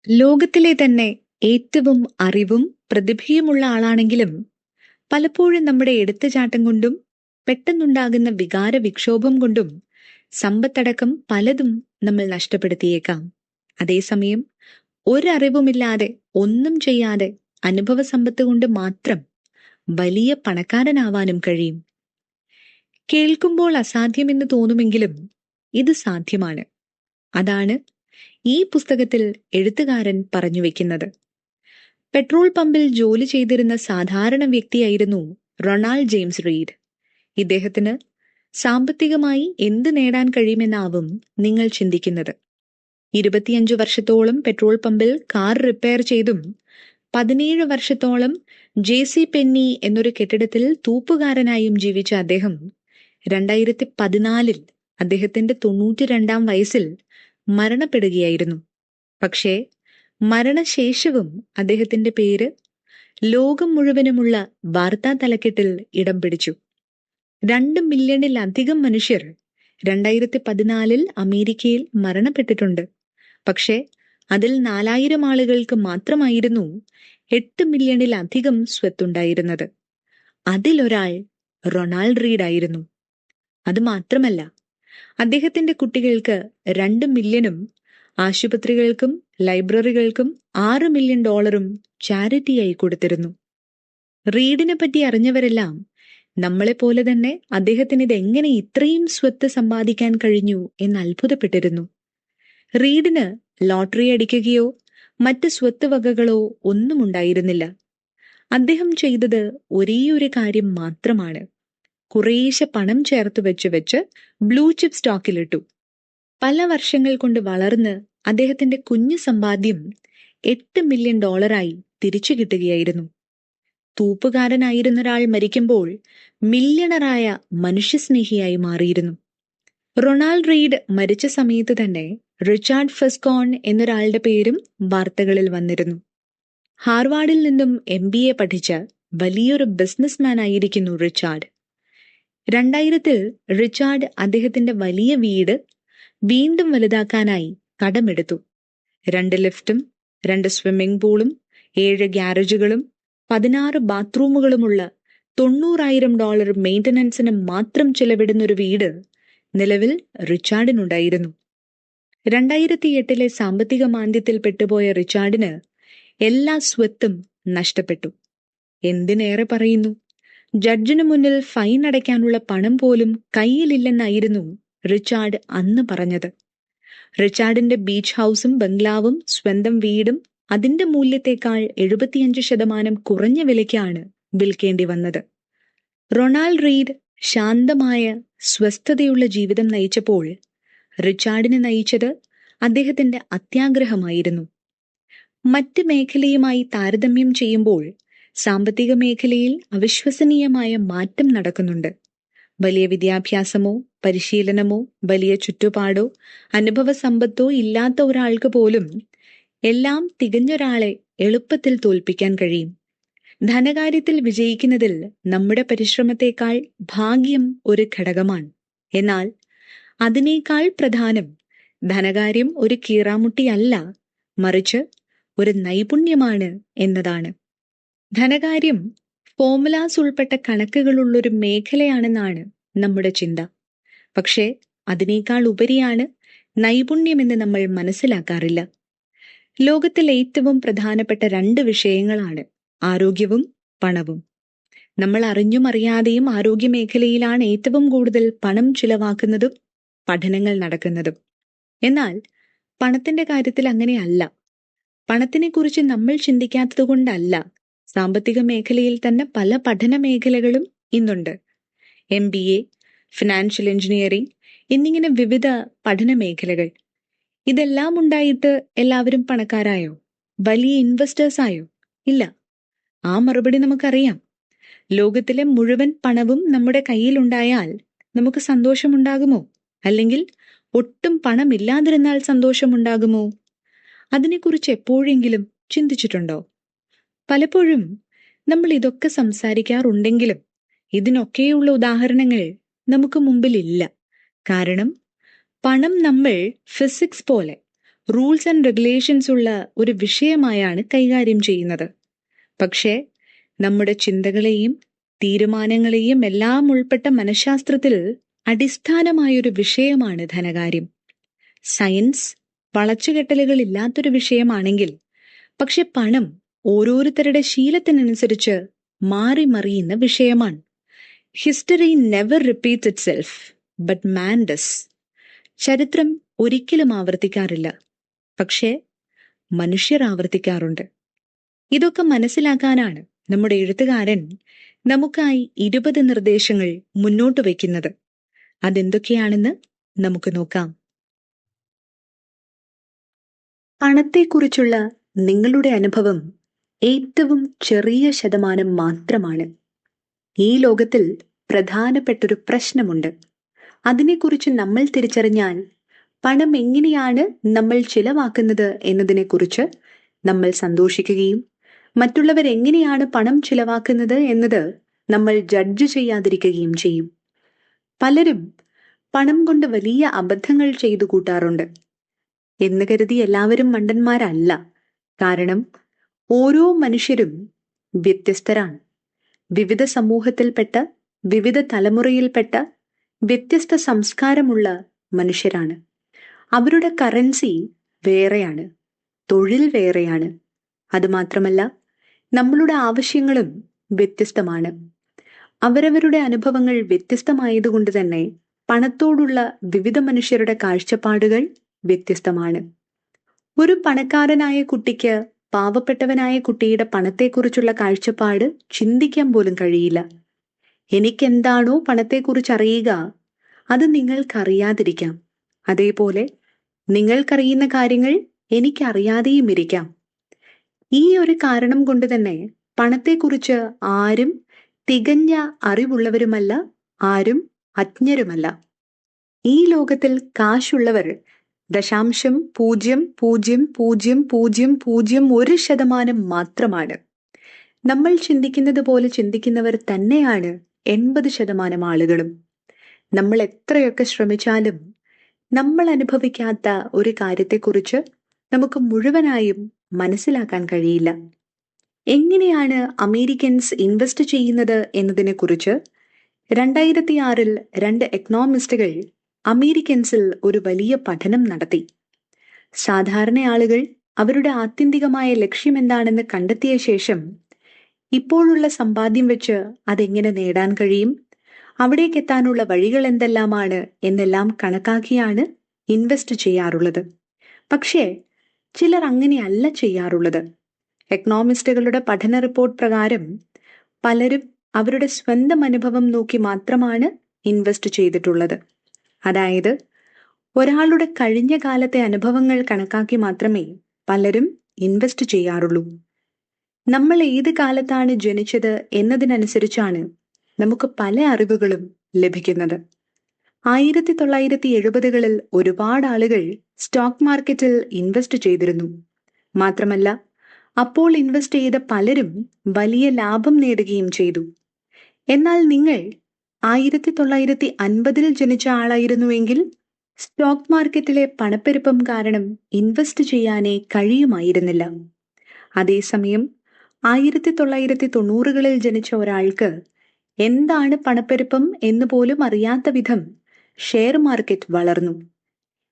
ലോകത്തിലെ തന്നെ ഏറ്റവും അറിവും പ്രതിഭയുമുള്ള ആളാണെങ്കിലും പലപ്പോഴും നമ്മുടെ എടുത്തുചാട്ടം കൊണ്ടും പെട്ടെന്നുണ്ടാകുന്ന വികാര വിക്ഷോഭം കൊണ്ടും സമ്പത്തടക്കം പലതും നമ്മൾ നഷ്ടപ്പെടുത്തിയേക്കാം. അതേസമയം ഒരറിവുമില്ലാതെ ഒന്നും ചെയ്യാതെ അനുഭവ സമ്പത്ത് കൊണ്ട് മാത്രം വലിയ പണക്കാരനാവാനും കഴിയും. കേൾക്കുമ്പോൾ അസാധ്യമെന്ന് തോന്നുമെങ്കിലും ഇത് സാധ്യമാണ്. അതാണ് ഈ പുസ്തകത്തിൽ എഴുത്തുകാരൻ പറഞ്ഞു വെക്കുന്നത്. പെട്രോൾ പമ്പിൽ ജോലി ചെയ്തിരുന്ന സാധാരണ വ്യക്തിയായിരുന്നു റൊണാൾഡ് ജെയിംസ് റീഡ്. ഇദ്ദേഹത്തിന് സാമ്പത്തികമായി എന്ത് നേടാൻ കഴിയുമെന്നാവും നിങ്ങൾ ചിന്തിക്കുന്നത്. 25 വർഷത്തോളം പെട്രോൾ പമ്പിൽ കാർ റിപ്പയർ ചെയ്തും 17 വർഷത്തോളം ജെ.സി. പെന്നി എന്നൊരു കെട്ടിടത്തിൽ തൂപ്പുകാരനായും ജീവിച്ച അദ്ദേഹം 2014 അദ്ദേഹത്തിന്റെ 92-ാം വയസ്സിൽ മരണപ്പെടുകയായിരുന്നു. പക്ഷേ മരണശേഷവും അദ്ദേഹത്തിന്റെ പേര് ലോകം മുഴുവനുമുള്ള വാർത്താ തലക്കെട്ടിൽ ഇടം പിടിച്ചു. 2 മില്യണിലധികം മനുഷ്യർ 2014 അമേരിക്കയിൽ മരണപ്പെട്ടിട്ടുണ്ട്. പക്ഷേ അതിൽ 4000 ആളുകൾക്ക് മാത്രമായിരുന്നു 8 മില്യണിലധികം സ്വത്തുണ്ടായിരുന്നത്. അതിലൊരാൾ റൊണാൾഡ് റീഡ് ആയിരുന്നു. അത് മാത്രമല്ല, അദ്ദേഹത്തിന്റെ കുട്ടികൾക്ക് 2 മില്യണും ആശുപത്രികൾക്കും ലൈബ്രറികൾക്കും $6 മില്യൺ ചാരിറ്റിയായി കൊടുത്തിരുന്നു. റീഡിനെ പറ്റി അറിഞ്ഞവരെല്ലാം നമ്മളെപ്പോലെ തന്നെ അദ്ദേഹത്തിന് ഇതെങ്ങനെ ഇത്രയും സ്വത്ത് സമ്പാദിക്കാൻ കഴിഞ്ഞു എന്ന് അത്ഭുതപ്പെട്ടിരുന്നു. റീഡിന് ലോട്ടറി അടിക്കുകയോ മറ്റ് സ്വത്ത് വകകളോ ഒന്നും ഉണ്ടായിരുന്നില്ല. അദ്ദേഹം ചെയ്തത് ഒരേയൊരു കാര്യം മാത്രമാണ്. കുറേശ്ശെ പണം ചേർത്ത് വെച്ച് ബ്ലൂ ചിപ്പ് സ്റ്റോക്കിലിട്ടു. പല വർഷങ്ങൾ കൊണ്ട് വളർന്ന് അദ്ദേഹത്തിന്റെ കുഞ്ഞു സമ്പാദ്യം $8 മില്യൺ തിരിച്ചു കിട്ടുകയായിരുന്നു. തൂപ്പുകാരനായിരുന്ന ഒരാൾ മരിക്കുമ്പോൾ മില്യണറായ മനുഷ്യസ്നേഹിയായി മാറിയിരുന്നു. റൊണാൾഡ് റീഡ് മരിച്ച സമയത്ത് തന്നെ റിച്ചാർഡ് ഫെസ്കോൺ എന്നൊരാളുടെ പേരും വാർത്തകളിൽ വന്നിരുന്നു. ഹാർവാർഡിൽ നിന്നും MBA പഠിച്ച വലിയൊരു ബിസിനസ്മാൻ ആയിരിക്കുന്നു റിച്ചാർഡ്. 2000 റിച്ചാർഡ് അദ്ദേഹത്തിന്റെ വലിയ വീട് വീണ്ടും വലുതാക്കാനായി കടമെടുത്തു. 2 ലിഫ്റ്റും 2 സ്വിമ്മിംഗ് പൂളും 7 ഗ്യാരേജുകളും 16 ബാത്റൂമുകളുമുള്ള $90,000 മെയിന്റനൻസിന് മാത്രം ചിലവിടുന്ന ഒരു വീട് നിലവിൽ റിച്ചാർഡിനുണ്ടായിരുന്നു. 2008 സാമ്പത്തിക മാന്ദ്യത്തിൽ പെട്ടുപോയ റിച്ചാർഡിന് എല്ലാ സ്വത്തും നഷ്ടപ്പെട്ടു. എന്തിനേറെ പറയുന്നു, ജഡ്ജിനു മുന്നിൽ ഫൈൻ അടയ്ക്കാനുള്ള പണം പോലും കയ്യിലില്ലെന്നായിരുന്നു റിച്ചാർഡ് അന്ന് പറഞ്ഞത്. റിച്ചാർഡിന്റെ ബീച്ച് ഹൗസും ബംഗ്ലാവും സ്വന്തം വീടും അതിന്റെ മൂല്യത്തെക്കാൾ 75% കുറഞ്ഞ വിലയ്ക്കാണ് വിൽക്കേണ്ടി വന്നത്. റൊണാൾഡ് റീഡ് ശാന്തമായ സ്വസ്ഥതയുള്ള ജീവിതം നയിച്ചപ്പോൾ റിച്ചാർഡിനെ നയിച്ചത് അദ്ദേഹത്തിന്റെ അത്യാഗ്രഹമായിരുന്നു. മറ്റ് മേഖലയുമായി താരതമ്യം ചെയ്യുമ്പോൾ സാമ്പത്തിക മേഖലയിൽ അവിശ്വസനീയമായ മാറ്റം നടക്കുന്നുണ്ട്. വലിയ വിദ്യാഭ്യാസമോ പരിശീലനമോ വലിയ ചുറ്റുപാടോ അനുഭവ സമ്പത്തോ ഇല്ലാത്ത ഒരാൾക്ക് പോലും എല്ലാം തികഞ്ഞൊരാളെ എളുപ്പത്തിൽ തോൽപ്പിക്കാൻ കഴിയും. ധനകാര്യത്തിൽ വിജയിക്കുന്നതിൽ നമ്മുടെ പരിശ്രമത്തെക്കാൾ ഭാഗ്യം ഒരു ഘടകമാണ്. എന്നാൽ അതിനേക്കാൾ പ്രധാനം ധനകാര്യം ഒരു കീറാമുട്ടിയല്ല, മറിച്ച് ഒരു നൈപുണ്യമാണ് എന്നതാണ്. ധനകാര്യം ഫോർമുലാസ് ഉൾപ്പെട്ട കണക്കുകളുള്ളൊരു മേഖലയാണെന്നാണ് നമ്മുടെ ചിന്ത. പക്ഷേ അതിനേക്കാൾ ഉപരിയാണ് നൈപുണ്യമെന്ന് നമ്മൾ മനസ്സിലാക്കാറില്ല. ലോകത്തിൽ ഏറ്റവും പ്രധാനപ്പെട്ട 2 വിഷയങ്ങളാണ് ആരോഗ്യവും പണവും. നമ്മൾ അറിഞ്ഞും അറിയാതെയും ആരോഗ്യ മേഖലയിലാണ് ഏറ്റവും കൂടുതൽ പണം ചിലവാക്കുന്നതും പഠനങ്ങൾ നടക്കുന്നതും. എന്നാൽ പണത്തിന്റെ കാര്യത്തിൽ അങ്ങനെയല്ല. പണത്തിനെക്കുറിച്ച് നമ്മൾ ചിന്തിക്കാത്തത് കൊണ്ടല്ല സാമ്പത്തിക മേഖലയിൽ തന്നെ പല പഠന മേഖലകളും ഇന്നുണ്ട്. MBA, ഫിനാൻഷ്യൽ എഞ്ചിനീയറിംഗ് എന്നിങ്ങനെ വിവിധ പഠന മേഖലകൾ. ഇതെല്ലാം ഉണ്ടായിട്ട് എല്ലാവരും പണക്കാരായോ? വലിയ ഇൻവെസ്റ്റേഴ്സ് ആയോ? ഇല്ല. ആ മറുപടി നമുക്കറിയാം. ലോകത്തിലെ മുഴുവൻ പണവും നമ്മുടെ കയ്യിലുണ്ടായാൽ നമുക്ക് സന്തോഷമുണ്ടാകുമോ? അല്ലെങ്കിൽ ഒട്ടും പണമില്ലാതിരുന്നാൽ സന്തോഷമുണ്ടാകുമോ? അതിനെക്കുറിച്ച് എപ്പോഴെങ്കിലും ചിന്തിച്ചിട്ടുണ്ടോ? പലപ്പോഴും നമ്മൾ ഇതൊക്കെ സംസാരിക്കാറുണ്ടെങ്കിലും ഇതിനൊക്കെയുള്ള ഉദാഹരണങ്ങൾ നമുക്ക് മുമ്പിൽ ഇല്ല. കാരണം പണം നമ്മൾ ഫിസിക്സ് പോലെ റൂൾസ് ആൻഡ് റെഗുലേഷൻസ് ഉള്ള ഒരു വിഷയമായാണ് കൈകാര്യം ചെയ്യുന്നത്. പക്ഷേ നമ്മുടെ ചിന്തകളെയും തീരുമാനങ്ങളെയും എല്ലാം ഉൾപ്പെട്ട മനഃശാസ്ത്രത്തിൽ അടിസ്ഥാനമായൊരു വിഷയമാണ് ധനകാര്യം. സയൻസ് വളച്ചുകെട്ടലുകൾ ഇല്ലാത്തൊരു വിഷയമാണെങ്കിൽ, പക്ഷെ പണം ഓരോരുത്തരുടെ ശീലത്തിനനുസരിച്ച് മാറി മറിയുന്ന വിഷയമാണ്. History never repeats it self, but man does. ചരിത്രം ഒരിക്കലും ആവർത്തിക്കാറില്ല, പക്ഷേ മനുഷ്യർ ആവർത്തിക്കാറുണ്ട്. ഇതൊക്കെ മനസ്സിലാക്കാനാണ് നമ്മുടെ എഴുത്തുകാരൻ നമുക്കായി 20 നിർദ്ദേശങ്ങൾ മുന്നോട്ട് വയ്ക്കുന്നത്. അതെന്തൊക്കെയാണെന്ന് നമുക്ക് നോക്കാം. പണത്തെക്കുറിച്ചുള്ള നിങ്ങളുടെ അനുഭവം ഏറ്റവും ചെറിയ ശതമാനം മാത്രമാണ്. ഈ ലോകത്തിൽ പ്രധാനപ്പെട്ടൊരു പ്രശ്നമുണ്ട്. അതിനെക്കുറിച്ച് നമ്മൾ തിരിച്ചറിഞ്ഞാൽ പണം എങ്ങനെയാണ് നമ്മൾ ചിലവാക്കുന്നത് എന്നതിനെക്കുറിച്ച് നമ്മൾ സന്തോഷിക്കുകയും മറ്റുള്ളവർ എങ്ങനെയാണ് പണം ചിലവാക്കുന്നത് എന്നത് നമ്മൾ ജഡ്ജ് ചെയ്യാതിരിക്കുകയും ചെയ്യും. പലരും പണം കൊണ്ട് വലിയ അബദ്ധങ്ങൾ ചെയ്തു കൂട്ടാറുണ്ട്. എന്ന് കരുതി എല്ലാവരും മണ്ടന്മാരല്ല. കാരണം ഓരോ മനുഷ്യരും വ്യത്യസ്തരാണ്. വിവിധ സമൂഹത്തിൽപ്പെട്ട, വിവിധ തലമുറയിൽപ്പെട്ട, വ്യത്യസ്ത സംസ്കാരമുള്ള മനുഷ്യരാണ്. അവരുടെ കറൻസി വേറെയാണ്, തൊഴിൽ വേറെയാണ്. അതുമാത്രമല്ല, നമ്മളുടെ ആവശ്യങ്ങളും വ്യത്യസ്തമാണ്. അവരവരുടെ അനുഭവങ്ങൾ വ്യത്യസ്തമായതുകൊണ്ട് തന്നെ പണത്തോടുള്ള വിവിധ മനുഷ്യരുടെ കാഴ്ചപ്പാടുകൾ വ്യത്യസ്തമാണ്. ഒരു പണക്കാരനായ കുട്ടിക്ക് പാവപ്പെട്ടവനായ കുട്ടിയുടെ പണത്തെക്കുറിച്ചുള്ള കാഴ്ചപ്പാട് ചിന്തിക്കാൻ പോലും കഴിയില്ല. എനിക്കെന്താണോ പണത്തെക്കുറിച്ച് അറിയുക, അത് നിങ്ങൾക്കറിയാതിരിക്കാം. അതേപോലെ നിങ്ങൾക്കറിയുന്ന കാര്യങ്ങൾ എനിക്കറിയാതെയും ഇരിക്കാം. ഈ ഒരു കാരണം കൊണ്ട് തന്നെ പണത്തെക്കുറിച്ച് ആരും തികഞ്ഞ അറിവുള്ളവരുമല്ല, ആരും അജ്ഞരുമല്ല. ഈ ലോകത്തിൽ കാശുള്ളവർ 0.000001% മാത്രമാണ്. നമ്മൾ ചിന്തിക്കുന്നത് പോലെ ചിന്തിക്കുന്നവർ തന്നെയാണ് 80% ആളുകളും. നമ്മൾ എത്രയൊക്കെ ശ്രമിച്ചാലും നമ്മൾ അനുഭവിക്കാത്ത ഒരു കാര്യത്തെക്കുറിച്ച് നമുക്ക് മുഴുവനായും മനസ്സിലാക്കാൻ കഴിയില്ല. എങ്ങനെയാണ് അമേരിക്കൻസ് ഇൻവെസ്റ്റ് ചെയ്യുന്നത് എന്നതിനെക്കുറിച്ച് 2006 2 എക്കണോമിസ്റ്റുകൾ അമേരിക്കൻസിൽ ഒരു വലിയ പഠനം നടത്തി. സാധാരണ ആളുകൾ അവരുടെ ആത്യന്തികമായ ലക്ഷ്യം എന്താണെന്ന് കണ്ടെത്തിയ ശേഷം ഇപ്പോഴുള്ള സമ്പാദ്യം വെച്ച് അതെങ്ങനെ നേടാൻ കഴിയും, അവിടേക്കെത്താനുള്ള വഴികൾ എന്തെല്ലാമാണ് എന്നെല്ലാം കണക്കാക്കിയാണ് ഇൻവെസ്റ്റ് ചെയ്യാറുള്ളത്. പക്ഷേ ചിലർ അങ്ങനെയല്ല ചെയ്യാറുള്ളത്. എക്കണോമിസ്റ്റുകളുടെ പഠന റിപ്പോർട്ട് പ്രകാരം പലരും അവരുടെ സ്വന്തം അനുഭവം നോക്കി മാത്രമാണ് ഇൻവെസ്റ്റ് ചെയ്തിട്ടുള്ളത്. അതായത് ഒരാളുടെ കഴിഞ്ഞ കാലത്തെ അനുഭവങ്ങൾ കണക്കാക്കി മാത്രമേ പലരും ഇൻവെസ്റ്റ് ചെയ്യാറുള്ളൂ. നമ്മൾ ഏത് കാലത്താണ് ജനിച്ചത് എന്നതിനനുസരിച്ചാണ് നമുക്ക് പല അറിവുകളും ലഭിക്കുന്നത്. 1970കളിൽ ഒരുപാട് ആളുകൾ സ്റ്റോക്ക് മാർക്കറ്റിൽ ഇൻവെസ്റ്റ് ചെയ്തിരുന്നു. മാത്രമല്ല, അപ്പോൾ ഇൻവെസ്റ്റ് ചെയ്ത പലരും വലിയ ലാഭം നേടുകയും ചെയ്തു. എന്നാൽ നിങ്ങൾ 1950 ജനിച്ച ആളായിരുന്നുവെങ്കിൽ സ്റ്റോക്ക് മാർക്കറ്റിലെ പണപ്പെരുപ്പം കാരണം ഇൻവെസ്റ്റ് ചെയ്യാനേ കഴിയുമായിരുന്നില്ല. അതേസമയം 1990കളിൽ ജനിച്ച ഒരാൾക്ക് എന്താണ് പണപ്പെരുപ്പം എന്ന് പോലും അറിയാത്ത വിധം ഷെയർ മാർക്കറ്റ് വളർന്നു.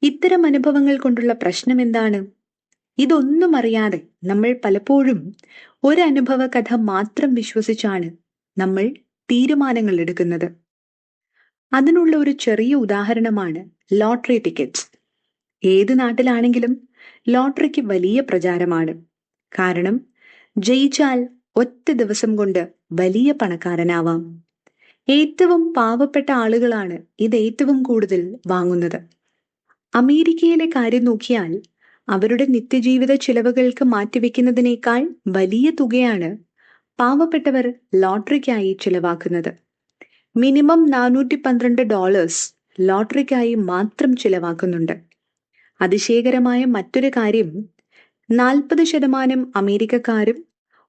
ഇത്തരം അനുഭവങ്ങൾ കൊണ്ടുള്ള പ്രശ്നം എന്താണ്? ഇതൊന്നും അറിയാതെ നമ്മൾ പലപ്പോഴും ഒരു അനുഭവ കഥ മാത്രം വിശ്വസിച്ചാണ് നമ്മൾ തീരുമാനങ്ങൾ എടുക്കുന്നത്. അതിനുള്ള ഒരു ചെറിയ ഉദാഹരണമാണ് ലോട്ടറി ടിക്കറ്റ്സ്. ഏത് നാട്ടിലാണെങ്കിലും ലോട്ടറിക്ക് വലിയ പ്രചാരമാണ്. കാരണം ജയിച്ചാൽ ഒറ്റ ദിവസം കൊണ്ട് വലിയ പണക്കാരനാവാം. ഏറ്റവും പാവപ്പെട്ട ആളുകളാണ് ഇത് ഏറ്റവും കൂടുതൽ വാങ്ങുന്നത്. അമേരിക്കയിലെ കാര്യം നോക്കിയാൽ അവരുടെ നിത്യജീവിത ചിലവുകൾക്ക് മാറ്റിവെക്കുന്നതിനേക്കാൾ വലിയ തുകയാണ് പാവപ്പെട്ടവർ ലോട്ടറിക്കായി ചിലവാക്കുന്നത്. മിനിമം $412 ലോട്ടറിക്കായി മാത്രം ചിലവാക്കുന്നുണ്ട്. അതിശയകരമായ മറ്റൊരു കാര്യം, 40% അമേരിക്കക്കാരും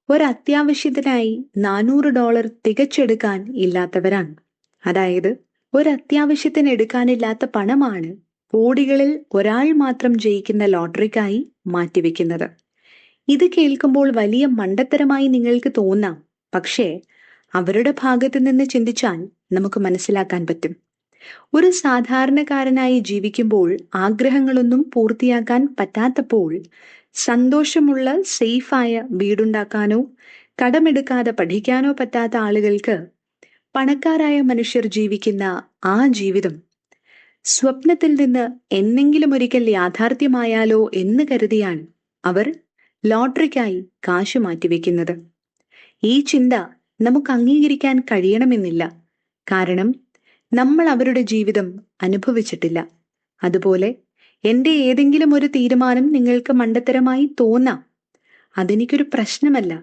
ഒരത്യാവശ്യത്തിനായി $400 തികച്ചെടുക്കാൻ ഇല്ലാത്തവരാണ്. അതായത് ഒരത്യാവശ്യത്തിന് എടുക്കാനില്ലാത്ത പണമാണ് കോടികളിൽ ഒരാൾ മാത്രം ജയിക്കുന്ന ലോട്ടറിക്കായി മാറ്റിവെക്കുന്നത്. ഇത് കേൾക്കുമ്പോൾ വലിയ മണ്ടത്തരമായി നിങ്ങൾക്ക് തോന്നാം. പക്ഷേ അവരുടെ ഭാഗത്ത് നിന്ന് ചിന്തിച്ചാൽ നമുക്ക് മനസ്സിലാക്കാൻ പറ്റും. ഒരു സാധാരണക്കാരനായി ജീവിക്കുമ്പോൾ ആഗ്രഹങ്ങളൊന്നും പൂർത്തിയാക്കാൻ പറ്റാത്തപ്പോൾ സന്തോഷമുള്ള സേഫായ വീടുണ്ടാക്കാനോ കടമെടുക്കാതെ പഠിക്കാനോ പറ്റാത്ത ആളുകൾക്ക് പണക്കാരായ മനുഷ്യർ ജീവിക്കുന്ന ആ ജീവിതം സ്വപ്നത്തിൽ നിന്ന് എന്നെങ്കിലും ഒരിക്കൽ യാഥാർത്ഥ്യമായാലോ എന്ന് കരുതിയാണ് അവർ ലോട്ടറിക്കായി കാശ് മാറ്റിവെക്കുന്നത്. ഈ ചിന്ത നമുക്ക് അംഗീകരിക്കാൻ കഴിയണമെന്നില്ല. കാരണം നമ്മൾ അവരുടെ ജീവിതം അനുഭവിച്ചിട്ടില്ല. അതുപോലെ എൻ്റെ ഏതെങ്കിലും ഒരു തീരുമാനം നിങ്ങൾക്ക് മണ്ടത്തരമായി തോന്നാം. അതെനിക്കൊരു പ്രശ്നമല്ല.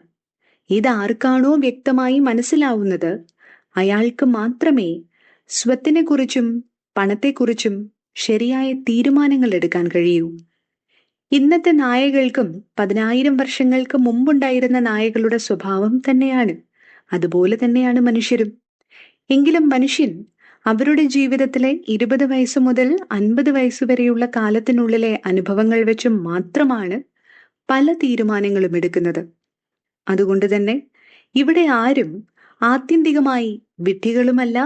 ഇതാർക്കാണോ വ്യക്തമായി മനസ്സിലാവുന്നത് അയാൾക്ക് മാത്രമേ സ്വത്തിനെക്കുറിച്ചും പണത്തെക്കുറിച്ചും ശരിയായ തീരുമാനങ്ങൾ എടുക്കാൻ കഴിയൂ. ഇന്നത്തെ നായകൾക്കും 10,000 വർഷങ്ങൾക്ക് മുമ്പുണ്ടായിരുന്ന നായകളുടെ സ്വഭാവം തന്നെയാണ്. അതുപോലെ തന്നെയാണ് മനുഷ്യരും. എങ്കിലും മനുഷ്യൻ അവരുടെ ജീവിതത്തിലെ 20 വയസ്സ് മുതൽ 50 വയസ്സ് വരെയുള്ള കാലത്തിനുള്ളിലെ അനുഭവങ്ങൾ വെച്ച് മാത്രമാണ് പല തീരുമാനങ്ങളും എടുക്കുന്നത്. അതുകൊണ്ട് തന്നെ ഇവിടെ ആരും ആത്യന്തികമായി വിഡ്ഢികളുമല്ല,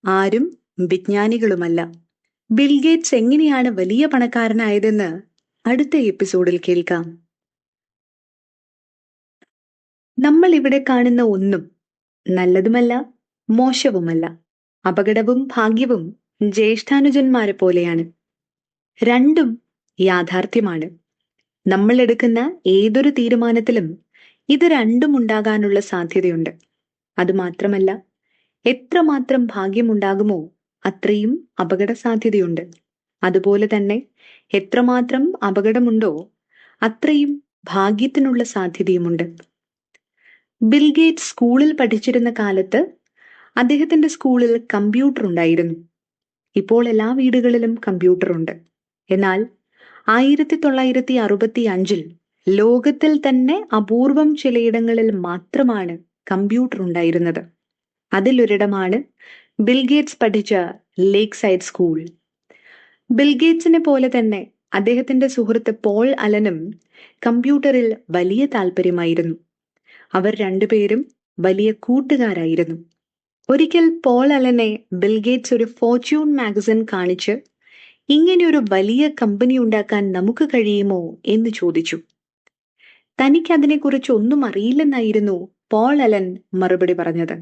ആരും വിജ്ഞാനികളുമല്ല. ബിൽഗേറ്റ്സ് എങ്ങനെയാണ് വലിയ പണക്കാരനായതെന്ന് അടുത്ത എപ്പിസോഡിൽ കേൾക്കാം. നമ്മൾ ഇവിടെ കാണുന്ന ഒന്നും നല്ലതുമല്ല, മോശവുമല്ല. അപകടവും ഭാഗ്യവും ജ്യേഷ്ഠാനുജന്മാരെ പോലെയാണ്. രണ്ടും യാഥാർത്ഥ്യമാണ്. നമ്മൾ എടുക്കുന്ന ഏതൊരു തീരുമാനത്തിലും ഇത് രണ്ടും ഉണ്ടാകാനുള്ള സാധ്യതയുണ്ട്. അതുമാത്രമല്ല, എത്രമാത്രം ഭാഗ്യമുണ്ടാകുമോ അത്രയും അപകട സാധ്യതയുണ്ട്. അതുപോലെ തന്നെ എത്രമാത്രം അപകടമുണ്ടോ അത്രയും ഭാഗ്യത്തിനുള്ള സാധ്യതയുമുണ്ട്. ബിൽഗേറ്റ്സ് സ്കൂളിൽ പഠിച്ചിരുന്ന കാലത്ത് അദ്ദേഹത്തിന്റെ സ്കൂളിൽ കമ്പ്യൂട്ടർ ഉണ്ടായിരുന്നു. ഇപ്പോൾ എല്ലാ വീടുകളിലും കമ്പ്യൂട്ടർ ഉണ്ട്. എന്നാൽ 1965 ലോകത്തിൽ തന്നെ അപൂർവം ചിലയിടങ്ങളിൽ മാത്രമാണ് കമ്പ്യൂട്ടർ ഉണ്ടായിരുന്നത്. അതിലൊരിടമാണ് ബിൽഗേറ്റ്സ് പഠിച്ച ലേക്ക് സൈഡ് സ്കൂൾ. ബിൽഗേറ്റ്സിനെ പോലെ തന്നെ അദ്ദേഹത്തിന്റെ സുഹൃത്ത് പോൾ അലനും കമ്പ്യൂട്ടറിൽ വലിയ താല്പര്യമായിരുന്നു. അവർ രണ്ടുപേരും വലിയ കൂട്ടുകാരായിരുന്നു. ഒരിക്കൽ പോൾ അലനെ ബിൽഗേറ്റ്സ് ഒരു ഫോർച്യൂൺ മാഗസിൻ കാണിച്ച് ഇങ്ങനെയൊരു വലിയ കമ്പനി ഉണ്ടാക്കാൻ നമുക്ക് കഴിയുമോ എന്ന് ചോദിച്ചു. തനിക്കതിനെക്കുറിച്ച് ഒന്നും അറിയില്ലെന്നായിരുന്നു പോൾ അലൻ മറുപടി പറഞ്ഞത്.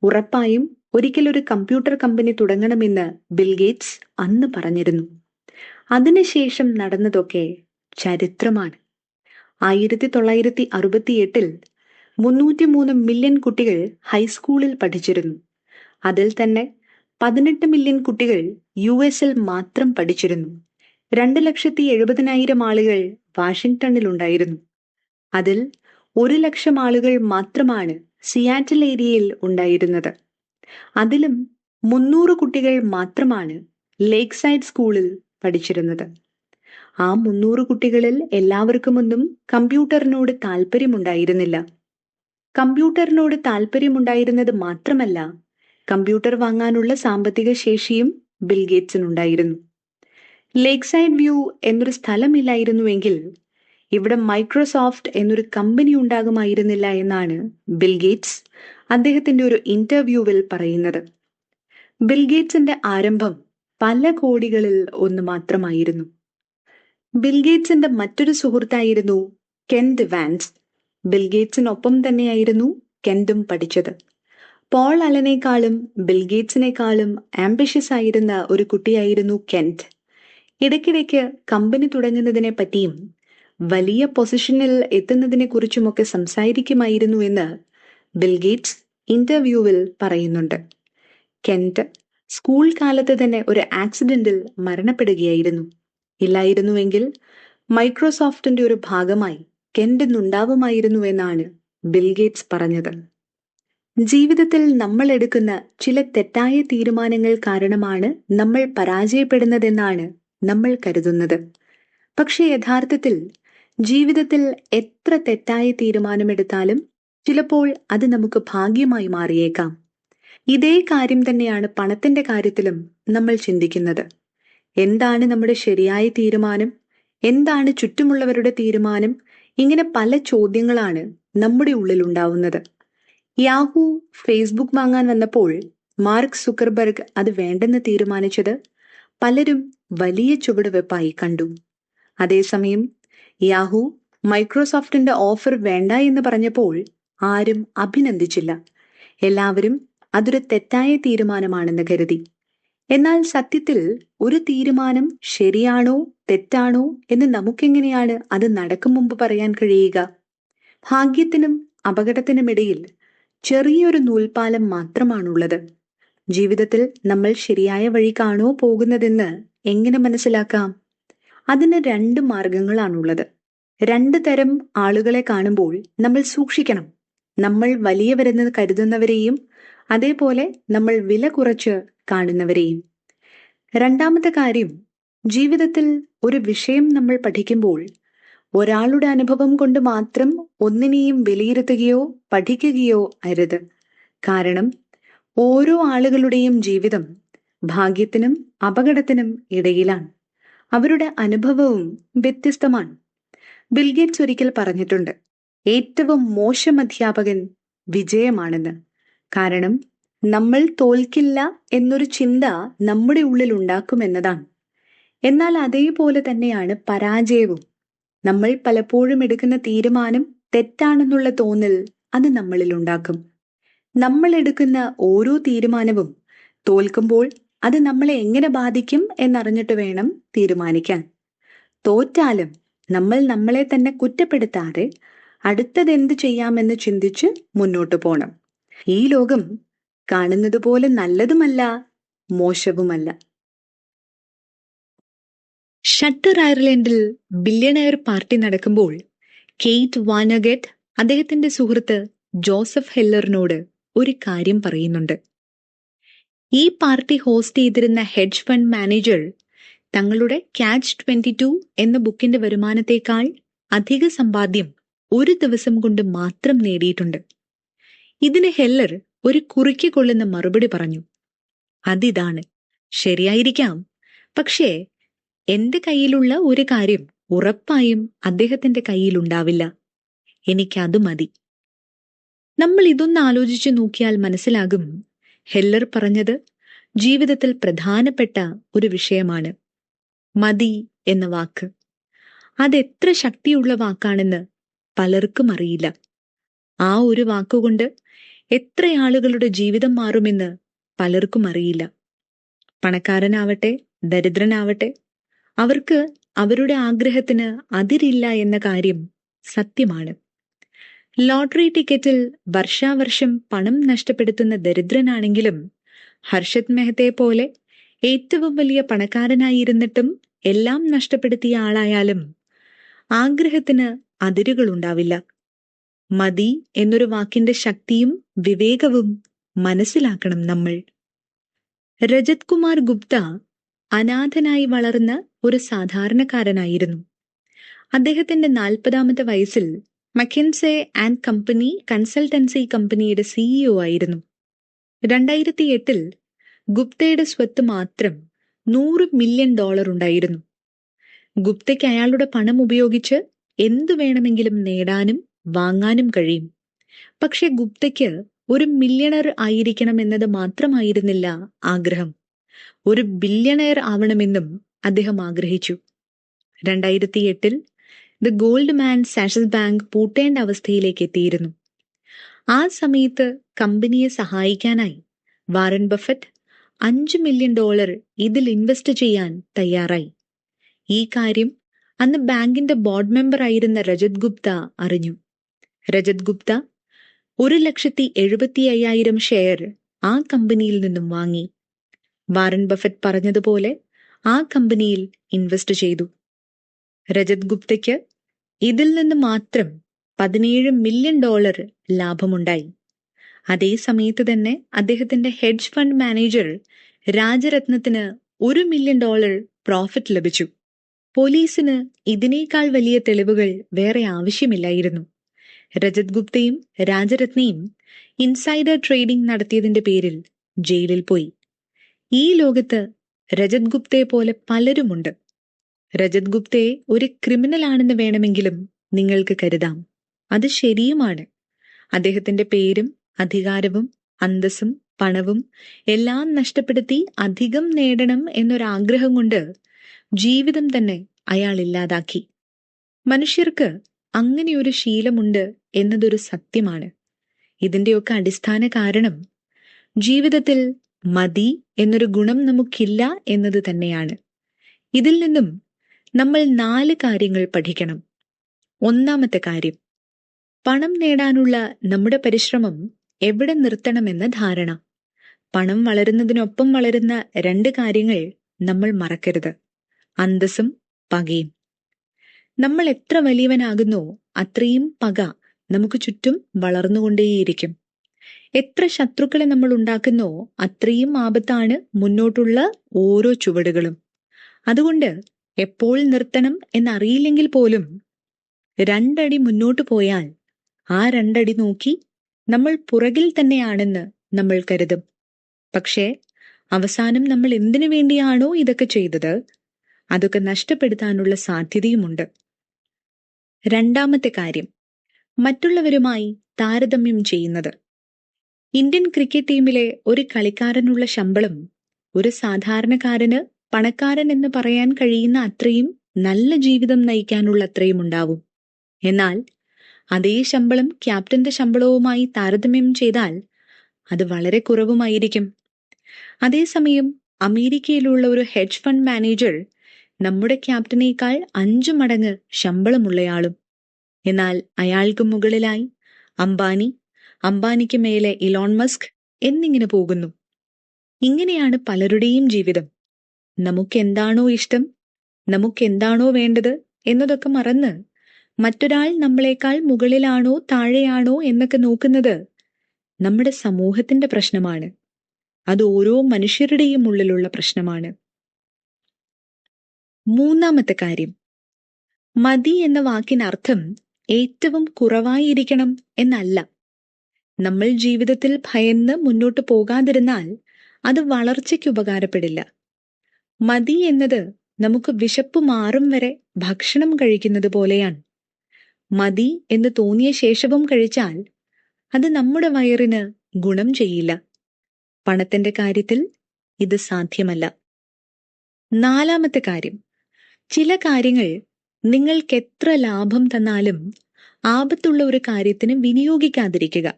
ഉറപ്പായും ഒരിക്കൽ ഒരു കമ്പ്യൂട്ടർ കമ്പനി തുടങ്ങണമെന്ന് ബിൽഗേറ്റ്സ് അന്ന് പറഞ്ഞിരുന്നു. അതിനുശേഷം നടന്നതൊക്കെ ചരിത്രമാണ്. 1968 303 മില്യൺ കുട്ടികൾ ഹൈസ്കൂളിൽ പഠിച്ചിരുന്നു. അതിൽ തന്നെ 18 മില്യൺ കുട്ടികൾ US മാത്രം പഠിച്ചിരുന്നു. 2,70,000 ആളുകൾ വാഷിംഗ്ടണിൽ ഉണ്ടായിരുന്നു. അതിൽ 1,00,000 ആളുകൾ മാത്രമാണ് സിയാറ്റിൽ ഏരിയയിൽ ഉണ്ടായിരുന്നത്. അതിലും 300 കുട്ടികൾ മാത്രമാണ് ലേക്ക് സൈഡ് സ്കൂളിൽ പഠിച്ചിരുന്നത്. ആ 300 കുട്ടികളിൽ എല്ലാവർക്കുമൊന്നും കമ്പ്യൂട്ടറിനോട് താല്പര്യമുണ്ടായിരുന്നില്ല. കമ്പ്യൂട്ടറിനോട് താല്പര്യമുണ്ടായിരുന്നത് മാത്രമല്ല, കമ്പ്യൂട്ടർ വാങ്ങാനുള്ള സാമ്പത്തിക ശേഷിയും ബിൽഗേറ്റ്സിനുണ്ടായിരുന്നു. ലേക്ക് സൈഡ് വ്യൂ എന്നൊരു സ്ഥലമില്ലായിരുന്നുവെങ്കിൽ ഇവിടെ മൈക്രോസോഫ്റ്റ് എന്നൊരു കമ്പനി ഉണ്ടാകുമായിരുന്നില്ല എന്നാണ് ബിൽഗേറ്റ്സ് അദ്ദേഹത്തിന്റെ ഒരു ഇന്റർവ്യൂവിൽ പറയുന്നത്. ബിൽഗേറ്റ്സിന്റെ ആരംഭം പല കോടികളിൽ ഒന്ന് മാത്രമായിരുന്നു. ബിൽഗേറ്റ്സിന്റെ മറ്റൊരു സുഹൃത്തായിരുന്നു കെന്റ് വാൻസ്. ബിൽഗേറ്റ്സിനൊപ്പം തന്നെയായിരുന്നു കെന്റും പഠിച്ചത്. പോൾ അലനേക്കാളും ബിൽഗേറ്റ്സിനേക്കാളും ആംബിഷ്യസ് ആയിരുന്ന ഒരു കുട്ടിയായിരുന്നു കെന്റ്. ഇടയ്ക്കിടയ്ക്ക് കമ്പനി തുടങ്ങുന്നതിനെ പറ്റിയും വലിയ പൊസിഷനിൽ എത്തുന്നതിനെ കുറിച്ചുമൊക്കെ സംസാരിക്കുമായിരുന്നു എന്ന് ബിൽഗേറ്റ്സ് ഇന്റർവ്യൂവിൽ പറയുന്നുണ്ട്. കെന്റ് സ്കൂൾ കാലത്ത് തന്നെ ഒരു ആക്സിഡന്റിൽ മരണപ്പെടുകയായിരുന്നു. ഇല്ലായിരുന്നുവെങ്കിൽ മൈക്രോസോഫ്റ്റിന്റെ ഒരു ഭാഗമായി കെന്റ് ഇന്നുണ്ടാവുമായിരുന്നു എന്നാണ് ബിൽഗേറ്റ്സ് പറഞ്ഞത്. ജീവിതത്തിൽ നമ്മൾ എടുക്കുന്ന ചില തെറ്റായ തീരുമാനങ്ങൾ കാരണമാണ് നമ്മൾ പരാജയപ്പെടുന്നതെന്നാണ് നമ്മൾ കരുതുന്നത്. പക്ഷെ യഥാർത്ഥത്തിൽ ജീവിതത്തിൽ എത്ര തെറ്റായ തീരുമാനമെടുത്താലും ചിലപ്പോൾ അത് നമുക്ക് ഭാഗ്യമായി മാറിയേക്കാം. ഇതേ കാര്യം തന്നെയാണ് പണത്തിന്റെ കാര്യത്തിലും നമ്മൾ ചിന്തിക്കുന്നത്. എന്താണ് നമ്മുടെ ശരിയായ തീരുമാനം? എന്താണ് ചുറ്റുമുള്ളവരുടെ തീരുമാനം? ഇങ്ങനെ പല ചോദ്യങ്ങളാണ് നമ്മുടെ ഉള്ളിൽ ഉണ്ടാവുന്നത്. യാഹൂ, ഫേസ്ബുക്ക് വാങ്ങാൻ വന്നപ്പോൾ മാർക്ക് സുക്കർബർഗ് അത് വേണ്ടെന്ന് തീരുമാനിച്ചത് പലരും വലിയ ചുവടുവെപ്പായി കണ്ടു. അതേസമയം യാഹൂ മൈക്രോസോഫ്റ്റിന്റെ ഓഫർ വേണ്ട എന്ന് പറഞ്ഞപ്പോൾ ആരും അഭിനന്ദിച്ചില്ല. എല്ലാവരും അതൊരു തെറ്റായ തീരുമാനമാണെന്ന് കരുതി. എന്നാൽ സത്യത്തിൽ ഒരു തീരുമാനം ശരിയാണോ തെറ്റാണോ എന്ന് നമുക്കെങ്ങനെയാണ് അത് നടക്കും മുമ്പ് പറയാൻ കഴിയുക? ഭാഗ്യത്തിനും അപകടത്തിനുമിടയിൽ ചെറിയൊരു നൂൽപാലം മാത്രമാണുള്ളത്. ജീവിതത്തിൽ നമ്മൾ ശരിയായ വഴിക്കാണോ പോകുന്നതെന്ന് എങ്ങനെ മനസ്സിലാക്കാം? അതിന് 2 മാർഗങ്ങളാണുള്ളത്. 2 തരം ആളുകളെ കാണുമ്പോൾ നമ്മൾ സൂക്ഷിക്കണം. നമ്മൾ വലിയവരെന്ന് കരുതുന്നവരെയും അതേപോലെ നമ്മൾ വില കുറച്ച് കാണുന്നവരെയും. രണ്ടാമത്തെ കാര്യം, ജീവിതത്തിൽ ഒരു വിഷയം നമ്മൾ പഠിക്കുമ്പോൾ ഒരാളുടെ അനുഭവം കൊണ്ട് മാത്രം ഒന്നിനെയും വിലയിരുത്തുകയോ പഠിക്കുകയോ അരുത്. കാരണം ഓരോ ആളുകളുടെയും ജീവിതം ഭാഗ്യത്തിനും അപകടത്തിനും ഇടയിലാണ്. അവരുടെ അനുഭവവും വ്യത്യസ്തമാണ്. ബിൽഗേറ്റ്സ് ഒരിക്കൽ പറഞ്ഞിട്ടുണ്ട്, ഏറ്റവും മോശം അധ്യാപകൻ വിജയമാണെന്ന്. കാരണം നമ്മൾ തോൽക്കില്ല എന്നൊരു ചിന്ത നമ്മുടെ ഉള്ളിൽ ഉണ്ടാക്കുമെന്നതാണ്. എന്നാൽ അതേപോലെ തന്നെയാണ് പരാജയവും. നമ്മൾ പലപ്പോഴും എടുക്കുന്ന തീരുമാനം തെറ്റാണെന്നുള്ള തോന്നൽ അത് നമ്മളിൽ ഉണ്ടാക്കും. നമ്മൾ എടുക്കുന്ന ഓരോ തീരുമാനവും തോൽക്കുമ്പോൾ അത് നമ്മളെ എങ്ങനെ ബാധിക്കും എന്നറിഞ്ഞിട്ട് വേണം തീരുമാനിക്കാൻ. തോറ്റാലും നമ്മൾ നമ്മളെ തന്നെ കുറ്റപ്പെടുത്താതെ അടുത്തതെന്ത് ചെയ്യാമെന്ന് ചിന്തിച്ച് മുന്നോട്ട് പോണം. ഈ ലോകം കാണുന്നത് പോലെ നല്ലതുമല്ല, മോശവുമല്ല. ഷട്ടർ അയർലൻഡിൽ ബില്യണയർ പാർട്ടി നടക്കുമ്പോൾ കെയ്റ്റ് വാനഗറ്റ് അദ്ദേഹത്തിന്റെ സുഹൃത്ത് ജോസഫ് ഹെല്ലറിനോട് ഒരു കാര്യം പറയുന്നുണ്ട്. ഈ പാർട്ടി ഹോസ്റ്റ് ചെയ്തിരുന്ന ഹെഡ്ജ് ഫണ്ട് മാനേജർ തങ്ങളുടെ ക്യാച്ച് 22 എന്ന ബുക്കിന്റെ വരുമാനത്തേക്കാൾ അധിക സമ്പാദ്യം ഒരു ദിവസം കൊണ്ട് മാത്രം നേടിയിട്ടുണ്ട്. ഇതിന് ഹെല്ലർ ഒരു കുറിക്ക് കൊള്ളുന്ന മറുപടി പറഞ്ഞു. അതിതാണ്, ശരിയായിരിക്കാം, പക്ഷേ എന്റെ കയ്യിലുള്ള ഒരു കാര്യം ഉറപ്പായും അദ്ദേഹത്തിന്റെ കയ്യിലുണ്ടാവില്ല. എനിക്കത് മതി. നമ്മൾ ഇതൊന്ന് ആലോചിച്ചു നോക്കിയാൽ മനസ്സിലാകും, ഹെല്ലർ പറഞ്ഞത് ജീവിതത്തിൽ പ്രധാനപ്പെട്ട ഒരു വിഷയമാണ്. മതി എന്ന വാക്ക്. അതെത്ര ശക്തിയുള്ള വാക്കാണെന്ന് പലർക്കും അറിയില്ല. ആ ഒരു വാക്കുകൊണ്ട് എത്ര ആളുകളുടെ ജീവിതം മാറുമെന്ന് പലർക്കും അറിയില്ല. പണക്കാരനാവട്ടെ ദരിദ്രനാവട്ടെ, അവർക്ക് അവരുടെ ആഗ്രഹത്തിന് അതിരില്ല എന്ന കാര്യം സത്യമാണ്. ലോട്ടറി ടിക്കറ്റിൽ വർഷാവർഷം പണം നഷ്ടപ്പെടുത്തുന്ന ദരിദ്രനാണെങ്കിലും ഹർഷത് മെഹ്തയെ പോലെ ഏറ്റവും വലിയ പണക്കാരനായിരുന്നിട്ടും എല്ലാം നഷ്ടപ്പെടുത്തിയ ആളായാലും ആഗ്രഹത്തിന് അതിരുകളുണ്ടാവില്ല. മതി എന്നൊരു വാക്കിന്റെ ശക്തിയും വിവേകവും മനസ്സിലാക്കണം നമ്മൾ. രജത് കുമാർ ഗുപ്ത അനാഥനായി വളർന്ന ഒരു സാധാരണക്കാരനായിരുന്നു. അദ്ദേഹത്തിന്റെ 40ാമത്തെ വയസ്സിൽ മക്കിൻസെ ആൻഡ് കമ്പനി കൺസൾട്ടൻസി കമ്പനിയുടെ CEO ആയിരുന്നു. 2008 ഗുപ്തയുടെ സ്വത്ത് മാത്രം $100 മില്യൺ ഉണ്ടായിരുന്നു. ഗുപ്തയ്ക്ക് അയാളുടെ പണം ഉപയോഗിച്ച് എന്തു വേണമെങ്കിലും നേടാനും വാങ്ങാനും കഴിയും. പക്ഷെ ഗുപ്തയ്ക്ക് ഒരു മില്യണർ ആയിരിക്കണം എന്നത് മാത്രമായിരുന്നില്ല ആഗ്രഹം. ഒരു ബില്യണയർ ആവണമെന്നും അദ്ദേഹം ആഗ്രഹിച്ചു. 2008 ദ ഗോൾഡ് മാൻ സാഷസ് ബാങ്ക് പൂട്ടേണ്ട അവസ്ഥയിലേക്ക് എത്തിയിരുന്നു. ആ സമയത്ത് കമ്പനിയെ സഹായിക്കാനായി വാറൻ ബഫറ്റ് $5 മില്യൺ ഇതിൽ ഇൻവെസ്റ്റ് ചെയ്യാൻ തയ്യാറായി. ഈ കാര്യം അന്ന് ബാങ്കിന്റെ ബോർഡ് മെമ്പർ ആയിരുന്ന രജത് ഗുപ്ത അറിഞ്ഞു. രജത് ഗുപ്ത 1,75,000 ഷെയർ ആ കമ്പനിയിൽ നിന്നും വാങ്ങി. വാറൻ ബഫറ്റ് പറഞ്ഞതുപോലെ ആ കമ്പനിയിൽ ഇൻവെസ്റ്റ് ചെയ്തു. രജത് ഗുപ്തയ്ക്ക് ഇതിൽ നിന്ന് മാത്രം $17 മില്യൺ ലാഭമുണ്ടായി. അതേ സമയത്ത് തന്നെ അദ്ദേഹത്തിന്റെ ഹെഡ്ജ് ഫണ്ട് മാനേജർ രാജരത്നത്തിന് $1 മില്യൺ പ്രോഫിറ്റ് ലഭിച്ചു. പോലീസിന് ഇതിനേക്കാൾ വലിയ തെളിവുകൾ വേറെ ആവശ്യമില്ലായിരുന്നു. രജത് ഗുപ്തയും രാജരത്നയും ഇൻസൈഡർ ട്രേഡിംഗ് നടത്തിയതിന്റെ പേരിൽ ജയിലിൽ പോയി. ഈ ലോകത്ത് രജത് ഗുപ്തയെ പോലെ പലരുമുണ്ട്. രജത് ഗുപ്തയെ ഒരു ക്രിമിനൽ ആണെന്ന് വേണമെങ്കിലും നിങ്ങൾക്ക് കരുതാം. അത് ശരിയുമാണ്. അദ്ദേഹത്തിന്റെ പേരും അധികാരവും അന്തസ്സും പണവും എല്ലാം നഷ്ടപ്പെടുത്തി അധികം നേടണം എന്നൊരാഗ്രഹം കൊണ്ട് ജീവിതം തന്നെ അയാൾ ഇല്ലാതാക്കി. മനുഷ്യർക്ക് അങ്ങനെയൊരു ശീലമുണ്ട് എന്നതൊരു സത്യമാണ്. ഇതിന്റെയൊക്കെ അടിസ്ഥാന കാരണം ജീവിതത്തിൽ മതി എന്നൊരു ഗുണം നമുക്കില്ല എന്നത് തന്നെയാണ്. ഇതിൽ നിന്നും നമ്മൾ 4 കാര്യങ്ങൾ പഠിക്കണം. ഒന്നാമത്തെ കാര്യം, പണം നേടാനുള്ള നമ്മുടെ പരിശ്രമം എവിടെ നിർത്തണമെന്ന ധാരണ. പണം വളരുന്നതിനൊപ്പം വളരുന്ന 2 കാര്യങ്ങൾ നമ്മൾ മറക്കരുത്: അന്തസ്സും പകയും. നമ്മൾ എത്ര വലിയവനാകുന്നോ അത്രയും പക നമുക്ക് ചുറ്റും വളർന്നുകൊണ്ടേയിരിക്കും. എത്ര ശത്രുക്കളെ നമ്മൾ ഉണ്ടാക്കുന്നോ അത്രയും ആപത്താണ് മുന്നോട്ടുള്ള ഓരോ ചുവടുകളും. അതുകൊണ്ട് എപ്പോൾ നിർത്തണം എന്നറിയില്ലെങ്കിൽ പോലും 2 അടി മുന്നോട്ട് പോയാൽ ആ 2 അടി നോക്കി നമ്മൾ പുറകിൽ തന്നെയാണെന്ന് നമ്മൾ കരുതും. പക്ഷേ അവസാനം നമ്മൾ എന്തിനു വേണ്ടിയാണോ ഇതൊക്കെ ചെയ്തത് അതൊക്കെ നഷ്ടപ്പെടുത്താനുള്ള സാധ്യതയുമുണ്ട്. രണ്ടാമത്തെ കാര്യം, മറ്റുള്ളവരുമായി താരതമ്യം ചെയ്യുന്നത്. ഇന്ത്യൻ ക്രിക്കറ്റ് ടീമിലെ ഒരു കളിക്കാരനുള്ള ശമ്പളം ഒരു സാധാരണക്കാരന് പണക്കാരൻ എന്ന് പറയാൻ കഴിയുന്ന അത്രയും നല്ല ജീവിതം നയിക്കാനുള്ള അത്രയും ഉണ്ടാവും. എന്നാൽ അതേ ശമ്പളം ക്യാപ്റ്റന്റെ ശമ്പളവുമായി താരതമ്യം ചെയ്താൽ അത് വളരെ കുറവുമായിരിക്കും. അതേസമയം അമേരിക്കയിലുള്ള ഒരു ഹെഡ്ജ് ഫണ്ട് മാനേജർ നമ്മുടെ ക്യാപ്റ്റനേക്കാൾ 5 മടങ്ങ് ശമ്പളമുള്ളയാളും. എന്നാൽ അയാൾക്ക് മുകളിലായി അംബാനി, അംബാനിക്ക് മേലെ ഇലോൺ മസ്ക് എന്നിങ്ങനെ പോകുന്നു. ഇങ്ങനെയാണ് പലരുടെയും ജീവിതം. നമുക്കെന്താണോ ഇഷ്ടം, നമുക്കെന്താണോ വേണ്ടത് എന്നതൊക്കെ മറന്ന് മറ്റൊരാൾ നമ്മളെക്കാൾ മുകളിലാണോ താഴെയാണോ എന്നൊക്കെ നോക്കുന്നത് നമ്മുടെ സമൂഹത്തിന്റെ പ്രശ്നമാണ്. അത് ഓരോ മനുഷ്യരുടെയും ഉള്ളിലുള്ള പ്രശ്നമാണ്. മൂന്നാമത്തെ കാര്യം, മതി എന്ന വാക്കിനർത്ഥം ഏറ്റവും കുറവായിരിക്കണം എന്നല്ല. നമ്മൾ ജീവിതത്തിൽ ഭയന്ന് മുന്നോട്ട് പോകാതിരുന്നാൽ അത് വളർച്ചയ്ക്ക് ഉപകാരപ്പെടില്ല. മതി എന്നത് നമുക്ക് വിശപ്പ് മാറും വരെ ഭക്ഷണം കഴിക്കുന്നത് പോലെയാണ്. മതി എന്ന് തോന്നിയ ശേഷവും കഴിച്ചാൽ അത് നമ്മുടെ വയറിന് ഗുണം ചെയ്യില്ല. പണത്തിന്റെ കാര്യത്തിൽ ഇത് സാധ്യമല്ല. നാലാമത്തെ കാര്യം, ചില കാര്യങ്ങൾ നിങ്ങൾക്ക് എത്ര ലാഭം തന്നാലും ആപത്തുള്ള ഒരു കാര്യത്തിന് വിനിയോഗിക്കാതിരിക്കുക.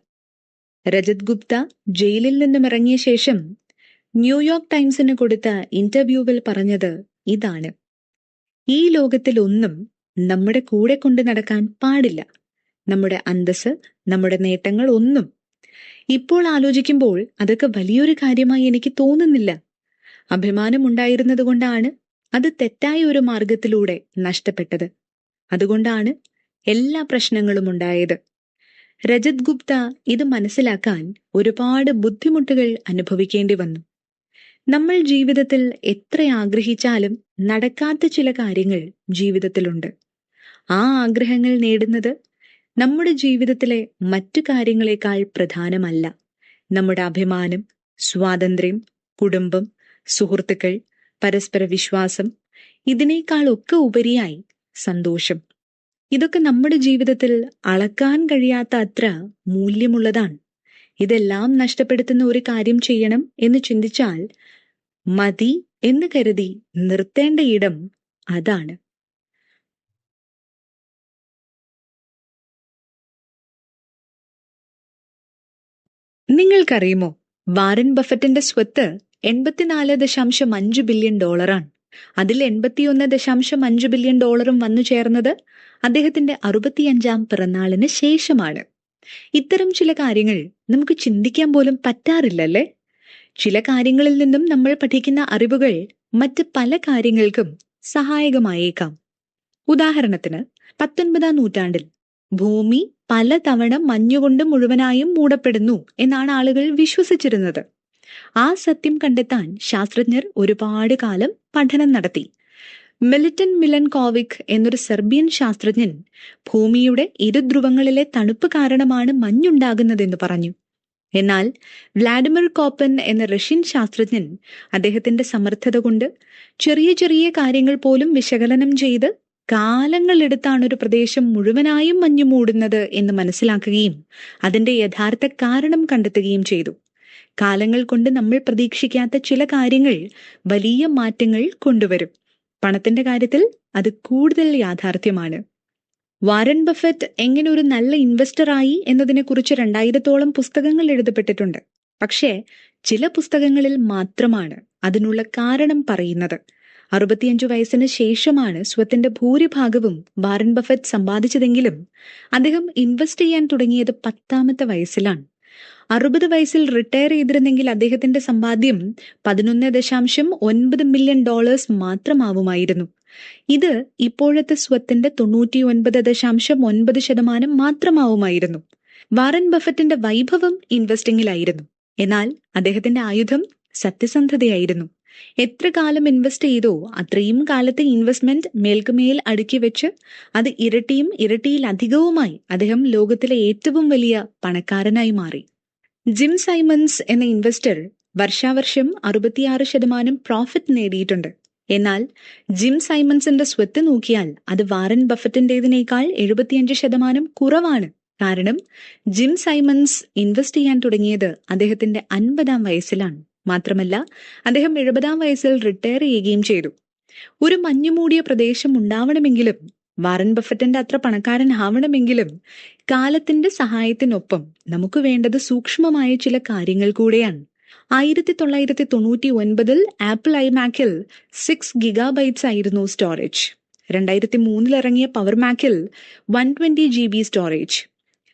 രജത് ഗുപ്ത ജയിലിൽ നിന്നും ഇറങ്ങിയ ശേഷം ന്യൂയോർക്ക് ടൈംസിന് കൊടുത്ത ഇന്റർവ്യൂവിൽ പറഞ്ഞത് ഇതാണ്: ഈ ലോകത്തിൽ ഒന്നും നമ്മുടെ കൂടെ കൊണ്ട് നടക്കാൻ പാടില്ല. നമ്മുടെ അന്തസ്സ്, നമ്മുടെ നേട്ടങ്ങൾ ഒന്നും. ഇപ്പോൾ ആലോചിക്കുമ്പോൾ അതൊക്കെ വലിയൊരു കാര്യമായി എനിക്ക് തോന്നുന്നില്ല. അഭിമാനമുണ്ടായിരുന്നത് കൊണ്ടാണ് അത് തെറ്റായ ഒരു മാർഗത്തിലൂടെ നഷ്ടപ്പെട്ടത്. അതുകൊണ്ടാണ് എല്ലാ പ്രശ്നങ്ങളും ഉണ്ടായത്. രജത് ഗുപ്ത ഇത് മനസ്സിലാക്കാൻ ഒരുപാട് ബുദ്ധിമുട്ടുകൾ അനുഭവിക്കേണ്ടി വന്നു. നമ്മൾ ജീവിതത്തിൽ എത്ര ആഗ്രഹിച്ചാലും നടക്കാത്ത ചില കാര്യങ്ങൾ ജീവിതത്തിലുണ്ട്. ആ ആഗ്രഹങ്ങൾ നേടുന്നത് നമ്മുടെ ജീവിതത്തിലെ മറ്റു കാര്യങ്ങളെക്കാൾ പ്രധാനമല്ല. നമ്മുടെ അഭിമാനം, സ്വാതന്ത്ര്യം, കുടുംബം, സുഹൃത്തുക്കൾ, പരസ്പര വിശ്വാസം, ഇതിനേക്കാളൊക്കെ ഉപരിയായി സന്തോഷം. ഇതൊക്കെ നമ്മുടെ ജീവിതത്തിൽ അളക്കാൻ കഴിയാത്ത അത്ര മൂല്യമുള്ളതാണ്. ഇതെല്ലാം നഷ്ടപ്പെടുത്തുന്ന ഒരു കാര്യം ചെയ്യണം എന്ന് ചിന്തിച്ചാൽ മതി എന്ന് കരുതി നിർത്തേണ്ട ഇടം അതാണ്. നിങ്ങൾക്കറിയുമോ, വാരൻ ബഫറ്റിന്റെ സ്വത്ത് 84.5 ബില്യൺ ഡോളറാണ്. അതിൽ 81.5 ബില്യൺ ഡോളറും വന്നു ചേർന്നത് അദ്ദേഹത്തിന്റെ 65-ാം പിറന്നാളിന് ശേഷമാണ്. ഇത്തരം ചില കാര്യങ്ങൾ നമുക്ക് ചിന്തിക്കാൻ പോലും പറ്റാറില്ലല്ലേ? ചില കാര്യങ്ങളിൽ നിന്നും നമ്മൾ പഠിക്കുന്ന അറിവുകൾ മറ്റ് പല കാര്യങ്ങൾക്കും സഹായകമായേക്കാം. ഉദാഹരണത്തിന് 19-ാം നൂറ്റാണ്ടിൽ ഭൂമി പലതവണ മഞ്ഞുകൊണ്ട് മുഴുവനായും മൂടപ്പെടുന്നു എന്നാണ് ആളുകൾ വിശ്വസിച്ചിരുന്നത്. ആ സത്യം കണ്ടെത്താൻ ശാസ്ത്രജ്ഞർ ഒരുപാട് കാലം പഠനം നടത്തി. മിലിറ്റൻ മിലൻകോവിക് എന്നൊരു സെർബിയൻ ശാസ്ത്രജ്ഞൻ ഭൂമിയുടെ ഇരുധ്രുവങ്ങളിലെ തണുപ്പ് കാരണമാണ് മഞ്ഞുണ്ടാകുന്നതെന്ന് പറഞ്ഞു. എന്നാൽ വ്ളാഡിമിർ കോപ്പൻ എന്ന റഷ്യൻ ശാസ്ത്രജ്ഞൻ അദ്ദേഹത്തിന്റെ സമർത്ഥത കൊണ്ട് ചെറിയ ചെറിയ കാര്യങ്ങൾ പോലും വിശകലനം ചെയ്ത് കാലങ്ങളെടുത്താണ് ഒരു പ്രദേശം മുഴുവനായും മഞ്ഞു മൂടുന്നത് എന്ന് മനസ്സിലാക്കുകയും അതിന്റെ യഥാർത്ഥ കാരണം കണ്ടെത്തുകയും ചെയ്തു. കാലങ്ങൾ കൊണ്ട് നമ്മൾ പ്രതീക്ഷിക്കാത്ത ചില കാര്യങ്ങൾ വലിയ മാറ്റങ്ങൾ കൊണ്ടുവരും. പണത്തിന്റെ കാര്യത്തിൽ അത് കൂടുതൽ യാഥാർത്ഥ്യമാണ്. വാരൻ ബഫറ്റ് എങ്ങനെ ഒരു നല്ല ഇൻവെസ്റ്ററായി എന്നതിനെക്കുറിച്ച് 2000-ഓളം പുസ്തകങ്ങൾ എഴുതപ്പെട്ടിട്ടുണ്ട്. പക്ഷേ ചില പുസ്തകങ്ങളിൽ മാത്രമാണ് അതിനുള്ള കാരണം പറയുന്നത്. 65 വയസ്സിന് ശേഷമാണ് സ്വത്തിന്റെ ഭൂരിഭാഗവും വാരൻ ബഫറ്റ് സമ്പാദിച്ചതെങ്കിലും അദ്ദേഹം ഇൻവെസ്റ്റ് ചെയ്യാൻ തുടങ്ങിയത് 10ാമത്തെ വയസ്സിലാണ്. 60 വയസ്സിൽ റിട്ടയർ ചെയ്തിരുന്നെങ്കിൽ അദ്ദേഹത്തിന്റെ സമ്പാദ്യം $11.9 മില്യൺ മാത്രമാവുമായിരുന്നു. ഇത് ഇപ്പോഴത്തെ സ്വത്തിന്റെ 99.9% മാത്രമാവുമായിരുന്നു. വാരൻ ബഫറ്റിന്റെ വൈഭവം ഇൻവെസ്റ്റിംഗിലായിരുന്നു. എന്നാൽ അദ്ദേഹത്തിന്റെ ആയുധം സത്യസന്ധതയായിരുന്നു. എത്ര കാലം ഇൻവെസ്റ്റ് ചെയ്തോ അത്രയും കാലത്തെ ഇൻവെസ്റ്റ്മെന്റ് മേൽക്കുമേൽ അടുക്കി വെച്ച് അത് ഇരട്ടിയും ഇരട്ടിയിലധികവുമായി അദ്ദേഹം ലോകത്തിലെ ഏറ്റവും വലിയ പണക്കാരനായി മാറി. ജിം സൈമൺസ് എന്ന ഇൻവെസ്റ്റർ വർഷാവർഷം 66% പ്രോഫിറ്റ് നേടിയിട്ടുണ്ട്. എന്നാൽ ജിം സൈമൺസിന്റെ സ്വത്ത് നോക്കിയാൽ അത് വാരൻ ബഫറ്റിന്റേതിനേക്കാൾ 75% കുറവാണ്. കാരണം ജിം സൈമൺസ് ഇൻവെസ്റ്റ് ചെയ്യാൻ തുടങ്ങിയത് അദ്ദേഹത്തിന്റെ 50ാം വയസ്സിലാണ്. മാത്രമല്ല അദ്ദേഹം 70ാം വയസ്സിൽ റിട്ടയർ ചെയ്യുകയും ചെയ്തു. ഒരു മഞ്ഞുമൂടിയ പ്രദേശം ഉണ്ടാവണമെങ്കിലും വാരൻ ബഫറ്റിന്റെ അത്ര പണക്കാരനാവണമെങ്കിലും കാലത്തിന്റെ സഹായത്തിനൊപ്പം നമുക്ക് വേണ്ടത് സൂക്ഷ്മമായ ചില കാര്യങ്ങൾ കൂടെയാണ്. 1999 ആപ്പിൾ ഐമാക്കിൽ 6 GB ആയിരുന്നു സ്റ്റോറേജ്. 2003 ഇറങ്ങിയ പവർ മാക്കിൽ 120 GB സ്റ്റോറേജ്.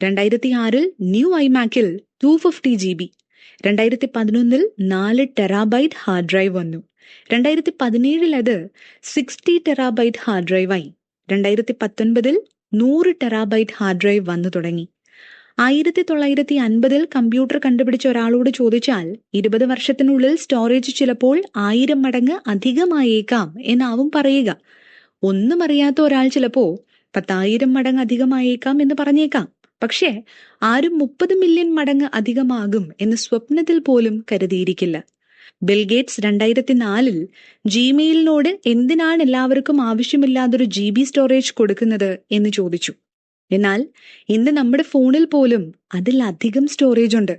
2006 ന്യൂ ഐമാക്കിൽ 250 GB. 2011 4 TB ഹാർഡ് ഡ്രൈവ് വന്നു. 2017 അത് 60 TB ഹാർഡ് ഡ്രൈവ് ആയി. 2019 100 TB ഹാർഡ് ഡ്രൈവ് വന്നു തുടങ്ങി. 1950 കമ്പ്യൂട്ടർ കണ്ടുപിടിച്ച ഒരാളോട് ചോദിച്ചാൽ 20 വർഷത്തിനുള്ളിൽ സ്റ്റോറേജ് ചിലപ്പോൾ 1000 മടങ്ങ് അധികമായേക്കാം എന്നാവും പറയുക. ഒന്നും അറിയാത്ത ഒരാൾ ചിലപ്പോ 10,000 മടങ്ങ് അധികമായേക്കാം എന്ന് പറഞ്ഞേക്കാം. പക്ഷേ ആരും 30 മില്യൺ മടങ്ങ് അധികമാകും എന്ന് സ്വപ്നത്തിൽ പോലും കരുതിയിരിക്കില്ല. ബിൽഗേറ്റ്സ് 2004 ജിമെയിലിനോട് എന്തിനാണ് എല്ലാവർക്കും ആവശ്യമില്ലാതൊരു GB സ്റ്റോറേജ് കൊടുക്കുന്നത് എന്ന് ചോദിച്ചു. എന്നാൽ ഇന്ന് നമ്മുടെ ഫോണിൽ പോലും അതിലധികം സ്റ്റോറേജ് ഉണ്ട്.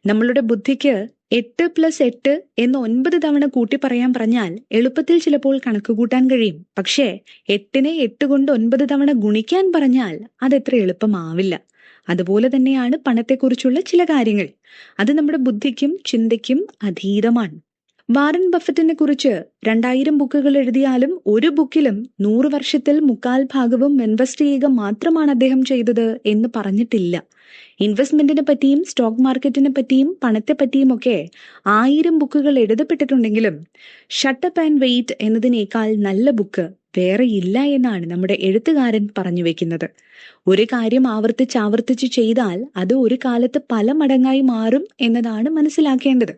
നമ്മളുടെ ബുദ്ധിക്ക് 8+8 എന്ന് 9 തവണ കൂട്ടി പറയാൻ പറഞ്ഞാൽ എളുപ്പത്തിൽ ചിലപ്പോൾ കണക്ക് കൂട്ടാൻ കഴിയും. പക്ഷേ 8നെ 8 കൊണ്ട് 9 തവണ ഗുണിക്കാൻ പറഞ്ഞാൽ അതെത്ര എളുപ്പമാവില്ല. അതുപോലെ തന്നെയാണ് പണത്തെക്കുറിച്ചുള്ള ചില കാര്യങ്ങൾ. അത് നമ്മുടെ ബുദ്ധിക്കും ചിന്തയ്ക്കും അധീതമാണ്. വാരൻ ബഫറ്റിനെ കുറിച്ച് 2000 ബുക്കുകൾ എഴുതിയാലും ഒരു ബുക്കിലും 100 വർഷത്തിൽ 3/4 ഇൻവെസ്റ്റ് ചെയ്യുക മാത്രമാണ് അദ്ദേഹം ചെയ്തത് എന്ന് പറഞ്ഞിട്ടില്ല. ഇൻവെസ്റ്റ്മെന്റിനെ പറ്റിയും സ്റ്റോക്ക് മാർക്കറ്റിനെ പറ്റിയും പണത്തെ പറ്റിയും ഒക്കെ 1000 ബുക്കുകൾ എഴുതപ്പെട്ടിട്ടുണ്ടെങ്കിലും ഷട്ടപ്പ് ആൻഡ് വെയിറ്റ് എന്നതിനേക്കാൾ നല്ല ബുക്ക് വേറെ ഇല്ല എന്നാണ് നമ്മുടെ എഴുത്തുകാരൻ പറഞ്ഞു വെക്കുന്നത്. ഒരു കാര്യം ആവർത്തിച്ച് ചെയ്താൽ അത് ഒരു കാലത്ത് പല മടങ്ങായി മാറും എന്നതാണ് മനസ്സിലാക്കേണ്ടത്.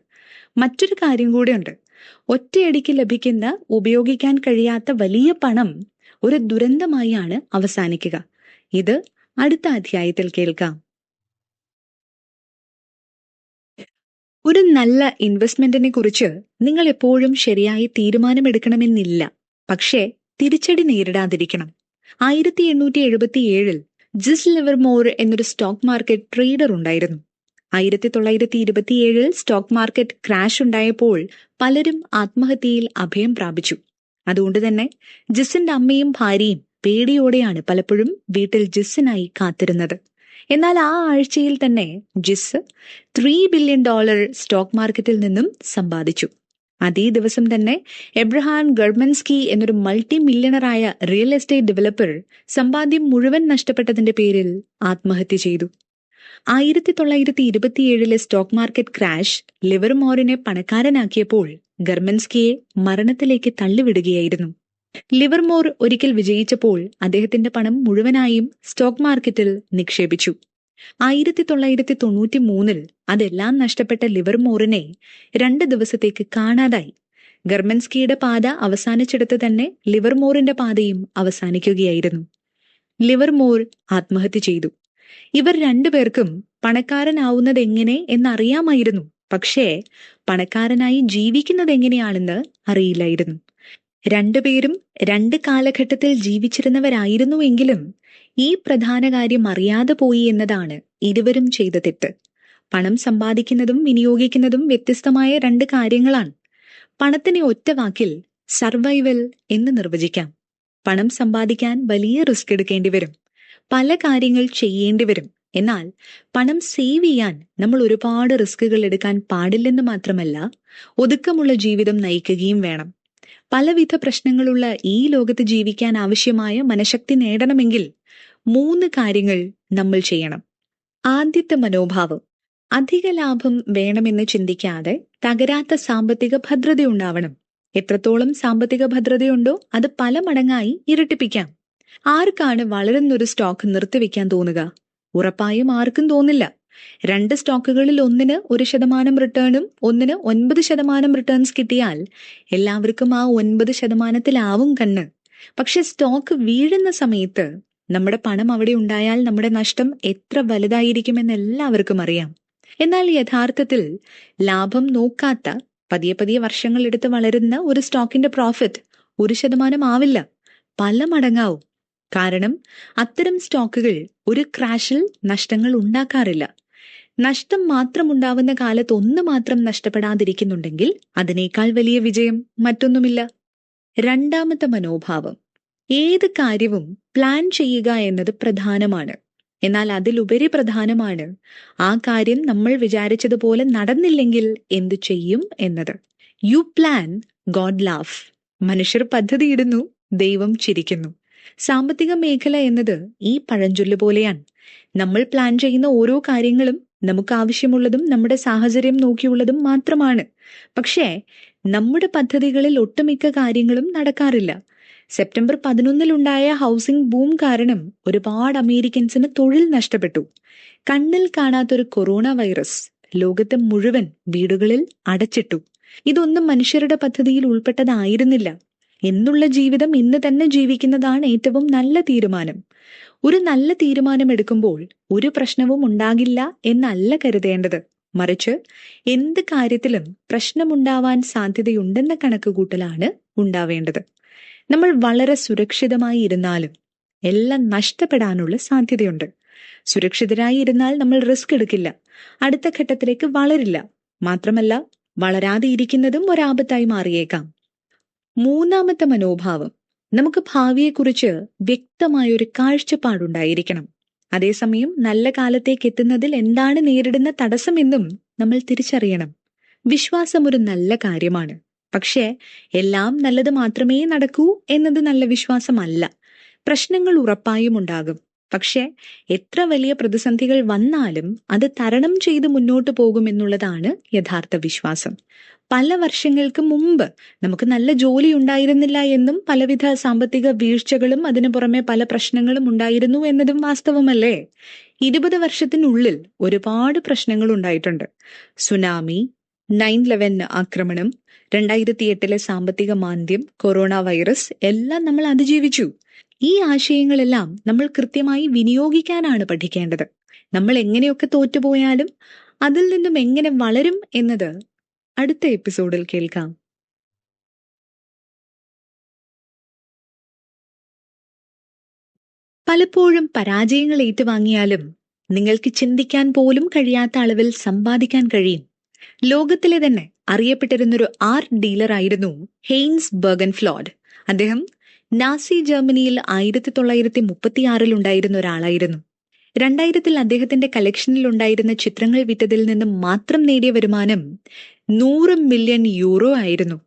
മറ്റൊരു കാര്യം കൂടെയുണ്ട്. ഒറ്റയടിക്ക് ലഭിക്കുന്ന ഉപയോഗിക്കാൻ കഴിയാത്ത വലിയ പണം ഒരു ദുരന്തമായാണ് അവസാനിക്കുക. ഇത് അടുത്ത അധ്യായത്തിൽ കേൾക്കാം. ഒരു നല്ല ഇൻവെസ്റ്റ്മെന്റിനെ കുറിച്ച് നിങ്ങൾ എപ്പോഴും ശരിയായി തീരുമാനമെടുക്കണമെന്നില്ല. പക്ഷേ തിരിച്ചടി നേരിടാതിരിക്കണം. 1877 ജിസ് ലിവർമോർ എന്നൊരു സ്റ്റോക്ക് മാർക്കറ്റ് ട്രേഡർ ഉണ്ടായിരുന്നു. 1927 സ്റ്റോക്ക് മാർക്കറ്റ് ക്രാഷ് ഉണ്ടായപ്പോൾ പലരും ആത്മഹത്യയിൽ അഭയം പ്രാപിച്ചു. അതുകൊണ്ട് തന്നെ ജിസിന്റെ അമ്മയും ഭാര്യയും പേടിയോടെയാണ് പലപ്പോഴും വീട്ടിൽ ജിസിനായി കാത്തിരുന്നത്. എന്നാൽ ആ ആഴ്ചയിൽ തന്നെ ജിസ് $3 ബില്യൺ സ്റ്റോക്ക് മാർക്കറ്റിൽ നിന്നും സമ്പാദിച്ചു. അതേ ദിവസം തന്നെ എബ്രഹാം ഗർമൻസ്കി എന്നൊരു മൾട്ടി മില്യണറായ റിയൽ എസ്റ്റേറ്റ് ഡെവലപ്പർ സമ്പാദ്യം മുഴുവൻ നഷ്ടപ്പെട്ടതിന്റെ പേരിൽ ആത്മഹത്യ ചെയ്തു. 1927 സ്റ്റോക്ക് മാർക്കറ്റ് ക്രാഷ് ലിവർമോറിനെ പണക്കാരനാക്കിയപ്പോൾ ഗർമൻസ്കിയെ മരണത്തിലേക്ക് തള്ളിവിടുകയായിരുന്നു. ലിവർമോർ ഒരിക്കൽ വിജയിച്ചപ്പോൾ അദ്ദേഹത്തിന്റെ പണം മുഴുവനായും സ്റ്റോക്ക് മാർക്കറ്റിൽ നിക്ഷേപിച്ചു. 1993 അതെല്ലാം നഷ്ടപ്പെട്ട ലിവർമോറിനെ 2 ദിവസത്തേക്ക് കാണാതായി. ഗർമൻസ്കിയുടെ പാത അവസാനിച്ചിടത്ത് തന്നെ ലിവർമോറിന്റെ പാതയും അവസാനിക്കുകയായിരുന്നു. ലിവർമോർ ആത്മഹത്യ ചെയ്തു. ഇവർ 2 പേർക്കും പണക്കാരനാവുന്നത് എങ്ങനെ എന്നറിയാമായിരുന്നു. പക്ഷേ പണക്കാരനായി ജീവിക്കുന്നത് എങ്ങനെയാണെന്ന് അറിയില്ലായിരുന്നു. രണ്ടുപേരും രണ്ട് കാലഘട്ടത്തിൽ ജീവിച്ചിരുന്നവരായിരുന്നുവെങ്കിലും ഈ പ്രധാന കാര്യം അറിയാതെ പോയി എന്നതാണ് ഇരുവരും ചെയ്ത തെറ്റ്. പണം സമ്പാദിക്കുന്നതും വിനിയോഗിക്കുന്നതും വ്യത്യസ്തമായ രണ്ട് കാര്യങ്ങളാണ്. പണത്തിനെ ഒറ്റ വാക്കിൽ സർവൈവൽ എന്ന് നിർവചിക്കാം. പണം സമ്പാദിക്കാൻ വലിയ റിസ്ക് എടുക്കേണ്ടി വരും, പല കാര്യങ്ങൾ ചെയ്യേണ്ടി വരും. എന്നാൽ പണം സേവ് ചെയ്യാൻ നമ്മൾ ഒരുപാട് റിസ്കുകൾ എടുക്കാൻ പാടില്ലെന്ന് മാത്രമല്ല, ഒതുക്കമുള്ള ജീവിതം നയിക്കുകയും വേണം. പലവിധ പ്രശ്നങ്ങളുള്ള ഈ ലോകത്ത് ജീവിക്കാൻ ആവശ്യമായ മനഃശക്തി നേടണമെങ്കിൽ 3 കാര്യങ്ങൾ നമ്മൾ ചെയ്യണം. ആദ്യത്തെ മനോഭാവം, അധിക ലാഭം വേണമെന്ന് ചിന്തിക്കാതെ തകരാത്ത സാമ്പത്തിക ഭദ്രത ഉണ്ടാവണം. എത്രത്തോളം സാമ്പത്തിക ഭദ്രതയുണ്ടോ അത് പല മടങ്ങായി ഇരട്ടിപ്പിക്കാം. ആർക്കാണ് വളരുന്നൊരു സ്റ്റോക്ക് നിർത്തിവെക്കാൻ തോന്നുക? ഉറപ്പായും ആർക്കും തോന്നില്ല. 2 സ്റ്റോക്കുകളിൽ ഒന്നിന് 1% റിട്ടേണും ഒന്നിന് 9% റിട്ടേൺസ് കിട്ടിയാൽ എല്ലാവർക്കും ആ 9%-ലാവും കണ്ണ്. പക്ഷെ സ്റ്റോക്ക് വീഴുന്ന സമയത്ത് നമ്മുടെ പണം അവിടെ ഉണ്ടായാൽ നമ്മുടെ നഷ്ടം എത്ര വലുതായിരിക്കുമെന്ന് എല്ലാവർക്കും അറിയാം. എന്നാൽ യഥാർത്ഥത്തിൽ ലാഭം നോക്കാത്ത, പതിയെ പതിയെ വർഷങ്ങൾ എടുത്ത് വളരുന്ന ഒരു സ്റ്റോക്കിന്റെ പ്രോഫിറ്റ് 1% ആവില്ല, പല മടങ്ങാവും. കാരണം അത്തരം സ്റ്റോക്കുകൾ ഒരു ക്രാഷിൽ നഷ്ടങ്ങൾ ഉണ്ടാക്കാറില്ല. നഷ്ടം മാത്രം ഉണ്ടാവുന്ന കാലത്ത് ഒന്ന് മാത്രം നഷ്ടപ്പെടാതിരിക്കുന്നുണ്ടെങ്കിൽ അതിനേക്കാൾ വലിയ വിജയം മറ്റൊന്നുമില്ല. രണ്ടാമത്തെ മനോഭാവം, ഏത് കാര്യവും പ്ലാൻ ചെയ്യുക എന്നത് പ്രധാനമാണ്. എന്നാൽ അതിലുപരി പ്രധാനമാണ് ആ കാര്യം നമ്മൾ വിചാരിച്ചതുപോലെ നടന്നില്ലെങ്കിൽ എന്തു ചെയ്യും എന്നത്. You plan, God laugh. മനുഷ്യർ പദ്ധതിയിടുന്നു, ദൈവം ചിരിക്കുന്നു. സാമ്പത്തിക മേഖല എന്നത് ഈ പഴഞ്ചൊല്ല് പോലെയാണ്. നമ്മൾ പ്ലാൻ ചെയ്യുന്ന ഓരോ കാര്യങ്ങളും നമുക്ക് ആവശ്യമുള്ളതും നമ്മുടെ സാഹചര്യം നോക്കിയുള്ളതും മാത്രമാണ്. പക്ഷേ നമ്മുടെ പദ്ധതികളിൽ ഒട്ടുമിക്ക കാര്യങ്ങളും നടക്കാറില്ല. സെപ്റ്റംബർ 11-ലുണ്ടായ ഹൗസിംഗ് ബൂം കാരണം ഒരുപാട് അമേരിക്കൻസിന് തൊഴിൽ നഷ്ടപ്പെട്ടു. കണ്ണിൽ കാണാത്തൊരു കൊറോണ വൈറസ് ലോകത്തെ മുഴുവൻ വീടുകളിൽ അടച്ചിട്ടു. ഇതൊന്നും മനുഷ്യരുടെ പദ്ധതിയിൽ ഉൾപ്പെട്ടതായിരുന്നില്ല. എന്നുള്ള ജീവിതം ഇന്ന് തന്നെ ജീവിക്കുന്നതാണ് ഏറ്റവും നല്ല തീരുമാനം. ഒരു നല്ല തീരുമാനം എടുക്കുമ്പോൾ ഒരു പ്രശ്നവും ഉണ്ടാകില്ല എന്നല്ല കരുതേണ്ടത്. മറിച്ച് എന്ത് കാര്യത്തിലും പ്രശ്നമുണ്ടാവാൻ സാധ്യതയുണ്ടെന്ന കണക്കുകൂട്ടലാണ് ഉണ്ടാവേണ്ടത്. നമ്മൾ വളരെ സുരക്ഷിതമായി ഇരുന്നാലും എല്ലാം നഷ്ടപ്പെടാനുള്ള സാധ്യതയുണ്ട്. സുരക്ഷിതരായി ഇരുന്നാൽ നമ്മൾ റിസ്ക് എടുക്കില്ല, അടുത്ത ഘട്ടത്തിലേക്ക് വളരില്ല. മാത്രമല്ല, വളരാതെ ഇരിക്കുന്നതും ഒരാപത്തായി മാറിയേക്കാം. മൂന്നാമത്തെ മനോഭാവം, നമുക്ക് ഭാവിയെക്കുറിച്ച് വ്യക്തമായൊരു കാഴ്ചപ്പാടുണ്ടായിരിക്കണം. അതേസമയം നല്ല കാലത്തേക്ക് എത്തുന്നതിൽ എന്താണ് നേരിടുന്ന തടസ്സമെന്നും നമ്മൾ തിരിച്ചറിയണം. വിശ്വാസം ഒരു നല്ല കാര്യമാണ്. പക്ഷേ എല്ലാം നല്ലത് മാത്രമേ നടക്കൂ എന്നത് നല്ല വിശ്വാസമല്ല. പ്രശ്നങ്ങൾ ഉറപ്പായും ഉണ്ടാകും. പക്ഷെ എത്ര വലിയ പ്രതിസന്ധികൾ വന്നാലും അത് തരണം ചെയ്ത് മുന്നോട്ട് പോകുമെന്നുള്ളതാണ് യഥാർത്ഥ വിശ്വാസം. പല വർഷങ്ങൾക്ക് മുമ്പ് നമുക്ക് നല്ല ജോലി ഉണ്ടായിരുന്നില്ല എന്നും പലവിധ സാമ്പത്തിക വീഴ്ചകളും അതിനു പുറമെ പല പ്രശ്നങ്ങളും ഉണ്ടായിരുന്നു എന്നതും വാസ്തവമല്ലേ? 20 വർഷത്തിനുള്ളിൽ ഒരുപാട് പ്രശ്നങ്ങൾ ഉണ്ടായിട്ടുണ്ട്. സുനാമി, 9/11 ആക്രമണം, 2008-ലെ സാമ്പത്തിക മാന്ദ്യം, കൊറോണ വൈറസ് എല്ലാം നമ്മൾ അതിജീവിച്ചു. ഈ ആശയങ്ങളെല്ലാം നമ്മൾ കൃത്യമായി വിനിയോഗിക്കാനാണ് പഠിക്കേണ്ടത്. നമ്മൾ എങ്ങനെയൊക്കെ തോറ്റുപോയാലും അതിൽ നിന്നും എങ്ങനെ വളരും എന്നത് അടുത്ത എപ്പിസോഡിൽ കേൾക്കാം. പലപ്പോഴും പരാജയങ്ങൾ ഏറ്റുവാങ്ങിയാലും നിങ്ങൾക്ക് ചിന്തിക്കാൻ പോലും കഴിയാത്ത അളവിൽ സമ്പാദിക്കാൻ കഴിയും. ലോകത്തിലെ തന്നെ അറിയപ്പെട്ടിരുന്നൊരു ആർട്ട് ഡീലർ ആയിരുന്നു ഹെയ്ൻസ് ബെർഗൻഫ്ലോഡ്. അദ്ദേഹം നാസി ജർമ്മനിയിൽ 1936 ഉണ്ടായിരുന്ന ഒരാളായിരുന്നു. 2000-ൽ അദ്ദേഹത്തിന്റെ കളക്ഷനിൽ ഉണ്ടായിരുന്ന ചിത്രങ്ങൾ വിറ്റതിൽ നിന്നും മാത്രം നേടിയ വരുമാനം 100 മില്യൺ യൂറോ ആയിരുന്നു.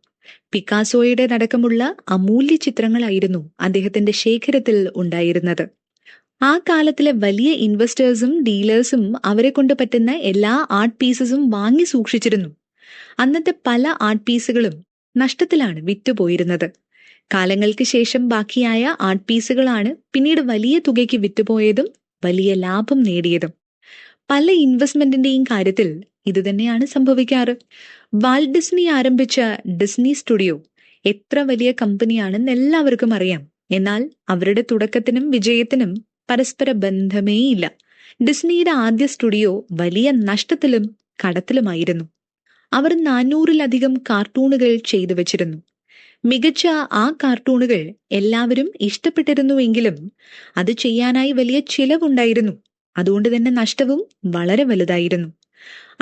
പിക്കാസോയുടെ അടക്കമുള്ള അമൂല്യ ചിത്രങ്ങളായിരുന്നു അദ്ദേഹത്തിന്റെ ശേഖരത്തിൽ ഉണ്ടായിരുന്നത്. ആ കാലത്തിലെ വലിയ ഇൻവെസ്റ്റേഴ്സും ഡീലേഴ്സും അവരെ കൊണ്ട് പറ്റുന്ന എല്ലാ ആർട്ട് പീസസും വാങ്ങി സൂക്ഷിച്ചിരുന്നു. അന്നത്തെ പല ആർട്ട് പീസുകളും നഷ്ടത്തിലാണ് വിറ്റുപോയിരുന്നത്. കാലങ്ങൾക്ക് ശേഷം ബാക്കിയായ ആർട്ട് പീസുകളാണ് പിന്നീട് വലിയ തുകയ്ക്ക് വിറ്റുപോയതും വലിയ ലാഭം നേടിയതും. പല ഇൻവെസ്റ്റ്മെന്റിന്റെയും കാര്യത്തിൽ ഇതുതന്നെയാണ് സംഭവിക്കാറ്. വാൾട്ട് ഡിസ്നി ആരംഭിച്ച ഡിസ്നി സ്റ്റുഡിയോ എത്ര വലിയ കമ്പനിയാണെന്ന് എല്ലാവർക്കും അറിയാം. എന്നാൽ അവരുടെ തുടക്കത്തിനും വിജയത്തിനും പരസ്പര ബന്ധമേയില്ല. ഡിസ്നിയുടെ ആദ്യ സ്റ്റുഡിയോ വലിയ നഷ്ടത്തിലും കടത്തിലുമായിരുന്നു. അവർ 400-ലധികം കാർട്ടൂണുകൾ ചെയ്തു വച്ചിരുന്നു. മികച്ച ആ കാർട്ടൂണുകൾ എല്ലാവരും ഇഷ്ടപ്പെട്ടിരുന്നുവെങ്കിലും അത് ചെയ്യാനായി വലിയ ചിലവുണ്ടായിരുന്നു. അതുകൊണ്ട് തന്നെ നഷ്ടവും വളരെ വലുതായിരുന്നു.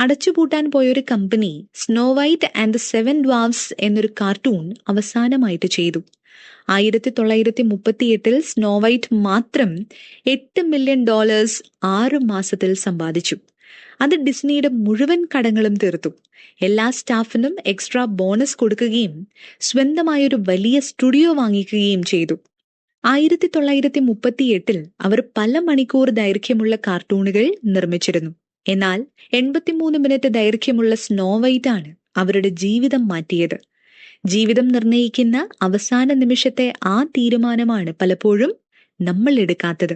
അടച്ചുപൂട്ടാൻ പോയൊരു company snow white and the 7 ഡ്വാർഫ്സ് എന്നൊരു കാർട്ടൂൺ അവസാനമായിട്ട് ചെയ്തു. 1938 സ്നോ വൈറ്റ് മാത്രം $8 മില്യൺ 6 മാസത്തിൽ സമ്പാദിച്ചു. അത് ഡിസ്നിയുടെ മുഴുവൻ കടങ്ങളും തീർത്തു. എല്ലാ സ്റ്റാഫിനും എക്സ്ട്രാ ബോണസ് കൊടുക്കുകയും സ്വന്തമായൊരു വലിയ സ്റ്റുഡിയോ വാങ്ങിക്കുകയും ചെയ്തു. 1938 അവർ പല മണിക്കൂർ ദൈർഘ്യമുള്ള കാർട്ടൂണുകൾ നിർമ്മിച്ചിരുന്നു. എന്നാൽ 83 മിനിറ്റ് ദൈർഘ്യമുള്ള സ്നോ വൈറ്റ് ആണ് അവരുടെ ജീവിതം മാറ്റിയത്. ജീവിതം നിർണയിക്കുന്ന അവസാന നിമിഷത്തെ ആ തീരുമാനമാണ് പലപ്പോഴും നമ്മൾ എടുക്കാത്തത്.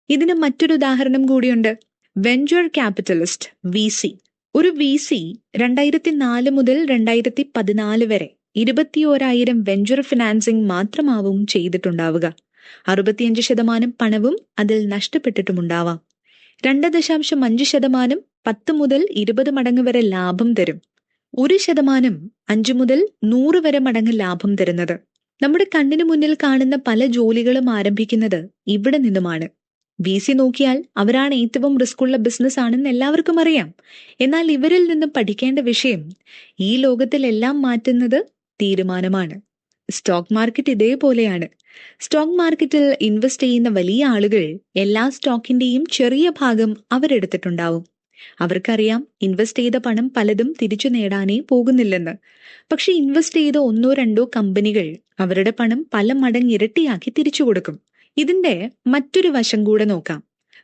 ഇതിന് മറ്റൊരു ഉദാഹരണം കൂടിയുണ്ട്. Venture capitalist VC. ഒരു VC 2004 മുതൽ 2014 വരെ 21,000 വെഞ്ചർ ഫിനാൻസിംഗ് മാത്രമാവും ചെയ്തിട്ടുണ്ടാവുക. 65% പണവും അതിൽ നഷ്ടപ്പെട്ടിട്ടുമുണ്ടാവാം. 2.5% 10 മുതൽ 20 മടങ്ങ് വരെ ലാഭം തരും. 1% 5 മുതൽ 100 വരെ മടങ്ങ് ലാഭം തരുന്നത്. നമ്മുടെ കണ്ണിന് മുന്നിൽ കാണുന്ന പല ജോലികളും ആരംഭിക്കുന്നത് ഇവിടെ നിന്നുമാണ്. VC നോക്കിയാൽ അവരാണ് ഏറ്റവും റിസ്ക്കുള്ള ബിസിനസ് ആണെന്ന് എല്ലാവർക്കും അറിയാം. എന്നാൽ ഇവരിൽ നിന്ന് പഠിക്കേണ്ട വിഷയം ഈ ലോകത്തിലെല്ലാം മാറ്റുന്നത് തീരുമാനമാണ്. സ്റ്റോക്ക് മാർക്കറ്റ് ഇതേപോലെയാണ്. സ്റ്റോക്ക് മാർക്കറ്റിൽ ഇൻവെസ്റ്റ് ചെയ്യുന്ന വലിയ ആളുകൾ എല്ലാ സ്റ്റോക്കിന്റെയും ചെറിയ ഭാഗം അവരെടുത്തിട്ടുണ്ടാവും. അവർക്കറിയാം ഇൻവെസ്റ്റ് ചെയ്ത പണം പലതും തിരിച്ചു നേടാനേ പോകുന്നില്ലെന്ന്. പക്ഷെ ഇൻവെസ്റ്റ് ചെയ്ത 1-2 കമ്പനികൾ അവരുടെ പണം പല മടങ്ങ് ഇരട്ടിയാക്കി തിരിച്ചു കൊടുക്കും. ഇതിന്റെ മറ്റൊരു വശം കൂടെ നോക്കാം.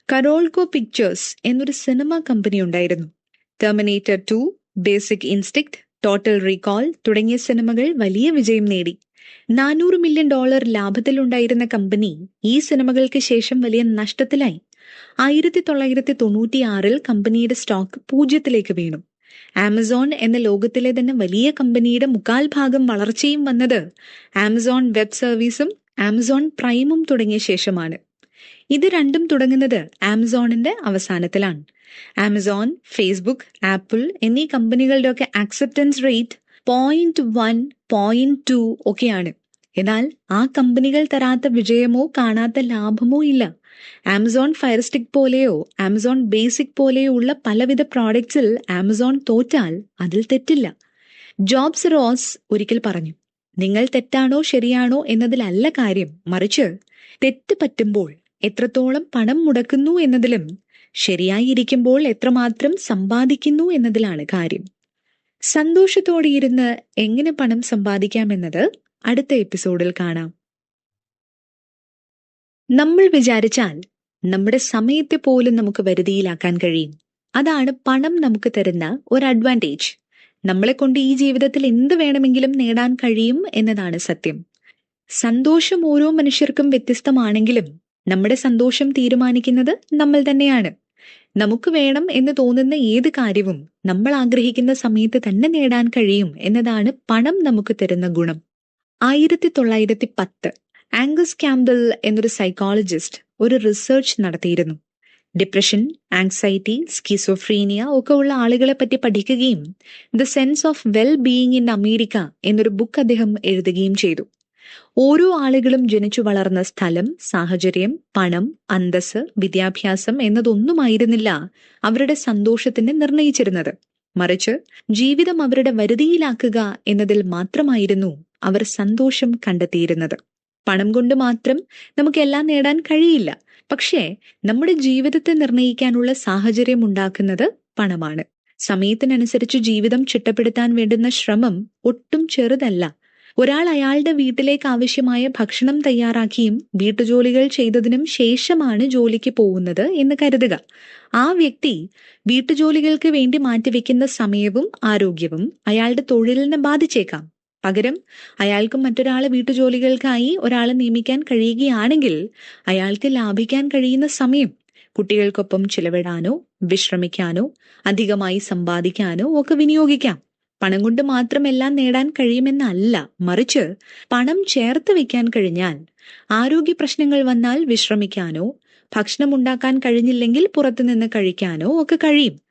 കരോൾകോ പിക്ചേഴ്സ് എന്നൊരു സിനിമ കമ്പനി ഉണ്ടായിരുന്നു. Terminator 2, basic instinct, total recall തുടങ്ങിയ സിനിമകൾ വലിയ വിജയം നേടി. $400 മില്യൺ ലാഭത്തിലുണ്ടായിരുന്ന കമ്പനി ഈ സിനിമകൾക്ക് ശേഷം വലിയ നഷ്ടത്തിലായി. 1996 കമ്പനിയുടെ സ്റ്റോക്ക് 0-ലേക്ക് വീണു. ആമസോൺ എന്ന ലോകത്തിലെ തന്നെ വലിയ കമ്പനിയുടെ 1/4 വളർച്ചയും വന്നത് ആമസോൺ വെബ് സർവീസും ആമസോൺ പ്രൈമും തുടങ്ങിയ ശേഷമാണ്. ഇത് രണ്ടും തുടങ്ങുന്നത് ആമസോണിന്റെ അവസാനത്തിലാണ്. ആമസോൺ, ഫേസ്ബുക്ക്, ആപ്പിൾ എന്നീ കമ്പനികളുടെയൊക്കെ ആക്സെപ്റ്റൻസ് റേറ്റ് 0.1, 0.2 ഒക്കെയാണ്. എന്നാൽ ആ കമ്പനികൾ തരാത്ത വിജയമോ കാണാത്ത ലാഭമോ ഇല്ല. ആമസോൺ ഫയർ സ്റ്റിക്ക് പോലെയോ ആമസോൺ ബേസിക് പോലെയോ ഉള്ള പലവിധ പ്രോഡക്ട്സിൽ ആമസോൺ തോറ്റാൽ അതിൽ തെറ്റില്ല. ജോബ്സ് റോസ് ഒരിക്കൽ പറഞ്ഞു, നിങ്ങൾ തെറ്റാണോ ശരിയാണോ എന്നതിലല്ല കാര്യം, മറിച്ച് തെറ്റ് പറ്റുമ്പോൾ എത്രത്തോളം പണം മുടക്കുന്നു എന്നതിലും ശരിയായിരിക്കുമ്പോൾ എത്രമാത്രം സമ്പാദിക്കുന്നു എന്നതിലാണ് കാര്യം. സന്തോഷത്തോടെ ഇരുന്ന് എങ്ങനെ പണം സമ്പാദിക്കാമെന്നത് അടുത്ത എപ്പിസോഡിൽ കാണാം. നമ്മൾ വിചാരിച്ചാൽ നമ്മുടെ സമയത്തെ പോലും നമുക്ക് വരുതിയിലാക്കാൻ കഴിയും. അതാണ് പണം നമുക്ക് തരുന്ന ഒരു അഡ്വാൻറ്റേജ്. നമ്മളെ കൊണ്ട് ഈ ജീവിതത്തിൽ എന്ത് വേണമെങ്കിലും നേടാൻ കഴിയും എന്നതാണ് സത്യം. സന്തോഷം ഓരോ മനുഷ്യർക്കും വ്യത്യസ്തമാണെങ്കിലും നമ്മുടെ സന്തോഷം തീരുമാനിക്കുന്നത് നമ്മൾ തന്നെയാണ്. നമുക്ക് വേണം എന്ന് തോന്നുന്ന ഏത് കാര്യവും നമ്മൾ ആഗ്രഹിക്കുന്ന സമയത്ത് തന്നെ നേടാൻ കഴിയും എന്നതാണ് പണം നമുക്ക് തരുന്ന ഗുണം. 1910 ആംഗസ് ക്യാമ്പൽ എന്നൊരു സൈക്കോളജിസ്റ്റ് ഒരു റിസർച്ച് നടത്തിയിരുന്നു. ഡിപ്രഷൻ, ആങ്സൈറ്റി, സ്കിസോഫ്രീനിയ ഒക്കെ ഉള്ള ആളുകളെ പറ്റി പഠിക്കുകയും the sense of well being in America എന്നൊരു ബുക്ക് അദ്ദേഹം എഴുതുകയും ചെയ്തു. ഓരോ ആളുകളും ജനിച്ചു വളർന്ന സ്ഥലം, സാഹചര്യം, പണം, അന്തസ്സ്, വിദ്യാഭ്യാസം എന്നതൊന്നുമായിരുന്നില്ല അവരുടെ സന്തോഷത്തിനെ നിർണയിച്ചിരുന്നത്. മറിച്ച് ജീവിതം അവരുടെ വരുതിയിലാക്കുക എന്നതിൽ മാത്രമായിരുന്നു അവർ സന്തോഷം കണ്ടെത്തിയിരുന്നത്. പണം കൊണ്ട് മാത്രം നമുക്കെല്ലാം നേടാൻ കഴിയില്ല. പക്ഷേ നമ്മുടെ ജീവിതത്തെ നിർണയിക്കാനുള്ള സാഹചര്യം ഉണ്ടാക്കുന്നത് പണമാണ്. സമയത്തിനനുസരിച്ച് ജീവിതം ചിട്ടപ്പെടുത്താൻ വേണ്ടുന്ന ശ്രമം ഒട്ടും ചെറുതല്ല. ഒരാൾ അയാളുടെ വീട്ടിലേക്ക് ആവശ്യമായ ഭക്ഷണം തയ്യാറാക്കിയും വീട്ടുജോലികൾ ചെയ്തതിനും ശേഷമാണ് ജോലിക്ക് പോകുന്നത് എന്ന് കരുതുക. ആ വ്യക്തി വീട്ടുജോലികൾക്ക് വേണ്ടി മാറ്റിവെക്കുന്ന സമയവും ആരോഗ്യവും അയാളുടെ തൊഴിലിനെ ബാധിച്ചേക്കാം. പകരം അയാൾക്ക് മറ്റൊരാളെ വീട്ടുജോലികൾക്കായി ഒരാളെ നിയമിക്കാൻ കഴിയുകയാണെങ്കിൽ അയാൾക്ക് ലാഭിക്കാൻ കഴിയുന്ന സമയം കുട്ടികൾക്കൊപ്പം ചിലവിടാനോ വിശ്രമിക്കാനോ അധികമായി സമ്പാദിക്കാനോ ഒക്കെ വിനിയോഗിക്കാം. പണം കൊണ്ട് മാത്രം എല്ലാം നേടാൻ കഴിയുമെന്നല്ല, മറിച്ച് പണം ചേർത്ത് വെക്കാൻ കഴിഞ്ഞാൽ ആരോഗ്യ പ്രശ്നങ്ങൾ വന്നാൽ വിശ്രമിക്കാനോ ഭക്ഷണം ഉണ്ടാക്കാൻ കഴിഞ്ഞില്ലെങ്കിൽ പുറത്തുനിന്ന് കഴിക്കാനോ ഒക്കെ കഴിയും.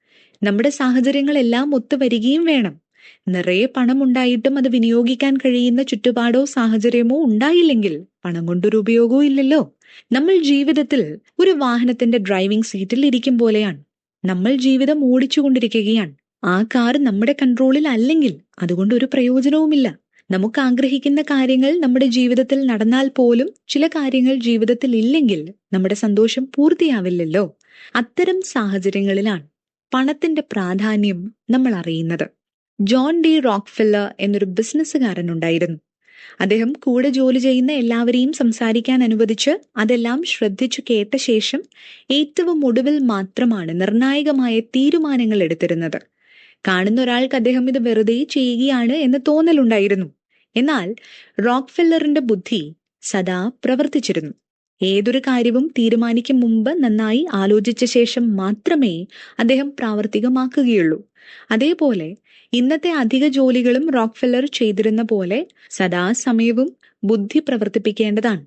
നമ്മുടെ സാഹചര്യങ്ങളെല്ലാം ഒത്തുവരികയും വേണം. നിറയെ പണം ഉണ്ടായിട്ടും അത് വിനിയോഗിക്കാൻ കഴിയുന്ന ചുറ്റുപാടോ സാഹചര്യമോ ഉണ്ടായില്ലെങ്കിൽ പണം കൊണ്ടൊരു ഉപയോഗവും ഇല്ലല്ലോ. നമ്മൾ ജീവിതത്തിൽ ഒരു വാഹനത്തിന്റെ ഡ്രൈവിംഗ് സീറ്റിൽ ഇരിക്കും പോലെയാണ്. നമ്മൾ ജീവിതം ഓടിച്ചുകൊണ്ടിരിക്കുകയാണ്. ആ കാർ നമ്മുടെ കൺട്രോളിൽ അല്ലെങ്കിൽ അതുകൊണ്ട് ഒരു പ്രയോജനവുമില്ല. നമുക്ക് ആഗ്രഹിക്കുന്ന കാര്യങ്ങൾ നമ്മുടെ ജീവിതത്തിൽ നടന്നാൽ പോലും ചില കാര്യങ്ങൾ ജീവിതത്തിൽ ഇല്ലെങ്കിൽ നമ്മുടെ സന്തോഷം പൂർത്തിയാവില്ലല്ലോ. അത്തരം സാഹചര്യങ്ങളിലാണ് പണത്തിന്റെ പ്രാധാന്യം നമ്മൾ അറിയുന്നത്. ജോൺ ഡി റോക്ക്ഫെല്ലർ എന്നൊരു ബിസിനസ്സുകാരൻ ഉണ്ടായിരുന്നു. അദ്ദേഹം കൂടെ ജോലി ചെയ്യുന്ന എല്ലാവരെയും സംസാരിക്കാൻ അനുവദിച്ച് അതെല്ലാം ശ്രദ്ധിച്ചു കേട്ട ശേഷം ഏറ്റവും ഒടുവിൽ മാത്രമാണ് നിർണായകമായ തീരുമാനങ്ങൾ എടുത്തിരുന്നത്. കാണുന്ന ഒരാൾക്ക് അദ്ദേഹം ഇത് വെറുതെ ചെയ്യുകയാണ് എന്ന് തോന്നലുണ്ടായിരുന്നു. എന്നാൽ റോക്ക്ഫെല്ലറിന്റെ ബുദ്ധി സദാ പ്രവർത്തിച്ചിരുന്നു. ഏതൊരു കാര്യവും തീരുമാനിക്കും മുമ്പ് നന്നായി ആലോചിച്ച ശേഷം മാത്രമേ അദ്ദേഹം പ്രാവർത്തികമാക്കുകയുള്ളൂ. അതേപോലെ ഇന്നത്തെ അധിക ജോലികളും റോക്ക്ഫെല്ലർ ചെയ്തിരുന്ന പോലെ സദാസമയവും ബുദ്ധി പ്രവർത്തിപ്പിക്കേണ്ടതാണ്.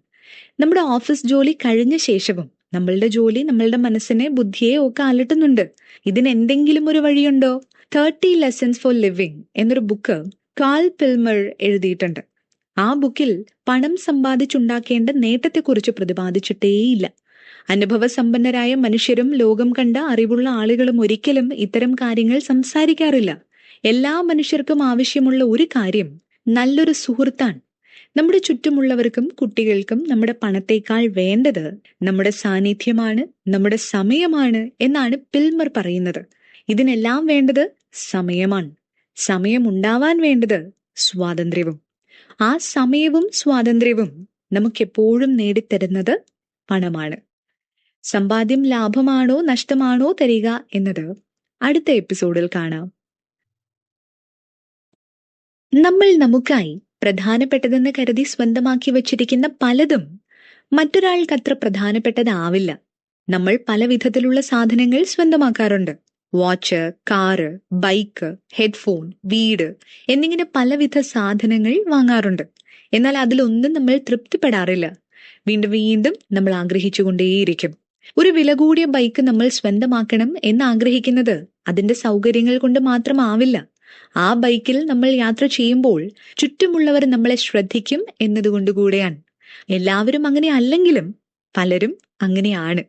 നമ്മുടെ ഓഫീസ് ജോലി കഴിഞ്ഞ ശേഷവും നമ്മളുടെ ജോലി നമ്മളുടെ മനസ്സിനെ, ബുദ്ധിയെ ഒക്കെ അലട്ടുന്നുണ്ട്. ഇതിന് എന്തെങ്കിലും ഒരു വഴിയുണ്ടോ? 30 Lessons for Living എന്നൊരു ബുക്ക് കാൾ പിൽമർ എഴുതിയിട്ടുണ്ട്. ആ ബുക്കിൽ പണം സമ്പാദിച്ചുണ്ടാക്കേണ്ട നേട്ടത്തെക്കുറിച്ച് പ്രതിപാദിച്ചിട്ടേയില്ല. അനുഭവസമ്പന്നരായ മനുഷ്യരും ലോകം കണ്ട അറിവുള്ള ആളുകളും ഒരിക്കലും ഇത്തരം കാര്യങ്ങൾ സംസാരിക്കാറില്ല. എല്ലാ മനുഷ്യർക്കും ആവശ്യമുള്ള ഒരു കാര്യം നല്ലൊരു സുഹൃത്താണ്. നമ്മുടെ ചുറ്റുമുള്ളവർക്കും കുട്ടികൾക്കും നമ്മുടെ പണത്തേക്കാൾ വേണ്ടത് നമ്മുടെ സാന്നിധ്യമാണ്, നമ്മുടെ സമയമാണ് എന്നാണ് പിൽമർ പറയുന്നത്. ഇതിനെല്ലാം വേണ്ടത് സമയമാണ്. സമയം ഉണ്ടാവാൻ വേണ്ടത് സ്വാതന്ത്ര്യവും. ആ സമയവും സ്വാതന്ത്ര്യവും നമുക്കെപ്പോഴും നേടിത്തരുന്നത് പണമാണ്. സമ്പാദ്യം ലാഭമാണോ നഷ്ടമാണോ തരിക എന്നത് അടുത്ത എപ്പിസോഡിൽ കാണാം. നമ്മൾ നമുക്കായി പ്രധാനപ്പെട്ടതെന്ന് കരുതി സ്വന്തമാക്കി വച്ചിരിക്കുന്ന പലതും മറ്റൊരാൾക്ക് അത്ര പ്രധാനപ്പെട്ടതാവില്ല. നമ്മൾ പല വിധത്തിലുള്ള സാധനങ്ങൾ സ്വന്തമാക്കാറുണ്ട്. വാച്ച്, കാറ്, ബൈക്ക്, ഹെഡ്ഫോൺ, വീട് എന്നിങ്ങനെ പലവിധ സാധനങ്ങൾ വാങ്ങാറുണ്ട്. എന്നാൽ അതിലൊന്നും നമ്മൾ തൃപ്തിപ്പെടാറില്ല. വീണ്ടും വീണ്ടും നമ്മൾ ആഗ്രഹിച്ചുകൊണ്ടേയിരിക്കും. ഒരു വില കൂടിയ ബൈക്ക് നമ്മൾ സ്വന്തമാക്കണം എന്ന് ആഗ്രഹിക്കുന്നത് അതിന്റെ സൗകര്യങ്ങൾ കൊണ്ട് മാത്രമാവില്ല. ആ ബൈക്കിൽ നമ്മൾ യാത്ര ചെയ്യുമ്പോൾ ചുറ്റുമുള്ളവർ നമ്മളെ ശ്രദ്ധിക്കും എന്നതുകൊണ്ട് കൂടെയാണ്. എല്ലാവരും അങ്ങനെ അല്ലെങ്കിലും പലരും അങ്ങനെയാണ്.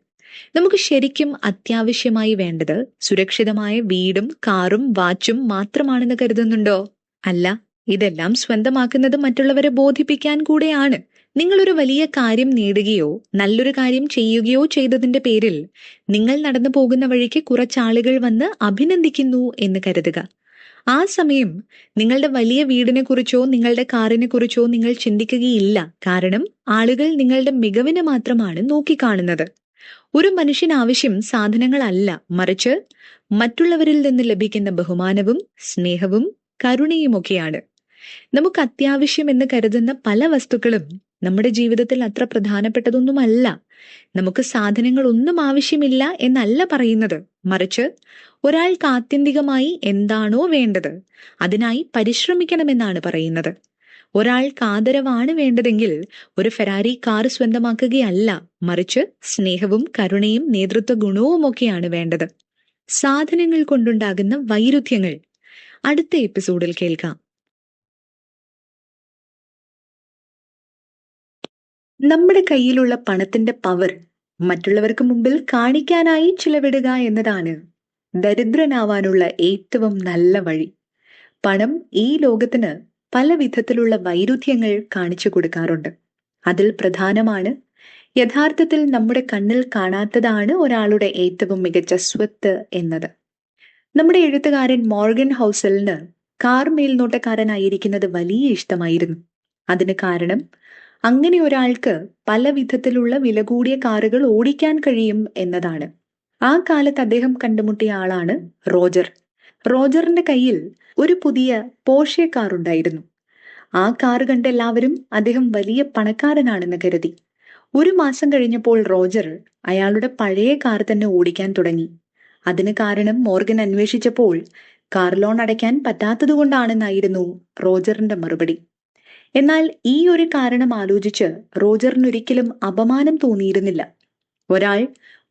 നമുക്ക് ശരിക്കും അത്യാവശ്യമായി വേണ്ടത് സുരക്ഷിതമായ വീടും കാറും വാച്ചും മാത്രമാണെന്ന് കരുതുന്നുണ്ടോ? അല്ല, ഇതെല്ലാം സ്വന്തമാക്കുന്നത് മറ്റുള്ളവരെ ബോധിപ്പിക്കാൻ കൂടെയാണ്. നിങ്ങളൊരു വലിയ കാര്യം നേടുകയോ നല്ലൊരു കാര്യം ചെയ്യുകയോ ചെയ്തതിന്റെ പേരിൽ നിങ്ങൾ നടന്നു പോകുന്ന വഴിക്ക് കുറച്ചാളുകൾ വന്ന് അഭിനന്ദിക്കുന്നു എന്ന് കരുതുക. ആ സമയം നിങ്ങളുടെ വലിയ വീടിനെ കുറിച്ചോ നിങ്ങളുടെ കാറിനെ കുറിച്ചോ നിങ്ങൾ ചിന്തിക്കുകയില്ല. കാരണം ആളുകൾ നിങ്ങളുടെ മികവിനെ മാത്രമാണ് നോക്കിക്കാണുന്നത്. ഒരു മനുഷ്യന് ആവശ്യം സാധനങ്ങളല്ല, മറിച്ച് മറ്റുള്ളവരിൽ നിന്ന് ലഭിക്കുന്ന ബഹുമാനവും സ്നേഹവും കരുണയുമൊക്കെയാണ്. നമുക്ക് അത്യാവശ്യം എന്ന് കരുതുന്ന പല വസ്തുക്കളും നമ്മുടെ ജീവിതത്തിൽ അത്ര പ്രധാനപ്പെട്ടതൊന്നുമല്ല. നമുക്ക് സാധനങ്ങളൊന്നും ആവശ്യമില്ല എന്നല്ല പറയുന്നത്, മറിച്ച് ഒരാൾക്ക് ആത്യന്തികമായി എന്താണോ വേണ്ടത് അതിനായി പരിശ്രമിക്കണമെന്നാണ് പറയുന്നത്. ഒരാൾക്ക് ആദരവാണ് വേണ്ടതെങ്കിൽ ഒരു ഫെറാരി കാർ സ്വന്തമാക്കുകയല്ല, മറിച്ച് സ്നേഹവും കരുണയും നേതൃത്വ ഗുണവുമൊക്കെയാണ് വേണ്ടത്. സാധനങ്ങൾ കൊണ്ടുണ്ടാകുന്ന വൈരുദ്ധ്യങ്ങൾ അടുത്ത എപ്പിസോഡിൽ കേൾക്കാം. നമ്മുടെ കയ്യിലുള്ള പണത്തിന്റെ പവർ മറ്റുള്ളവർക്ക് മുമ്പിൽ കാണിക്കാനായി ചിലവിടുക എന്നതാണ് ദരിദ്രനാവാനുള്ള ഏറ്റവും നല്ല വഴി. പണം ഈ ലോകത്തിന് പല വിധത്തിലുള്ള വൈരുദ്ധ്യങ്ങൾ കാണിച്ചു കൊടുക്കാറുണ്ട്. അതിൽ പ്രധാനമാണ് യഥാർത്ഥത്തിൽ നമ്മുടെ കണ്ണിൽ കാണാത്തതാണ് ഒരാളുടെ ഏറ്റവും മികച്ച സ്വത്ത് എന്നത്. നമ്മുടെ എഴുത്തുകാരൻ മോർഗൻ ഹൗസലിന് കാർ മേൽനോട്ടക്കാരനായിരിക്കുന്നത് വലിയ ഇഷ്ടമായിരുന്നു. അതിന് കാരണം അങ്ങനെ ഒരാൾക്ക് പല വിധത്തിലുള്ള വില കൂടിയ കാറുകൾ ഓടിക്കാൻ കഴിയും എന്നതാണ്. ആ കാലത്ത് അദ്ദേഹം കണ്ടുമുട്ടിയ ആളാണ് റോജർ. റോജറിന്റെ കയ്യിൽ ഒരു പുതിയ പോർഷെ കാർ ഉണ്ടായിരുന്നു. ആ കാർ കണ്ട എല്ലാവരും അദ്ദേഹം വലിയ പണക്കാരനാണെന്ന് കരുതി. ഒരു മാസം കഴിഞ്ഞപ്പോൾ റോജർ അയാളുടെ പഴയ കാർ തന്നെ ഓടിക്കാൻ തുടങ്ങി. അതിന് കാരണം മോർഗൻ അന്വേഷിച്ചപ്പോൾ കാർ ലോൺ അടയ്ക്കാൻ പറ്റാത്തതുകൊണ്ടാണെന്നായിരുന്നു റോജറിന്റെ മറുപടി. എന്നാൽ ഈ ഒരു കാരണം ആലോചിച്ച് റോജറിനൊരിക്കലും അപമാനം തോന്നിയിരുന്നില്ല. ഒരാൾ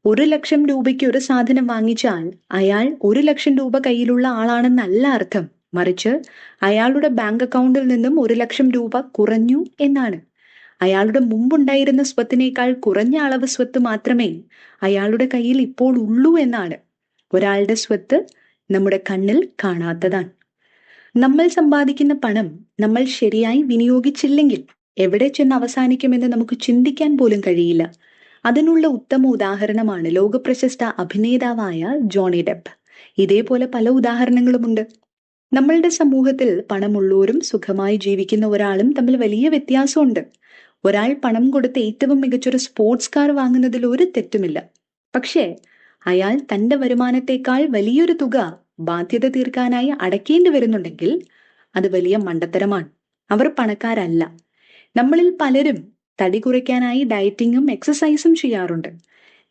1,00,000 രൂപയ്ക്ക് ഒരു സാധനം വാങ്ങിച്ചാൽ അയാൾ 1,00,000 രൂപ കയ്യിലുള്ള ആളാണെന്നല്ല അർത്ഥം. മറിച്ച് അയാളുടെ ബാങ്ക് അക്കൗണ്ടിൽ നിന്നും 1,00,000 രൂപ കുറഞ്ഞു എന്നാണ്. അയാളുടെ മുമ്പുണ്ടായിരുന്ന സ്വത്തിനേക്കാൾ കുറഞ്ഞ അളവ് സ്വത്ത് മാത്രമേ അയാളുടെ കയ്യിൽ ഇപ്പോൾ ഉള്ളൂ എന്നാണ്. ഒരാളുടെ സ്വത്ത് നമ്മുടെ കണ്ണിൽ കാണാത്തതാണ്. നമ്മൾ സമ്പാദിക്കുന്ന പണം നമ്മൾ ശരിയായി വിനിയോഗിച്ചില്ലെങ്കിൽ എവിടെ ചെന്ന് അവസാനിക്കുമെന്ന് നമുക്ക് ചിന്തിക്കാൻ പോലും കഴിയില്ല. അതിനുള്ള ഉത്തമ ഉദാഹരണമാണ് ലോകപ്രശസ്ത അഭിനേതാവായ ജോണി ഡെപ്പ്. ഇതേപോലെ പല ഉദാഹരണങ്ങളുമുണ്ട്. നമ്മളുടെ സമൂഹത്തിൽ പണമുള്ളവരും സുഖമായി ജീവിക്കുന്ന ഒരാളും തമ്മിൽ വലിയ വ്യത്യാസമുണ്ട്. ഒരാൾ പണം കൊടുത്ത് ഏറ്റവും മികച്ചൊരു സ്പോർട്സ് കാർ വാങ്ങുന്നതിൽ ഒരു തെറ്റുമില്ല. പക്ഷേ അയാൾ തന്റെ വരുമാനത്തെക്കാൾ വലിയൊരു തുക ബാധ്യത തീർക്കാനായി അടയ്ക്കേണ്ടി വരുന്നുണ്ടെങ്കിൽ അത് വലിയ മണ്ടത്തരമാണ്. അവർ പണക്കാരല്ല. നമ്മളിൽ പലരും തടി കുറയ്ക്കാനായി ഡയറ്റിങ്ങും എക്സസൈസും ചെയ്യാറുണ്ട്.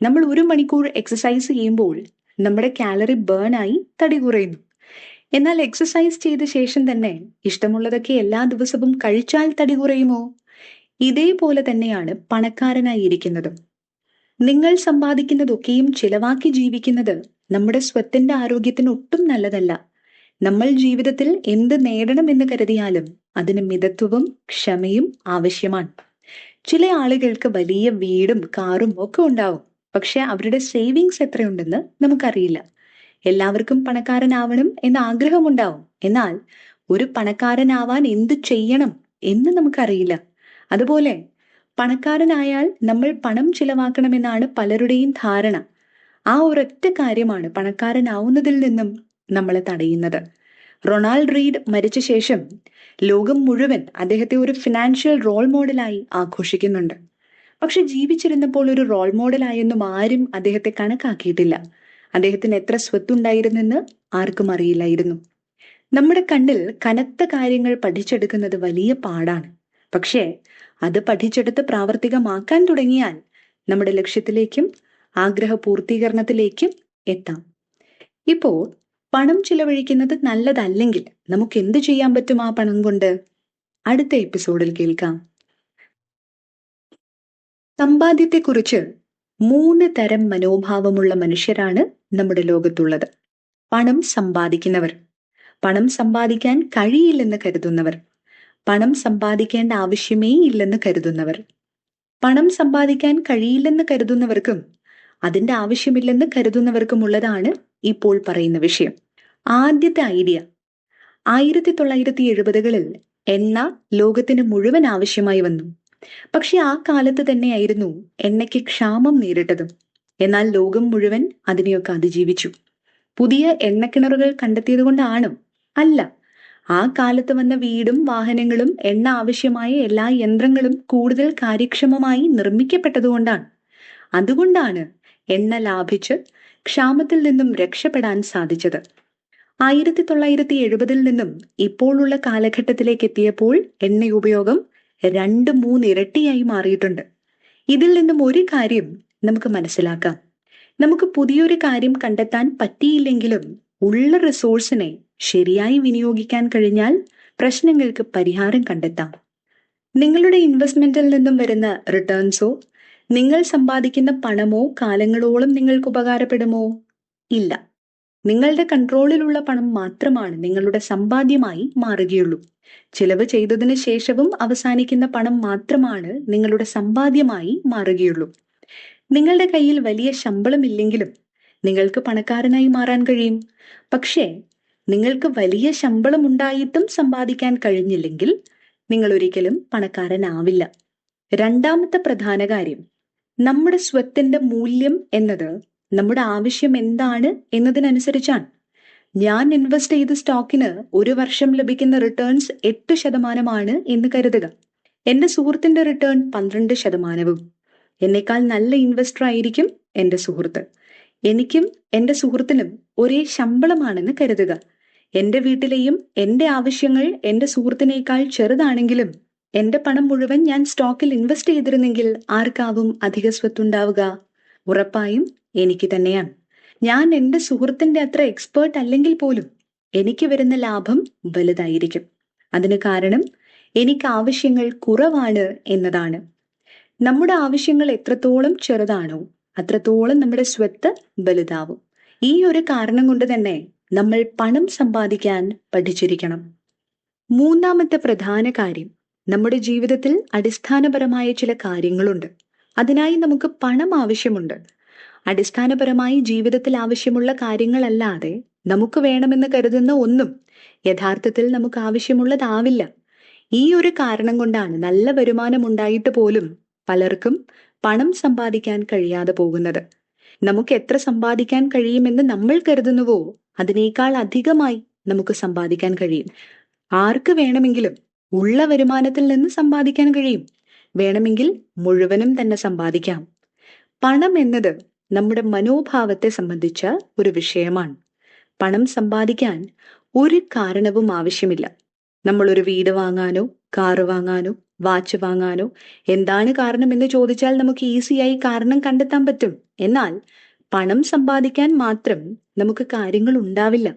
നമ്മൾ 1 മണിക്കൂർ എക്സസൈസ് ചെയ്യുമ്പോൾ നമ്മുടെ കാലറി ബേൺ ആയി തടി കുറയുന്നു. എന്നാൽ എക്സസൈസ് ചെയ്ത ശേഷം തന്നെ ഇഷ്ടമുള്ളതൊക്കെ എല്ലാ ദിവസവും കഴിച്ചാൽ തടി കുറയുമോ? ഇതേപോലെ തന്നെയാണ് പണക്കാരനായിരിക്കുന്നതും. നിങ്ങൾ സമ്പാദിക്കുന്നതൊക്കെയും ചിലവാക്കി ജീവിക്കുന്നത് നമ്മുടെ സ്വത്തിന്റെ ആരോഗ്യത്തിന് ഒട്ടും നല്ലതല്ല. നമ്മൾ ജീവിതത്തിൽ എന്ത് നേടണമെന്ന് കരുതിയാലും അതിന് മിതത്വവും ക്ഷമയും ആവശ്യമാണ്. ചില ആളുകൾക്ക് വലിയ വീടും കാറും ഒക്കെ ഉണ്ടാവും. പക്ഷെ അവരുടെ സേവിങ്സ് എത്രയുണ്ടെന്ന് നമുക്കറിയില്ല. എല്ലാവർക്കും പണക്കാരനാവണം എന്ന ആഗ്രഹമുണ്ടാവും. എന്നാൽ ഒരു പണക്കാരനാവാൻ എന്ത് ചെയ്യണം എന്ന് നമുക്കറിയില്ല. അതുപോലെ പണക്കാരനായാൽ നമ്മൾ പണം ചിലവാക്കണമെന്നാണ് പലരുടെയും ധാരണ. ആ ഒരൊറ്റ കാര്യമാണ് പണക്കാരനാവുന്നതിൽ നിന്നും നമ്മളെ തടയുന്നത്. റൊണാൾഡ് റീഡ് മരിച്ച ശേഷം ലോകം മുഴുവൻ അദ്ദേഹത്തെ ഒരു ഫിനാൻഷ്യൽ റോൾ മോഡലായി ആഘോഷിക്കുന്നുണ്ട്. പക്ഷെ ജീവിച്ചിരുന്നപ്പോൾ ഒരു റോൾ മോഡലായെന്നും ആരും അദ്ദേഹത്തെ കണക്കാക്കിയിട്ടില്ല. അദ്ദേഹത്തിന് എത്ര സ്വത്തുണ്ടായിരുന്നെന്ന് ആർക്കും അറിയില്ലായിരുന്നു. നമ്മുടെ കണ്ണിൽ കനത്ത കാര്യങ്ങൾ പഠിച്ചെടുക്കുന്നത് വലിയ പാടാണ്. പക്ഷേ അത് പഠിച്ചെടുത്ത് പ്രാവർത്തികമാക്കാൻ തുടങ്ങിയാൽ നമ്മുടെ ലക്ഷ്യത്തിലേക്കും ആഗ്രഹ പൂർത്തീകരണത്തിലേക്കും എത്താം. ഇപ്പോൾ പണം ചിലവഴിക്കുന്നത് നല്ലതല്ലെങ്കിൽ നമുക്ക് എന്ത് ചെയ്യാൻ പറ്റും ആ പണം കൊണ്ട്? അടുത്ത എപ്പിസോഡിൽ കേൾക്കാം. സമ്പാദ്യത്തെക്കുറിച്ച് 3 തരം മനോഭാവമുള്ള മനുഷ്യരാണ് നമ്മുടെ ലോകത്തുള്ളത്. പണം സമ്പാദിക്കുന്നവർ, പണം സമ്പാദിക്കാൻ കഴിയില്ലെന്ന് കരുതുന്നവർ, പണം സമ്പാദിക്കേണ്ട ആവശ്യമേ ഇല്ലെന്ന് കരുതുന്നവർ. പണം സമ്പാദിക്കാൻ കഴിയില്ലെന്ന് കരുതുന്നവർക്കും അതിന്റെ ആവശ്യമില്ലെന്ന് കരുതുന്നവർക്കുമുള്ളതാണ് ഇപ്പോൾ പറയുന്ന വിഷയം. ആദ്യത്തെ ഐഡിയ, 1970കളിൽ എണ്ണ ലോകത്തിന് മുഴുവൻ ആവശ്യമായി വന്നു. പക്ഷെ ആ കാലത്ത് തന്നെയായിരുന്നു എണ്ണയ്ക്ക് ക്ഷാമം നേരിട്ടതും. എന്നാൽ ലോകം മുഴുവൻ അതിനെയൊക്കെ അതിജീവിച്ചു. പുതിയ എണ്ണക്കിണറുകൾ കണ്ടെത്തിയത് കൊണ്ടാണോ? അല്ല. ആ കാലത്ത് വന്ന വീടും വാഹനങ്ങളും എണ്ണ ആവശ്യമായ എല്ലാ യന്ത്രങ്ങളും കൂടുതൽ കാര്യക്ഷമമായി നിർമ്മിക്കപ്പെട്ടതുകൊണ്ടാണ്. അതുകൊണ്ടാണ് എണ്ണ ലാഭിച്ച് ക്ഷാമത്തിൽ നിന്നും രക്ഷപ്പെടാൻ സാധിച്ചത്. 1970 നിന്നും ഇപ്പോഴുള്ള കാലഘട്ടത്തിലേക്ക് എത്തിയപ്പോൾ എണ്ണ ഉപയോഗം 2-3 ഇരട്ടിയായി മാറിയിട്ടുണ്ട്. ഇതിൽ നിന്നും ഒരു കാര്യം നമുക്ക് മനസ്സിലാക്കാം. നമുക്ക് പുതിയൊരു കാര്യം കണ്ടെത്താൻ പറ്റിയില്ലെങ്കിലും ഉള്ള റിസോഴ്സിനെ ശരിയായി വിനിയോഗിക്കാൻ കഴിഞ്ഞാൽ പ്രശ്നങ്ങൾക്ക് പരിഹാരം കണ്ടെത്താം. നിങ്ങളുടെ ഇൻവെസ്റ്റ്മെന്റിൽ നിന്നും വരുന്ന റിട്ടേൺസോ നിങ്ങൾ സമ്പാദിക്കുന്ന പണമോ കാലങ്ങളോളം നിങ്ങൾക്ക് ഉപകാരപ്പെടുമോ? ഇല്ല. നിങ്ങളുടെ കൺട്രോളിലുള്ള പണം മാത്രമാണ് നിങ്ങളുടെ സമ്പാദ്യമായി മാറുകയുള്ളൂ. ചിലവ് ചെയ്തതിന് ശേഷവും അവസാനിക്കുന്ന പണം മാത്രമാണ് നിങ്ങളുടെ സമ്പാദ്യമായി മാറുകയുള്ളൂ. നിങ്ങളുടെ കയ്യിൽ വലിയ ശമ്പളം ഇല്ലെങ്കിലും നിങ്ങൾക്ക് പണക്കാരനായി മാറാൻ കഴിയും. പക്ഷേ നിങ്ങൾക്ക് വലിയ ശമ്പളം ഉണ്ടായിട്ടും സമ്പാദിക്കാൻ കഴിഞ്ഞില്ലെങ്കിൽ നിങ്ങൾ ഒരിക്കലും പണക്കാരനാവില്ല. രണ്ടാമത്തെ പ്രധാന കാര്യം, നമ്മുടെ സ്വത്തിന്റെ മൂല്യം എന്നത് നമ്മുടെ ആവശ്യം എന്താണ് എന്നതിനനുസരിച്ചാണ്. ഞാൻ ഇൻവെസ്റ്റ് ചെയ്ത സ്റ്റോക്കിന് 1 വർഷം ലഭിക്കുന്ന റിട്ടേൺസ് 8% എന്ന് കരുതുക. എന്റെ സുഹൃത്തിന്റെ റിട്ടേൺ 12%. എന്നേക്കാൾ നല്ല ഇൻവെസ്റ്റർ ആയിരിക്കും എന്റെ സുഹൃത്ത്. എനിക്കും എന്റെ സുഹൃത്തിനും ഒരേ ശമ്പളമാണെന്ന് കരുതുക. എന്റെ വീട്ടിലെയും എന്റെ ആവശ്യങ്ങൾ എന്റെ സുഹൃത്തിനേക്കാൾ ചെറുതാണെങ്കിലും എന്റെ പണം മുഴുവൻ ഞാൻ സ്റ്റോക്കിൽ ഇൻവെസ്റ്റ് ചെയ്തിരുന്നെങ്കിൽ ആർക്കാവും അധിക സ്വത്തുണ്ടാവുക? ഉറപ്പായും എനിക്ക് തന്നെയാണ്. ഞാൻ എന്റെ സുഹൃത്തിന്റെ അത്ര എക്സ്പേർട്ട് അല്ലെങ്കിൽ പോലും എനിക്ക് വരുന്ന ലാഭം വലുതായിരിക്കും. അതിന് കാരണം എനിക്ക് ആവശ്യങ്ങൾ കുറവാണ് എന്നതാണ്. നമ്മുടെ ആവശ്യങ്ങൾ എത്രത്തോളം ചെറുതാണോ അത്രത്തോളം നമ്മുടെ സ്വത്ത് വലുതാവും. ഈ ഒരു കാരണം കൊണ്ട് തന്നെ നമ്മൾ പണം സമ്പാദിക്കാൻ പഠിച്ചിരിക്കണം. മൂന്നാമത്തെ പ്രധാന കാര്യം, നമ്മുടെ ജീവിതത്തിൽ അടിസ്ഥാനപരമായ ചില കാര്യങ്ങളുണ്ട്. അതിനായി നമുക്ക് പണം ആവശ്യമുണ്ട്. അടിസ്ഥാനപരമായി ജീവിതത്തിൽ ആവശ്യമുള്ള കാര്യങ്ങളല്ലാതെ നമുക്ക് വേണമെന്ന് കരുതുന്ന ഒന്നും യഥാർത്ഥത്തിൽ നമുക്ക് ആവശ്യമുള്ളതാവില്ല. ഈ ഒരു കാരണം കൊണ്ടാണ് നല്ല വരുമാനം ഉണ്ടായിട്ട് പോലും പലർക്കും പണം സമ്പാദിക്കാൻ കഴിയാതെ പോകുന്നത്. നമുക്ക് എത്ര സമ്പാദിക്കാൻ കഴിയുമെന്ന് നമ്മൾ കരുതുന്നുവോ അതിനേക്കാൾ അധികമായി നമുക്ക് സമ്പാദിക്കാൻ കഴിയും. ആർക്ക് വേണമെങ്കിലും ഉള്ള വരുമാനത്തിൽ നിന്ന് സമ്പാദിക്കാൻ കഴിയും. വേണമെങ്കിൽ മുഴുവനും തന്നെ സമ്പാദിക്കാം. പണം എന്നത് നമ്മുടെ മനോഭാവത്തെ സംബന്ധിച്ച ഒരു വിഷയമാണ്. പണം സമ്പാദിക്കാൻ ഒരു കാരണവും ആവശ്യമില്ല. നമ്മളൊരു വീട് വാങ്ങാനോ കാറ് വാങ്ങാനോ വാച്ച് വാങ്ങാനോ എന്താണ് കാരണം എന്ന് ചോദിച്ചാൽ നമുക്ക് ഈസിയായി കാരണം കണ്ടെത്താൻ പറ്റും. എന്നാൽ പണം സമ്പാദിക്കാൻ മാത്രം നമുക്ക് കാര്യങ്ങൾ ഉണ്ടാവില്ല.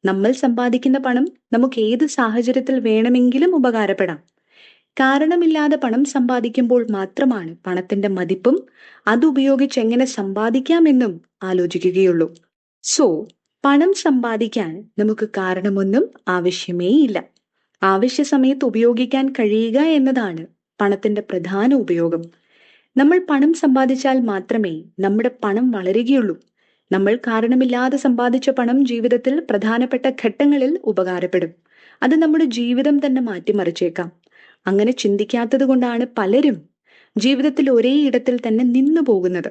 നമ്മൾ സമ്പാദിക്കുന്ന പണം നമുക്ക് ഏത് സാഹചര്യത്തിൽ വേണമെങ്കിലും ഉപകാരപ്പെടാം. കാരണമില്ലാതെ പണം സമ്പാദിക്കുമ്പോൾ മാത്രമാണ് പണത്തിന്റെ മതിപ്പും അതുപയോഗിച്ച് എങ്ങനെ സമ്പാദിക്കാമെന്നും ആലോചിക്കുകയുള്ളൂ. സോ പണം സമ്പാദിക്കാൻ നമുക്ക് കാരണമൊന്നും ആവശ്യമേ ഇല്ല. ആവശ്യ സമയത്ത് ഉപയോഗിക്കാൻ കഴിയുക എന്നതാണ് പണത്തിന്റെ പ്രധാന ഉപയോഗം. നമ്മൾ പണം സമ്പാദിച്ചാൽ മാത്രമേ നമ്മുടെ പണം വളരുകയുള്ളൂ. നമ്മൾ കാരണമില്ലാതെ സമ്പാദിച്ച പണം ജീവിതത്തിൽ പ്രധാനപ്പെട്ട ഘട്ടങ്ങളിൽ ഉപകാരപ്പെടും. അത് നമ്മുടെ ജീവിതം തന്നെ മാറ്റിമറിച്ചേക്കാം. അങ്ങനെ ചിന്തിക്കാത്തത് കൊണ്ടാണ് പലരും ജീവിതത്തിൽ ഒരേ ഇടത്തിൽ തന്നെ നിന്നു പോകുന്നത്.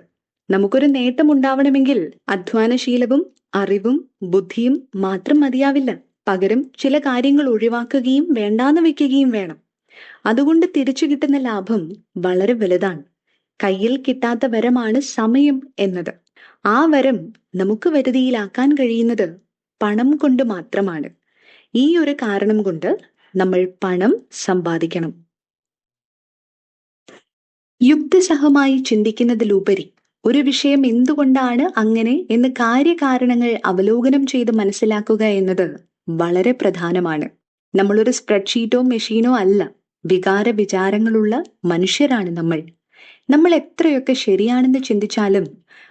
നമുക്കൊരു നേട്ടം ഉണ്ടാവണമെങ്കിൽ അധ്വാനശീലവും അറിവും ബുദ്ധിയും മാത്രം മതിയാവില്ല. പകരം ചില കാര്യങ്ങൾ ഒഴിവാക്കുകയും വേണ്ടാന്ന് വെക്കുകയും വേണം. അതുകൊണ്ട് തിരിച്ചു കിട്ടുന്ന ലാഭം വളരെ വലുതാണ്. കയ്യിൽ കിട്ടാത്ത വരമാണ് സമയം എന്നത്. ആ വരം നമുക്ക് വരുതിയിലാക്കാൻ കഴിയുന്നത് പണം കൊണ്ട് മാത്രമാണ്. ഈ ഒരു കാരണം കൊണ്ട് നമ്മൾ പണം സമ്പാദിക്കണം. യുക്തിസഹമായി ചിന്തിക്കുന്നതിലുപരി ഒരു വിഷയം എന്തുകൊണ്ടാണ് അങ്ങനെ എന്ന് കാര്യകാരണങ്ങൾ അവലോകനം ചെയ്ത് മനസ്സിലാക്കുക എന്നത് വളരെ പ്രധാനമാണ്. നമ്മളൊരു സ്പ്രെഡ്ഷീറ്റോ മെഷീനോ അല്ല. വികാര വിചാരങ്ങളുള്ള മനുഷ്യരാണ് നമ്മൾ. നമ്മൾ എത്രയൊക്കെ ശരിയാണെന്ന് ചിന്തിച്ചാലും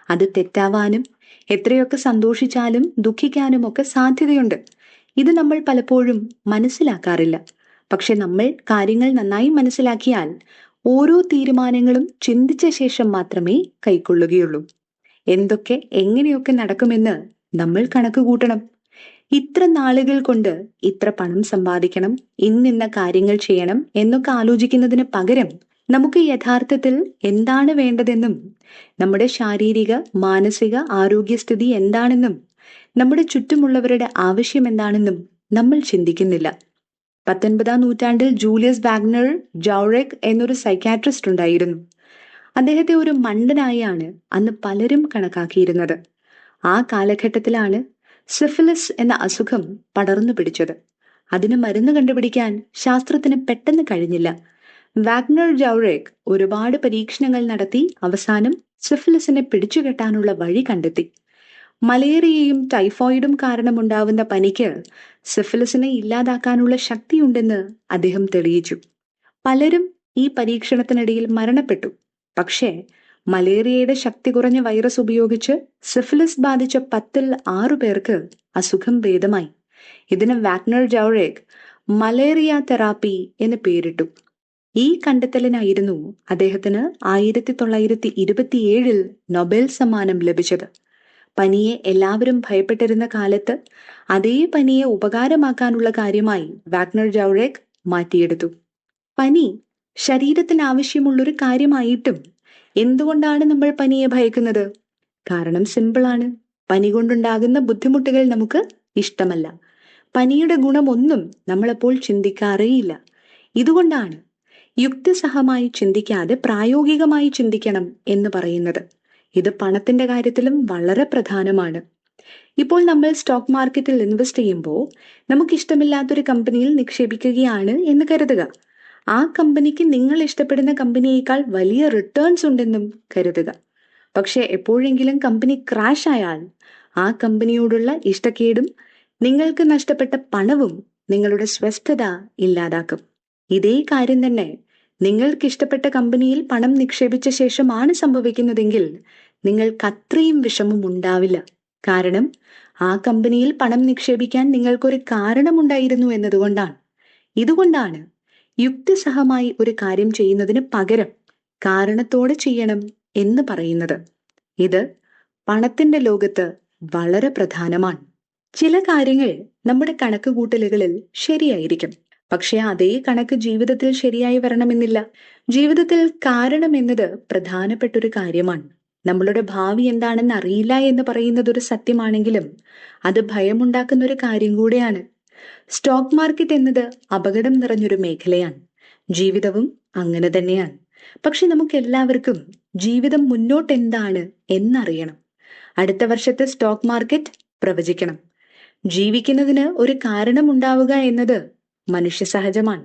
അത് തെറ്റാവാനും എത്രയൊക്കെ സന്തോഷിച്ചാലും ദുഃഖിക്കാനും ഒക്കെ സാധ്യതയുണ്ട്. ഇത് നമ്മൾ പലപ്പോഴും മനസ്സിലാക്കാറില്ല. പക്ഷെ നമ്മൾ കാര്യങ്ങൾ നന്നായി മനസ്സിലാക്കിയാൽ ഓരോ തീരുമാനങ്ങളും ചിന്തിച്ച ശേഷം മാത്രമേ കൈക്കൊള്ളുകയുള്ളൂ. എന്തൊക്കെ എങ്ങനെയൊക്കെ നടക്കുമെന്ന് നമ്മൾ കണക്ക് കൂട്ടണം. ഇത്ര നാളുകൾ കൊണ്ട് ഇത്ര പണം സമ്പാദിക്കണം, ഇന്നിന്ന കാര്യങ്ങൾ ചെയ്യണം എന്നൊക്കെ ആലോചിക്കുന്നതിന് പകരം നമുക്ക് യഥാർത്ഥത്തിൽ എന്താണ് വേണ്ടതെന്നും നമ്മുടെ ശാരീരിക മാനസിക ആരോഗ്യസ്ഥിതി എന്താണെന്നും നമ്മുടെ ചുറ്റുമുള്ളവരുടെ ആവശ്യം എന്താണെന്നും നമ്മൾ ചിന്തിക്കുന്നില്ല. 19-ാം നൂറ്റാണ്ടിൽ ജൂലിയസ് വാഗ്നർ ജൗറെക് എന്നൊരു സൈക്കാട്രിസ്റ്റ് ഉണ്ടായിരുന്നു. അദ്ദേഹത്തെ ഒരു മണ്ടനായാണ് അന്ന് പലരും കണക്കാക്കിയിരുന്നത്. ആ കാലഘട്ടത്തിലാണ് സിഫിലിസ് എന്ന അസുഖം പടർന്നു പിടിച്ചത്. അതിന് മരുന്ന് കണ്ടുപിടിക്കാൻ ശാസ്ത്രത്തിന് പെട്ടെന്ന് കഴിഞ്ഞില്ല. വാഗ്നർ ജൗറെക് ഒരുപാട് പരീക്ഷണങ്ങൾ നടത്തി അവസാനം സിഫിലിസിനെ പിടിച്ചുകെട്ടാനുള്ള വഴി കണ്ടെത്തി. മലേറിയയും ടൈഫോയിഡും കാരണമുണ്ടാവുന്ന പനിക്ക് സിഫിലിസിനെ ഇല്ലാതാക്കാനുള്ള ശക്തിയുണ്ടെന്ന് അദ്ദേഹം തെളിയിച്ചു. പലരും ഈ പരീക്ഷണത്തിനിടയിൽ മരണപ്പെട്ടു. പക്ഷേ മലേറിയയുടെ ശക്തി കുറഞ്ഞ വൈറസ് ഉപയോഗിച്ച് സിഫിലിസ് ബാധിച്ച 10-ൽ 6 പേർക്ക് അസുഖം ഭേദമായി. ഇതിന് വാഗ്നർ ജൗറെക് മലേറിയ തെറാപ്പി എന്ന് പേരിട്ടു. ഈ കണ്ടെത്തലിനായിരുന്നു അദ്ദേഹത്തിന് 1927-ൽ നൊബേൽ സമ്മാനം ലഭിച്ചത്. പനിയെ എല്ലാവരും ഭയപ്പെട്ടിരുന്ന കാലത്ത് അതേ പനിയെ ഉപകാരമാക്കാനുള്ള കാര്യമായി വാഗ്നർ ജൗറെക് മാറ്റിയെടുത്തു. പനി ശരീരത്തിന് ആവശ്യമുള്ളൊരു കാര്യമായിട്ടും എന്തുകൊണ്ടാണ് നമ്മൾ പനിയെ ഭയക്കുന്നത്? കാരണം സിമ്പിളാണ്. പനി കൊണ്ടുണ്ടാകുന്ന ബുദ്ധിമുട്ടുകൾ നമുക്ക് ഇഷ്ടമല്ല. പനിയുടെ ഗുണമൊന്നും നമ്മളപ്പോൾ ചിന്തിക്കാറേയില്ല. ഇതുകൊണ്ടാണ് യുക്തിസഹമായി ചിന്തിക്കാതെ പ്രായോഗികമായി ചിന്തിക്കണം എന്ന് പറയുന്നത്. ഇത് പണത്തിന്റെ കാര്യത്തിലും വളരെ പ്രധാനമാണ്. ഇപ്പോൾ നമ്മൾ സ്റ്റോക്ക് മാർക്കറ്റിൽ ഇൻവെസ്റ്റ് ചെയ്യുമ്പോൾ നമുക്ക് ഇഷ്ടമില്ലാത്തൊരു കമ്പനിയിൽ നിക്ഷേപിക്കുകയാണ് എന്ന് കരുതുക. ആ കമ്പനിക്ക് നിങ്ങൾ ഇഷ്ടപ്പെടുന്ന കമ്പനിയേക്കാൾ വലിയ റിട്ടേൺസ് ഉണ്ടെന്നും കരുതുക. പക്ഷെ എപ്പോഴെങ്കിലും കമ്പനി ക്രാഷ് ആയാൽ ആ കമ്പനിയോടുള്ള ഇഷ്ടക്കേടും നിങ്ങൾക്ക് നഷ്ടപ്പെട്ട പണവും നിങ്ങളുടെ സ്വസ്ഥത ഇല്ലാതാക്കും. ഇതേ കാര്യം തന്നെ നിങ്ങൾക്ക് ഇഷ്ടപ്പെട്ട കമ്പനിയിൽ പണം നിക്ഷേപിച്ച ശേഷമാണ് സംഭവിക്കുന്നതെങ്കിൽ നിങ്ങൾക്ക് അത്രയും വിഷമം ഉണ്ടാവില്ല. കാരണം ആ കമ്പനിയിൽ പണം നിക്ഷേപിക്കാൻ നിങ്ങൾക്കൊരു കാരണമുണ്ടായിരുന്നു എന്നതുകൊണ്ടാണ്. ഇതുകൊണ്ടാണ് യുക്തിസഹമായി ഒരു കാര്യം ചെയ്യുന്നതിന് പകരം കാരണത്തോടെ ചെയ്യണം എന്ന് പറയുന്നത്. ഇത് പണത്തിന്റെ ലോകത്ത് വളരെ പ്രധാനമാണ്. ചില കാര്യങ്ങൾ നമ്മുടെ കണക്കുകൂട്ടലുകളിൽ ശരിയായിരിക്കും, പക്ഷെ അതേ കണക്ക് ജീവിതത്തിൽ ശരിയായി വരണമെന്നില്ല. ജീവിതത്തിൽ കാരണം എന്നത് പ്രധാനപ്പെട്ട ഒരു കാര്യമാണ്. നമ്മളുടെ ഭാവി എന്താണെന്ന് അറിയില്ല എന്ന് പറയുന്നത് ഒരു സത്യമാണെങ്കിലും അത് ഭയമുണ്ടാക്കുന്ന ഒരു കാര്യം കൂടെയാണ്. സ്റ്റോക്ക് മാർക്കറ്റ് എന്നത് അപകടം നിറഞ്ഞൊരു മേഖലയാണ്. ജീവിതവും അങ്ങനെ തന്നെയാണ്. പക്ഷെ നമുക്ക് എല്ലാവർക്കും ജീവിതം മുന്നോട്ട് എന്താണ് എന്നറിയണം. അടുത്ത വർഷത്തെ സ്റ്റോക്ക് മാർക്കറ്റ് പ്രവചിക്കണം. ജീവിക്കുന്നതിന് ഒരു കാരണമുണ്ടാവുക എന്നത് മനുഷ്യ സഹജമാണ്.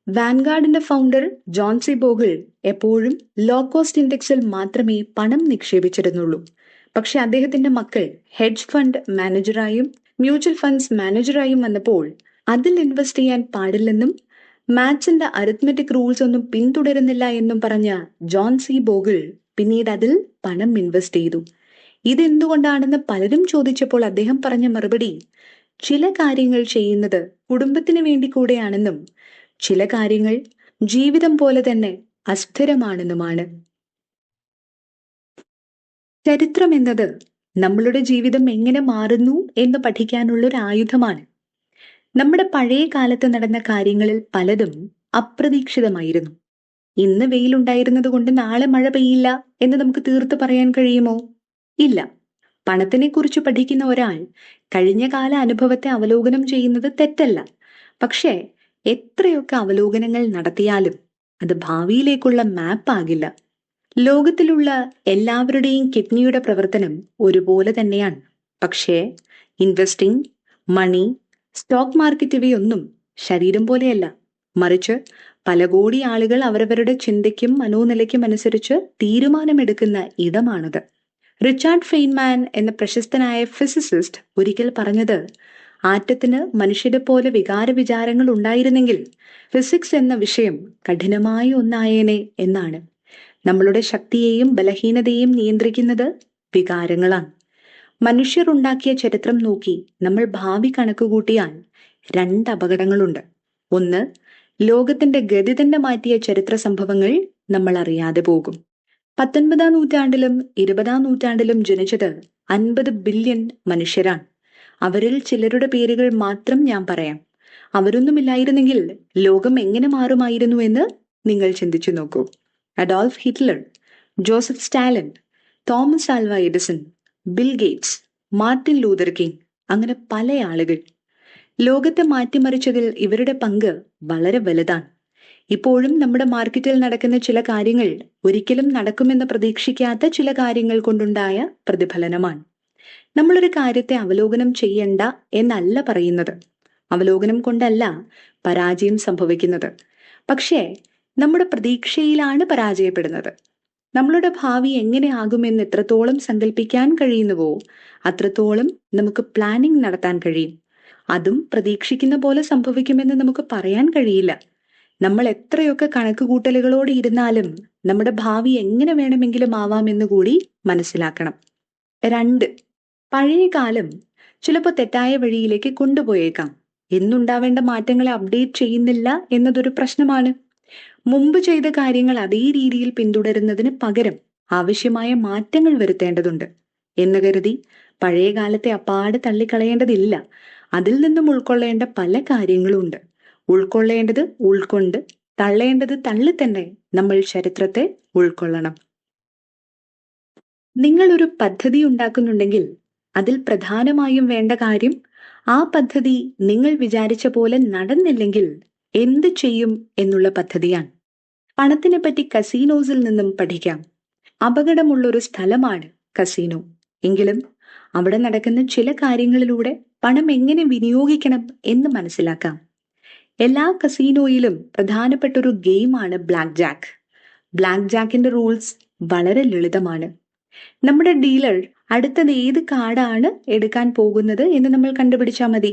വാൻഗാർഡിന്റെ ഫൗണ്ടർ ജോൺ സി ബോഗിൾ എപ്പോഴും ലോ കോസ്റ്റ് ഇൻഡെക്സിൽ മാത്രമേ പണം നിക്ഷേപിച്ചിരുന്നുള്ളൂ. പക്ഷെ അദ്ദേഹത്തിന്റെ മക്കൾ ഹെഡ്ജ് ഫണ്ട് മാനേജറായും മ്യൂച്വൽ ഫണ്ട്സ് മാനേജറായും വന്നപ്പോൾ അതിൽ ഇൻവെസ്റ്റ് ചെയ്യാൻ പാടില്ലെന്നും മാത്സിന്റെ അരിത്മെറ്റിക് റൂൾസ് ഒന്നും പിന്തുടരുന്നില്ല എന്നും പറഞ്ഞ ജോൺ സി ബോഗിൾ പിന്നീട് അതിൽ പണം ഇൻവെസ്റ്റ് ചെയ്തു. ഇതെന്തുകൊണ്ടാണെന്ന് പലരും ചോദിച്ചപ്പോൾ അദ്ദേഹം പറഞ്ഞ മറുപടി, ചില കാര്യങ്ങൾ ചെയ്യുന്നത് കുടുംബത്തിന് വേണ്ടി കൂടെയാണെന്നും ചില കാര്യങ്ങൾ ജീവിതം പോലെ തന്നെ അസ്ഥിരമാണെന്നുമാണ്. ചരിത്രം എന്നത് നമ്മളുടെ ജീവിതം എങ്ങനെ മാറുന്നു എന്ന് പഠിക്കാനുള്ള ഒരു ആയുധമാണ്. നമ്മുടെ പഴയ കാലത്ത് നടന്ന കാര്യങ്ങളിൽ പലതും അപ്രതീക്ഷിതമായിരുന്നു. ഇന്ന് വെയിലുണ്ടായിരുന്നത് കൊണ്ട് നാളെ മഴ പെയ്യില്ല എന്ന് നമുക്ക് തീർത്ത് പറയാൻ കഴിയുമോ? ഇല്ല. പണത്തിനെ കുറിച്ച് പഠിക്കുന്ന ഒരാൾ കഴിഞ്ഞ കാല അനുഭവത്തെ അവലോകനം ചെയ്യുന്നത് തെറ്റല്ല. പക്ഷേ എത്രയൊക്കെ അവലോകനങ്ങൾ നടത്തിയാലും അത് ഭാവിയിലേക്കുള്ള മാപ്പ് ആകില്ല. ലോകത്തിലുള്ള എല്ലാവരുടെയും കിഡ്നിയുടെ പ്രവർത്തനം ഒരുപോലെ തന്നെയാണ്. പക്ഷേ ഇൻവെസ്റ്റിംഗ്, മണി, സ്റ്റോക്ക് മാർക്കറ്റ് ഇവയൊന്നും ശരീരം പോലെയല്ല. മറിച്ച് പല കോടി ആളുകൾ അവരവരുടെ ചിന്തയ്ക്കും മനോനിലയ്ക്കും അനുസരിച്ച് തീരുമാനമെടുക്കുന്ന ഇടമാണത്. റിച്ചാർഡ് ഫെയ്ൻമാൻ എന്ന പ്രശസ്തനായ ഫിസിസിസ്റ്റ് ഒരിക്കൽ പറഞ്ഞത്, ആറ്റത്തിന് മനുഷ്യരെ പോലെ വികാര വിചാരങ്ങൾ ഉണ്ടായിരുന്നെങ്കിൽ ഫിസിക്സ് എന്ന വിഷയം കഠിനമായ ഒന്നായേനെ എന്നാണ്. നമ്മളുടെ ശക്തിയെയും ബലഹീനതയെയും നിയന്ത്രിക്കുന്നത് വികാരങ്ങളാണ്. മനുഷ്യർ ഉണ്ടാക്കിയ ചരിത്രം നോക്കി നമ്മൾ ഭാവി കണക്കുകൂട്ടിയാൽ 2 അപകടങ്ങളുണ്ട്. ഒന്ന്, ലോകത്തിന്റെ ഗതി തന്നെ മാറ്റിയ ചരിത്ര സംഭവങ്ങൾ നമ്മൾ അറിയാതെ പോകും. 19-ാം നൂറ്റാണ്ടിലും 20-ാം നൂറ്റാണ്ടിലും ജനിച്ചത് 50 ബില്യൺ മനുഷ്യരാണ്. അവരിൽ ചിലരുടെ പേരുകൾ മാത്രം ഞാൻ പറയാം. അവരൊന്നുമില്ലായിരുന്നെങ്കിൽ ലോകം എങ്ങനെ മാറുമായിരുന്നു എന്ന് നിങ്ങൾ ചിന്തിച്ചു നോക്കൂ. Adolf Hitler, Joseph Stalin, Thomas Alva Edison, bill Gates, Martin Luther king, അങ്ങനെ പല ആളുകൾ. ലോകത്തെ മാറ്റിമറിച്ചതിൽ ഇവരുടെ പങ്ക് വളരെ വലുതാണ്. ഇപ്പോഴും നമ്മുടെ മാർക്കറ്റിൽ നടക്കുന്ന ചില കാര്യങ്ങൾ ഒരിക്കലും നടക്കുമെന്ന് പ്രതീക്ഷിക്കാത്ത ചില കാര്യങ്ങൾ കൊണ്ടുണ്ടായ പ്രതിഫലനമാണ്. നമ്മളൊരു കാര്യത്തെ അവലോകനം ചെയ്യണ്ട എന്നല്ല പറയുന്നത്. അവലോകനം കൊണ്ടല്ല പരാജയം സംഭവിക്കുന്നത്. പക്ഷേ നമ്മുടെ പ്രതീക്ഷയിലാണ് പരാജയപ്പെടുന്നത്. നമ്മളുടെ ഭാവി എങ്ങനെയാകുമെന്ന് എത്രത്തോളം സങ്കല്പിക്കാൻ കഴിയുന്നുവോ അത്രത്തോളം നമുക്ക് പ്ലാനിംഗ് നടത്താൻ കഴിയും. അതും പ്രതീക്ഷിക്കുന്ന പോലെ സംഭവിക്കുമെന്ന് നമുക്ക് പറയാൻ കഴിയില്ല. നമ്മൾ എത്രയൊക്കെ കണക്കുകൂട്ടലുകളോടെ ഇരുന്നാലും നമ്മുടെ ഭാവി എങ്ങനെ വേണമെങ്കിലും ആവാമെന്ന് കൂടി മനസ്സിലാക്കണം. 2, പഴയ കാലം ചിലപ്പോൾ തെറ്റായ വഴിയിലേക്ക് കൊണ്ടുപോയേക്കാം. എന്നുണ്ടാവേണ്ട മാറ്റങ്ങളെ അപ്ഡേറ്റ് ചെയ്യുന്നില്ല എന്നതൊരു പ്രശ്നമാണ്. മുമ്പ് ചെയ്ത കാര്യങ്ങൾ അതേ രീതിയിൽ പിന്തുടരുന്നതിന് പകരം ആവശ്യമായ മാറ്റങ്ങൾ വരുത്തേണ്ടതുണ്ട് എന്ന് കരുതി പഴയ കാലത്തെ അപ്പാടെ തള്ളിക്കളയേണ്ടതില്ല. അതിൽ നിന്നും ഉൾക്കൊള്ളേണ്ട പല കാര്യങ്ങളുണ്ട്. ഉൾക്കൊള്ളേണ്ടത് ഉൾക്കൊണ്ട്, തള്ളേണ്ടത് തള്ളി തന്നെ നമ്മൾ ചരിത്രത്തെ ഉൾക്കൊള്ളണം. നിങ്ങൾ ഒരു പദ്ധതി ഉണ്ടാക്കുന്നുണ്ടെങ്കിൽ അതിൽ പ്രധാനമായും വേണ്ട കാര്യം ആ പദ്ധതി നിങ്ങൾ വിചാരിച്ച പോലെ നടന്നില്ലെങ്കിൽ എന്ത് ചെയ്യും എന്നുള്ള പദ്ധതിയാണ്. പണത്തിനെ പറ്റി കസീനോസിൽ നിന്നും പഠിക്കാം. അപകടമുള്ളൊരു സ്ഥലമാണ് കസീനോ. എങ്കിലും അവിടെ നടക്കുന്ന ചില കാര്യങ്ങളിലൂടെ പണം എങ്ങനെ വിനിയോഗിക്കണം എന്ന് മനസ്സിലാക്കാം. എല്ലാ കസീനോയിലും പ്രധാനപ്പെട്ട ഒരു ഗെയിമാണ് ബ്ലാക്ക് ജാക്ക്. ബ്ലാക്ക് ജാക്കിന്റെ റൂൾസ് വളരെ ലളിതമാണ്. നമ്മുടെ ഡീലർ അടുത്തത് ഏത് കാർഡാണ് എടുക്കാൻ പോകുന്നത് എന്ന് നമ്മൾ കണ്ടുപിടിച്ചാൽ മതി.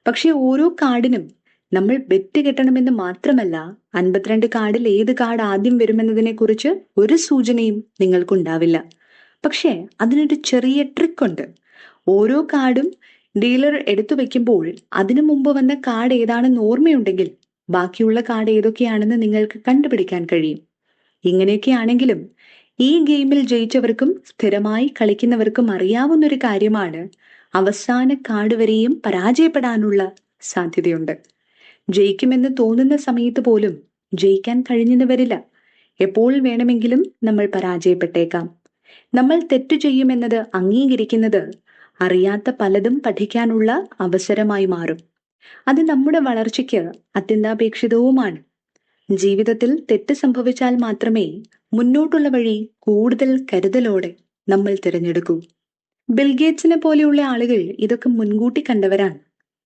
പക്ഷെ ഓരോ കാർഡിനും നമ്മൾ ബെറ്റ് കെട്ടണമെന്ന് മാത്രമല്ല, 52 കാർഡിൽ ഏത് കാർഡ് ആദ്യം വരുമെന്നതിനെ കുറിച്ച് ഒരു സൂചനയും നിങ്ങൾക്കുണ്ടാവില്ല. പക്ഷേ അതിനൊരു ചെറിയ ട്രിക്കുണ്ട്. ഓരോ കാർഡും ഡീലർ എടുത്തു വെക്കുമ്പോൾ അതിനു മുമ്പ് വന്ന കാർഡ് ഏതാണെന്ന് ഓർമ്മയുണ്ടെങ്കിൽ ബാക്കിയുള്ള കാർഡ് ഏതൊക്കെയാണെന്ന് നിങ്ങൾക്ക് കണ്ടുപിടിക്കാൻ കഴിയും. ഇങ്ങനെയൊക്കെയാണെങ്കിലും ഈ ഗെയിമിൽ ജയിച്ചവർക്കും സ്ഥിരമായി കളിക്കുന്നവർക്കും അറിയാവുന്നൊരു കാര്യമാണ്, അവസാന കാർഡ് വരെയും പരാജയപ്പെടാനുള്ള സാധ്യതയുണ്ട്. ജയിക്കുമെന്ന് തോന്നുന്ന സമയത്ത് പോലും ജയിക്കാൻ കഴിഞ്ഞെന്ന് വരില്ല. എപ്പോൾ വേണമെങ്കിലും നമ്മൾ പരാജയപ്പെട്ടേക്കാം. നമ്മൾ തെറ്റു ചെയ്യുമെന്നത് അംഗീകരിക്കുന്നത് അറിയാത്ത പലതും പഠിക്കാനുള്ള അവസരമായി മാറും. അത് നമ്മുടെ വളർച്ചയ്ക്ക് അത്യന്താപേക്ഷിതവുമാണ്. ജീവിതത്തിൽ തെറ്റ് സംഭവിച്ചാൽ മാത്രമേ മുന്നോട്ടുള്ള വഴി കൂടുതൽ കരുതലോടെ നമ്മൾ തിരഞ്ഞെടുക്കൂ. ബിൽഗേറ്റ്സിനെ പോലെയുള്ള ആളുകൾ ഇതൊക്കെ മുൻകൂട്ടി കണ്ടവരാണ്.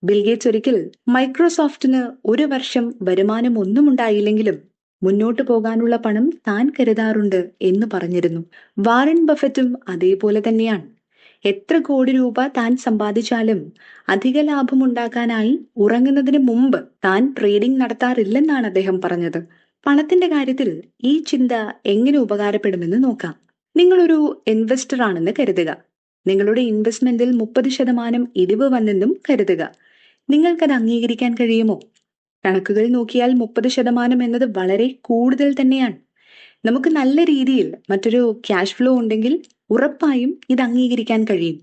ബിൽഗേറ്റ്സ് ഒരിക്കൽ മൈക്രോസോഫ്റ്റിന് 1 വർഷം വരുമാനം ഒന്നും ഉണ്ടായില്ലെങ്കിലും മുന്നോട്ട് പോകാനുള്ള പണം താൻ കരുതാറുണ്ട് എന്ന് പറഞ്ഞിരുന്നു. വാറൻ ബഫറ്റും അതേപോലെ തന്നെയാണ്. എത്ര കോടി രൂപ താൻ സമ്പാദിച്ചാലും അധിക ലാഭം ഉണ്ടാക്കാനായി ഉറങ്ങുന്നതിന് മുമ്പ് താൻ ട്രേഡിംഗ് നടത്താറില്ലെന്നാണ് അദ്ദേഹം പറഞ്ഞത്. പണത്തിന്റെ കാര്യത്തിൽ ഈ ചിന്ത എങ്ങനെ ഉപകാരപ്പെടുമെന്ന് നോക്കാം. നിങ്ങളൊരു ഇൻവെസ്റ്റർ ആണെന്ന് കരുതുക. നിങ്ങളുടെ ഇൻവെസ്റ്റ്മെന്റിൽ 30% ഇടിവ് വന്നെന്നും കരുതുക. നിങ്ങൾക്കത് അംഗീകരിക്കാൻ കഴിയുമോ? കണക്കുകൾ നോക്കിയാൽ 30% എന്നത് വളരെ കൂടുതൽ തന്നെയാണ്. നമുക്ക് നല്ല രീതിയിൽ മറ്റൊരു ക്യാഷ് ഫ്ലോ ഉണ്ടെങ്കിൽ ഉറപ്പായും ഇത് അംഗീകരിക്കാൻ കഴിയും.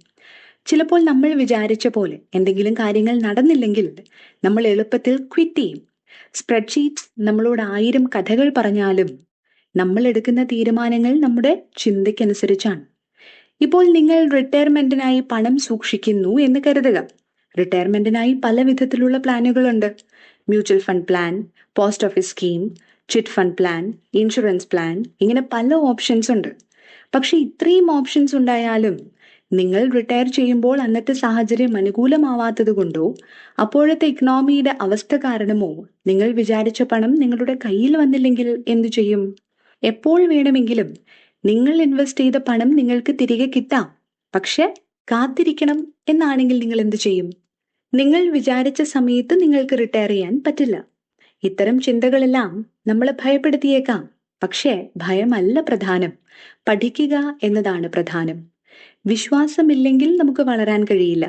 ചിലപ്പോൾ നമ്മൾ വിചാരിച്ച പോലെ എന്തെങ്കിലും കാര്യങ്ങൾ നടന്നില്ലെങ്കിൽ നമ്മൾ എളുപ്പത്തിൽ ക്വിറ്റ് ചെയ്യും. സ്പ്രെഡ്ഷീറ്റ്സ് നമ്മളോട് 1000 കഥകൾ പറഞ്ഞാലും നമ്മൾ എടുക്കുന്ന തീരുമാനങ്ങൾ നമ്മുടെ ചിന്തയ്ക്കനുസരിച്ചാണ്. ഇപ്പോൾ നിങ്ങൾ റിട്ടയർമെന്റിനായി പണം സൂക്ഷിക്കുന്നു എന്ന് കരുതുക. റിട്ടയർമെന്റിനായി പല വിധത്തിലുള്ള പ്ലാനുകളുണ്ട്. Mutual fund plan, post office scheme, chit fund plan, insurance plan, ഇങ്ങനെ പല ഓപ്ഷൻസ് ഉണ്ട്. പക്ഷെ ഇത്രയും ഓപ്ഷൻസ് ഉണ്ടായാലും നിങ്ങൾ റിട്ടയർ ചെയ്യുമ്പോൾ അന്നത്തെ സാഹചര്യം അനുകൂലമാവാത്തത് കൊണ്ടോ അപ്പോഴത്തെ ഇക്കണോമിയുടെ അവസ്ഥ കാരണമോ നിങ്ങൾ വിചാരിച്ച പണം നിങ്ങളുടെ കയ്യിൽ വന്നില്ലെങ്കിൽ എന്തു ചെയ്യും? എപ്പോൾ വേണമെങ്കിലും നിങ്ങൾ ഇൻവെസ്റ്റ് ചെയ്ത പണം നിങ്ങൾക്ക് തിരികെ കിട്ടാം. പക്ഷെ കാത്തിരിക്കണം എന്നാണെങ്കിൽ നിങ്ങൾ എന്തു ചെയ്യും? നിങ്ങൾ വിചാരിച്ച സമയത്ത് നിങ്ങൾക്ക് റിട്ടയർ ചെയ്യാൻ പറ്റില്ല. ഇത്തരം ചിന്തകളെല്ലാം നമ്മളെ ഭയപ്പെടുത്തിയേക്കാം. പക്ഷേ ഭയമല്ല പ്രധാനം, പഠിക്കുക എന്നതാണ് പ്രധാനം. വിശ്വാസമില്ലെങ്കിൽ നമുക്ക് വളരാൻ കഴിയില്ല.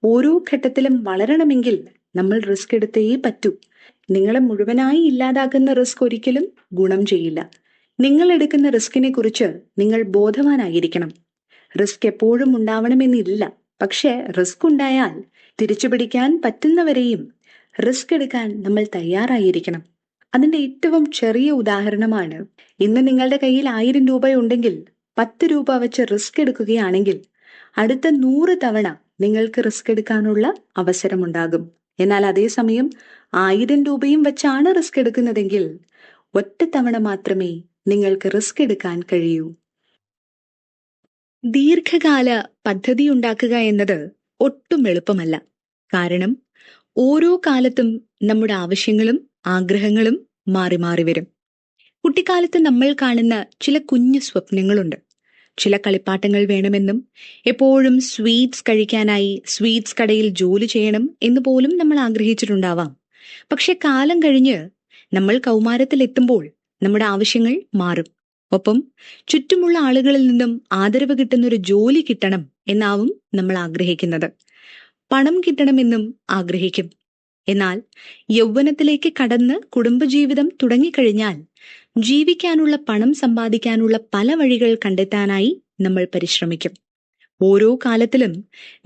ഓരോ ഘട്ടത്തിലും വളരണമെങ്കിൽ നമ്മൾ റിസ്ക് എടുത്തേ പറ്റൂ. നിങ്ങളെ മുഴുവനായി ഇല്ലാതാക്കുന്ന റിസ്ക് ഒരിക്കലും ഗുണം ചെയ്യില്ല. നിങ്ങൾ എടുക്കുന്ന റിസ്കിനെ കുറിച്ച് നിങ്ങൾ ബോധവാനായിരിക്കണം. റിസ്ക് എപ്പോഴും ഉണ്ടാവണമെന്നില്ല. പക്ഷെ റിസ്ക് ഉണ്ടായാൽ തിരിച്ചു പിടിക്കാൻ പറ്റുന്നവരെയും റിസ്ക് എടുക്കാൻ നമ്മൾ തയ്യാറായിരിക്കണം. അതിന്റെ ഏറ്റവും ചെറിയ ഉദാഹരണമാണ്, ഇന്ന് നിങ്ങളുടെ കയ്യിൽ 1000 രൂപ ഉണ്ടെങ്കിൽ 10 രൂപ വെച്ച് റിസ്ക് എടുക്കുകയാണെങ്കിൽ അടുത്ത 100 തവണ നിങ്ങൾക്ക് റിസ്ക് എടുക്കാനുള്ള അവസരമുണ്ടാകും. എന്നാൽ അതേസമയം 1000 രൂപയും വെച്ചാണ് റിസ്ക് എടുക്കുന്നതെങ്കിൽ ഒറ്റ തവണ മാത്രമേ നിങ്ങൾക്ക് റിസ്ക് എടുക്കാൻ കഴിയൂ. ദീർഘകാല പദ്ധതി ഉണ്ടാക്കുക എന്നത് ഒട്ടും എളുപ്പമല്ല. കാരണം ഓരോ കാലത്തും നമ്മുടെ ആവശ്യങ്ങളും ആഗ്രഹങ്ങളും മാറി മാറി വരും. കുട്ടിക്കാലത്ത് നമ്മൾ കാണുന്ന ചില കുഞ്ഞു സ്വപ്നങ്ങളുണ്ട്. ചില കളിപ്പാട്ടങ്ങൾ വേണമെന്നും എപ്പോഴും സ്വീറ്റ്സ് കഴിക്കാനായി സ്വീറ്റ്സ് കടയിൽ ജോലി ചെയ്യണം എന്ന് പോലും നമ്മൾ ആഗ്രഹിച്ചിട്ടുണ്ടാവാം. പക്ഷെ കാലം കഴിഞ്ഞ് നമ്മൾ കൗമാരത്തിൽ എത്തുമ്പോൾ നമ്മുടെ ആവശ്യങ്ങൾ മാറും. ഒപ്പം ചുറ്റുമുള്ള ആളുകളിൽ നിന്നും ആദരവ് കിട്ടുന്ന ഒരു ജോലി കിട്ടണം എന്നാവും നമ്മൾ ആഗ്രഹിക്കുന്നത്. പണം കിട്ടണമെന്നും ആഗ്രഹിക്കും. എന്നാൽ യൗവനത്തിലേക്ക് കടന്ന് കുടുംബജീവിതം തുടങ്ങിക്കഴിഞ്ഞാൽ ജീവിക്കാനുള്ള പണം സമ്പാദിക്കാനുള്ള പല വഴികൾ കണ്ടെത്താനായി നമ്മൾ പരിശ്രമിക്കും. ഓരോ കാലത്തിലും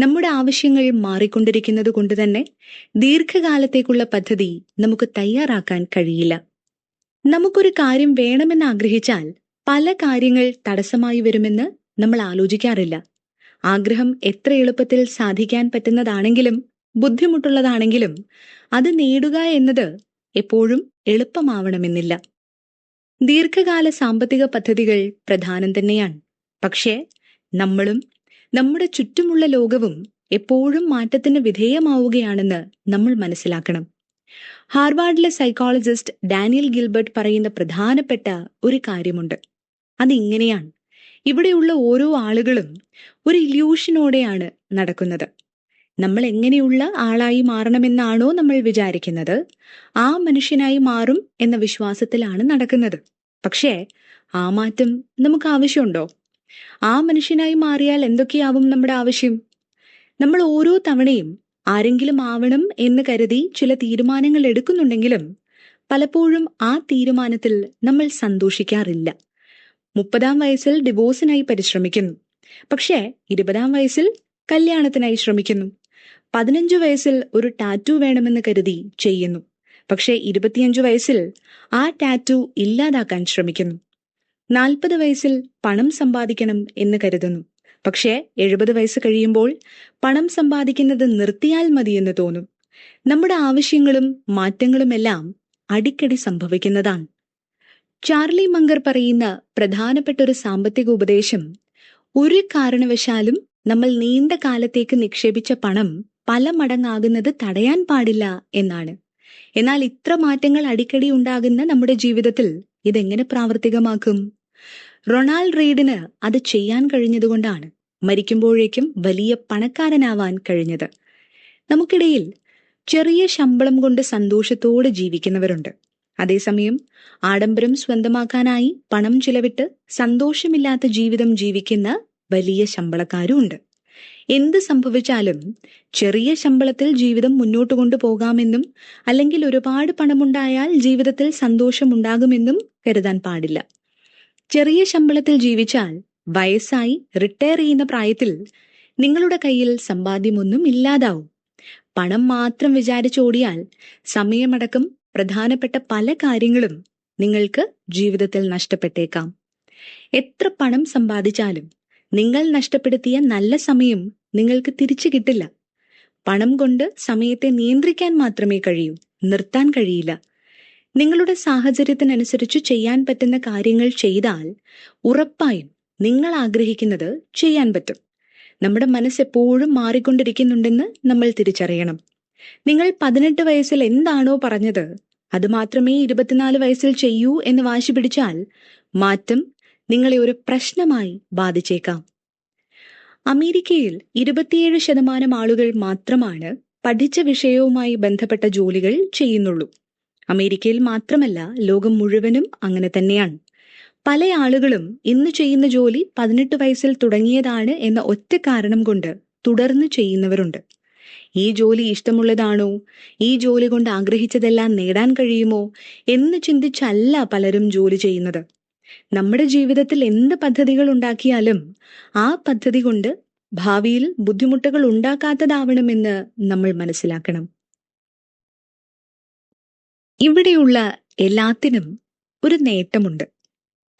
നമ്മുടെ ആവശ്യങ്ങൾ മാറിക്കൊണ്ടിരിക്കുന്നത് കൊണ്ട് തന്നെ ദീർഘകാലത്തേക്കുള്ള പദ്ധതി നമുക്ക് തയ്യാറാക്കാൻ കഴിയില്ല. നമുക്കൊരു കാര്യം വേണമെന്ന് ആഗ്രഹിച്ചാൽ പല കാര്യങ്ങൾ തടസ്സമായി വരുമെന്ന് നമ്മൾ ആലോചിക്കാറില്ല. ആഗ്രഹം എത്ര എളുപ്പത്തിൽ സാധിക്കാൻ പറ്റുന്നതാണെങ്കിലും ബുദ്ധിമുട്ടുള്ളതാണെങ്കിലും അത് നേടുക എന്നത് എപ്പോഴും എളുപ്പമാവണമെന്നില്ല. ദീർഘകാല സാമ്പത്തിക പദ്ധതികൾ പ്രധാനം തന്നെയാണ്. പക്ഷേ നമ്മളും നമ്മുടെ ചുറ്റുമുള്ള ലോകവും എപ്പോഴും മാറ്റത്തിന് വിധേയമാവുകയാണെന്ന് നമ്മൾ മനസ്സിലാക്കണം. ഹാർവാർഡിലെ സൈക്കോളജിസ്റ്റ് ഡാനിയൽ ഗിൽബർട്ട് പറയുന്ന പ്രധാനപ്പെട്ട ഒരു കാര്യമുണ്ട്. അതിങ്ങനെയാണ്: ഇവിടെയുള്ള ഓരോ ആളുകളും ഒരു ഇല്യൂഷനോടെയാണ് നടക്കുന്നത്. നമ്മൾ എങ്ങനെയുള്ള ആളായി മാറണമെന്നാണോ നമ്മൾ വിചാരിക്കുന്നത്, ആ മനുഷ്യനായി മാറും എന്ന വിശ്വാസത്തിലാണ് നടക്കുന്നത്. പക്ഷേ ആ മാറ്റം നമുക്ക് ആവശ്യമുണ്ടോ? ആ മനുഷ്യനായി മാറിയാൽ എന്തൊക്കെയാവും നമ്മുടെ ആവശ്യം? നമ്മൾ ഓരോ തവണയും ആരെങ്കിലും ആവണം എന്ന് കരുതി ചില തീരുമാനങ്ങൾ എടുക്കുന്നുണ്ടെങ്കിലും പലപ്പോഴും ആ തീരുമാനത്തിൽ നമ്മൾ സന്തോഷിക്കാറില്ല. 30-ാം വയസ്സിൽ ഡിവോഴ്സിനായി പരിശ്രമിക്കുന്നു. പക്ഷേ 20-ാം വയസ്സിൽ കല്യാണത്തിനായി ശ്രമിക്കുന്നു. 15 വയസ്സിൽ ഒരു ടാറ്റു വേണമെന്ന് കരുതി ചെയ്യുന്നു. പക്ഷേ 25 വയസ്സിൽ ആ ടാറ്റു ഇല്ലാതാക്കാൻ ശ്രമിക്കുന്നു. 40 വയസ്സിൽ പണം സമ്പാദിക്കണം എന്ന് കരുതുന്നു. പക്ഷേ 70 വയസ്സ് കഴിയുമ്പോൾ പണം സമ്പാദിക്കുന്നത് നിർത്തിയാൽ മതിയെന്ന് തോന്നും. നമ്മുടെ ആവശ്യങ്ങളും മാറ്റങ്ങളുമെല്ലാം അടിക്കടി സംഭവിക്കുന്നതാണ്. ചാർലി മങ്കർ പറയുന്ന പ്രധാനപ്പെട്ട ഒരു സാമ്പത്തിക ഉപദേശം, ഒരു കാരണവശാലും നമ്മൾ നീണ്ട കാലത്തേക്ക് നിക്ഷേപിച്ച പണം പല മടങ്ങാകുന്നത് തടയാൻ പാടില്ല എന്നാണ്. എന്നാൽ ഇത്ര മാറ്റങ്ങൾ അടിക്കടി ഉണ്ടാകുന്ന നമ്മുടെ ജീവിതത്തിൽ ഇതെങ്ങനെ പ്രാവർത്തികമാക്കും? റൊണാൾഡ് റീഡിന് അത് ചെയ്യാൻ കഴിഞ്ഞതുകൊണ്ടാണ് മരിക്കുമ്പോഴേക്കും വലിയ പണക്കാരനാവാൻ കഴിഞ്ഞത്. നമുക്കിടയിൽ ചെറിയ ശമ്പളം കൊണ്ട് സന്തോഷത്തോടെ ജീവിക്കുന്നവരുണ്ട്. അതേസമയം ആഡംബരം സ്വന്തമാക്കാനായി പണം ചിലവിട്ട് സന്തോഷമില്ലാത്ത ജീവിതം ജീവിക്കുന്ന വലിയ ശമ്പളക്കാരും ഉണ്ട്. എന്ത് സംഭവിച്ചാലും ചെറിയ ശമ്പളത്തിൽ ജീവിതം മുന്നോട്ട് കൊണ്ടുപോകാമെന്നും അല്ലെങ്കിൽ ഒരുപാട് പണമുണ്ടായാൽ ജീവിതത്തിൽ സന്തോഷമുണ്ടാകുമെന്നും കരുതാൻ പാടില്ല. ചെറിയ ശമ്പളത്തിൽ ജീവിച്ചാൽ വയസ്സായി റിട്ടയർ ചെയ്യുന്ന പ്രായത്തിൽ നിങ്ങളുടെ കയ്യിൽ സമ്പാദ്യമൊന്നും ഇല്ലാതാവും. പണം മാത്രം വിചാരിച്ചോടിയാൽ സമയമടക്കം പ്രധാനപ്പെട്ട പല കാര്യങ്ങളും നിങ്ങൾക്ക് ജീവിതത്തിൽ നഷ്ടപ്പെട്ടേക്കാം. എത്ര പണം സമ്പാദിച്ചാലും നിങ്ങൾ നഷ്ടപ്പെടുത്തിയ നല്ല സമയം നിങ്ങൾക്ക് തിരിച്ചു കിട്ടില്ല. പണം കൊണ്ട് സമയത്തെ നിയന്ത്രിക്കാൻ മാത്രമേ കഴിയൂ, നിർത്താൻ കഴിയില്ല. നിങ്ങളുടെ സാഹചര്യത്തിനനുസരിച്ച് ചെയ്യാൻ പറ്റുന്ന കാര്യങ്ങൾ ചെയ്താൽ ഉറപ്പായും നിങ്ങൾ ആഗ്രഹിക്കുന്നത് ചെയ്യാൻ പറ്റും. നമ്മുടെ മനസ്സ് എപ്പോഴും മാറിക്കൊണ്ടിരിക്കുന്നുണ്ടെന്ന് നമ്മൾ തിരിച്ചറിയണം. നിങ്ങൾ 18 വയസ്സിൽ എന്താണോ പറഞ്ഞത് അത് മാത്രമേ 24 വയസ്സിൽ ചെയ്യൂ എന്ന് വാശി പിടിച്ചാൽ മാറ്റം നിങ്ങളെ ഒരു പ്രശ്നമായി ബാധിച്ചേക്കാം. അമേരിക്കയിൽ 27% ആളുകൾ മാത്രമാണ് പഠിച്ച വിഷയവുമായി ബന്ധപ്പെട്ട ജോലികൾ ചെയ്യുന്നുള്ളൂ. അമേരിക്കയിൽ മാത്രമല്ല, ലോകം മുഴുവനും അങ്ങനെ തന്നെയാണ്. പല ആളുകളും ഇന്ന് ചെയ്യുന്ന ജോലി 18 വയസ്സിൽ തുടങ്ങിയതാണ് എന്ന ഒറ്റ കാരണം കൊണ്ട് തുടർന്ന് ചെയ്യുന്നവരുണ്ട്. ഈ ജോലി ഇഷ്ടമുള്ളതാണോ, ഈ ജോലി കൊണ്ട് ആഗ്രഹിച്ചതെല്ലാം നേടാൻ കഴിയുമോ എന്ന് ചിന്തിച്ചല്ല പലരും ജോലി ചെയ്യുന്നത്. നമ്മുടെ ജീവിതത്തിൽ എന്ത് പദ്ധതികൾ ഉണ്ടാക്കിയാലും ആ പദ്ധതി കൊണ്ട് ഭാവിയിൽ ബുദ്ധിമുട്ടുകൾ ഉണ്ടാക്കാത്തതാവണമെന്ന് നമ്മൾ മനസ്സിലാക്കണം. ഇവിടെയുള്ള എല്ലാത്തിനും ഒരു നേട്ടമുണ്ട്.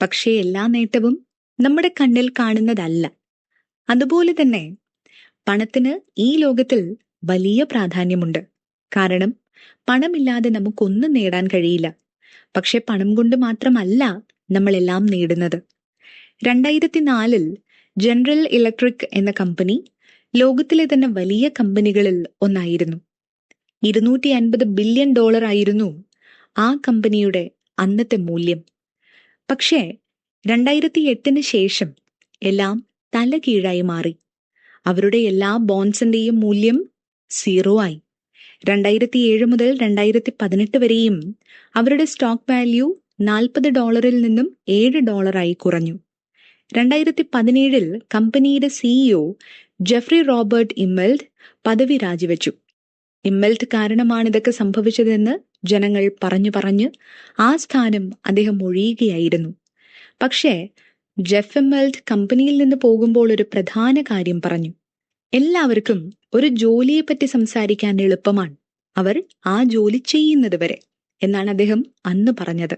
പക്ഷേ എല്ലാ നേട്ടവും നമ്മുടെ കണ്ണിൽ കാണുന്നതല്ല. അതുപോലെ തന്നെ പണത്തിന് ഈ ലോകത്തിൽ വലിയ പ്രാധാന്യമുണ്ട്. കാരണം പണമില്ലാതെ നമുക്കൊന്നും നേടാൻ കഴിയില്ല. പക്ഷെ പണം കൊണ്ട് മാത്രമല്ല നമ്മളെല്ലാം നേടുന്നത്. 2004 ജനറൽ ഇലക്ട്രിക് എന്ന കമ്പനി ലോകത്തിലെ തന്നെ വലിയ കമ്പനികളിൽ ഒന്നായിരുന്നു. $250 ബില്യൺ ആയിരുന്നു ആ കമ്പനിയുടെ അന്നത്തെ മൂല്യം. പക്ഷേ 2008 ശേഷം എല്ലാം തലകീഴായി മാറി. അവരുടെ എല്ലാ ബോൺസിന്റെയും മൂല്യം 0 ആയി. 2007 മുതൽ 2018 വരെയും അവരുടെ സ്റ്റോക്ക് വാല്യൂ $40 നിന്നും $7 കുറഞ്ഞു. 2017 കമ്പനിയുടെ സിഇഒ ജെഫ്രി റോബർട്ട് ഇമ്മൽറ്റ് പദവി രാജിവെച്ചു. ഇമ്മൽറ്റ് കാരണമാണ് ഇതൊക്കെ സംഭവിച്ചതെന്ന് ജനങ്ങൾ പറഞ്ഞു ആ സ്ഥാനം അദ്ദേഹം ഒഴിയുകയായിരുന്നു. പക്ഷേ ജെഫ് ഇമ്മൽറ്റ് കമ്പനിയിൽ നിന്ന് പോകുമ്പോൾ ഒരു പ്രധാന കാര്യം പറഞ്ഞു. എല്ലാവർക്കും ഒരു ജോലിയെപ്പറ്റി സംസാരിക്കാൻ എളുപ്പമാണ്, അവർ ആ ജോലി ചെയ്യുന്നത് വരെ എന്നാണ് അദ്ദേഹം അന്ന് പറഞ്ഞത്.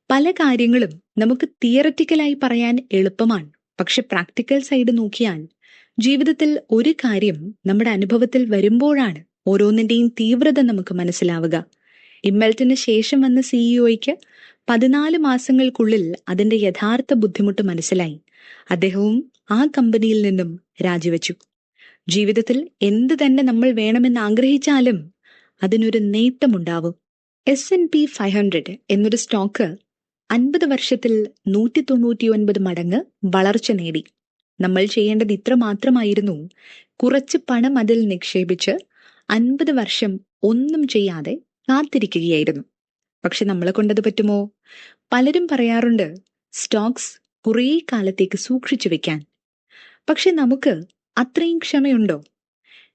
പല കാര്യങ്ങളും നമുക്ക് തിയററ്റിക്കലായി പറയാൻ എളുപ്പമാണ്. പക്ഷെ പ്രാക്ടിക്കൽ സൈഡ് നോക്കിയാൽ ജീവിതത്തിൽ ഒരു കാര്യം നമ്മുടെ അനുഭവത്തിൽ വരുമ്പോഴാണ് ഓരോന്നിന്റെയും തീവ്രത നമുക്ക് മനസ്സിലാവുക. ഇമ്മൽറ്റിന് ശേഷം വന്ന സിഇഒയ്ക്ക് 14 മാസങ്ങൾക്കുള്ളിൽ അതിന്റെ യഥാർത്ഥ ബുദ്ധിമുട്ട് മനസ്സിലായി. അദ്ദേഹവും ആ കമ്പനിയിൽ നിന്നും രാജിവെച്ചു. ജീവിതത്തിൽ എന്ത് തന്നെ നമ്മൾ വേണമെന്ന് ആഗ്രഹിച്ചാലും അതിനൊരു നേട്ടമുണ്ടാവും. S&P 500 എന്നൊരു സ്റ്റോക്ക് 50 വർഷത്തിൽ 199 മടങ്ങ് വളർച്ച നേടി. നമ്മൾ ചെയ്യേണ്ടത് ഇത്ര മാത്രമായിരുന്നു: കുറച്ച് പണം അതിൽ നിക്ഷേപിച്ച് 50 വർഷം ഒന്നും ചെയ്യാതെ കാത്തിരിക്കുകയായിരുന്നു. പക്ഷെ നമ്മളെ കൊണ്ടത് പറ്റുമോ? പലരും പറയാറുണ്ട്, സ്റ്റോക്സ് കുറേ കാലത്തേക്ക് സൂക്ഷിച്ചു വെക്കാൻ. പക്ഷെ നമുക്ക് അത്രയും ക്ഷമയുണ്ടോ?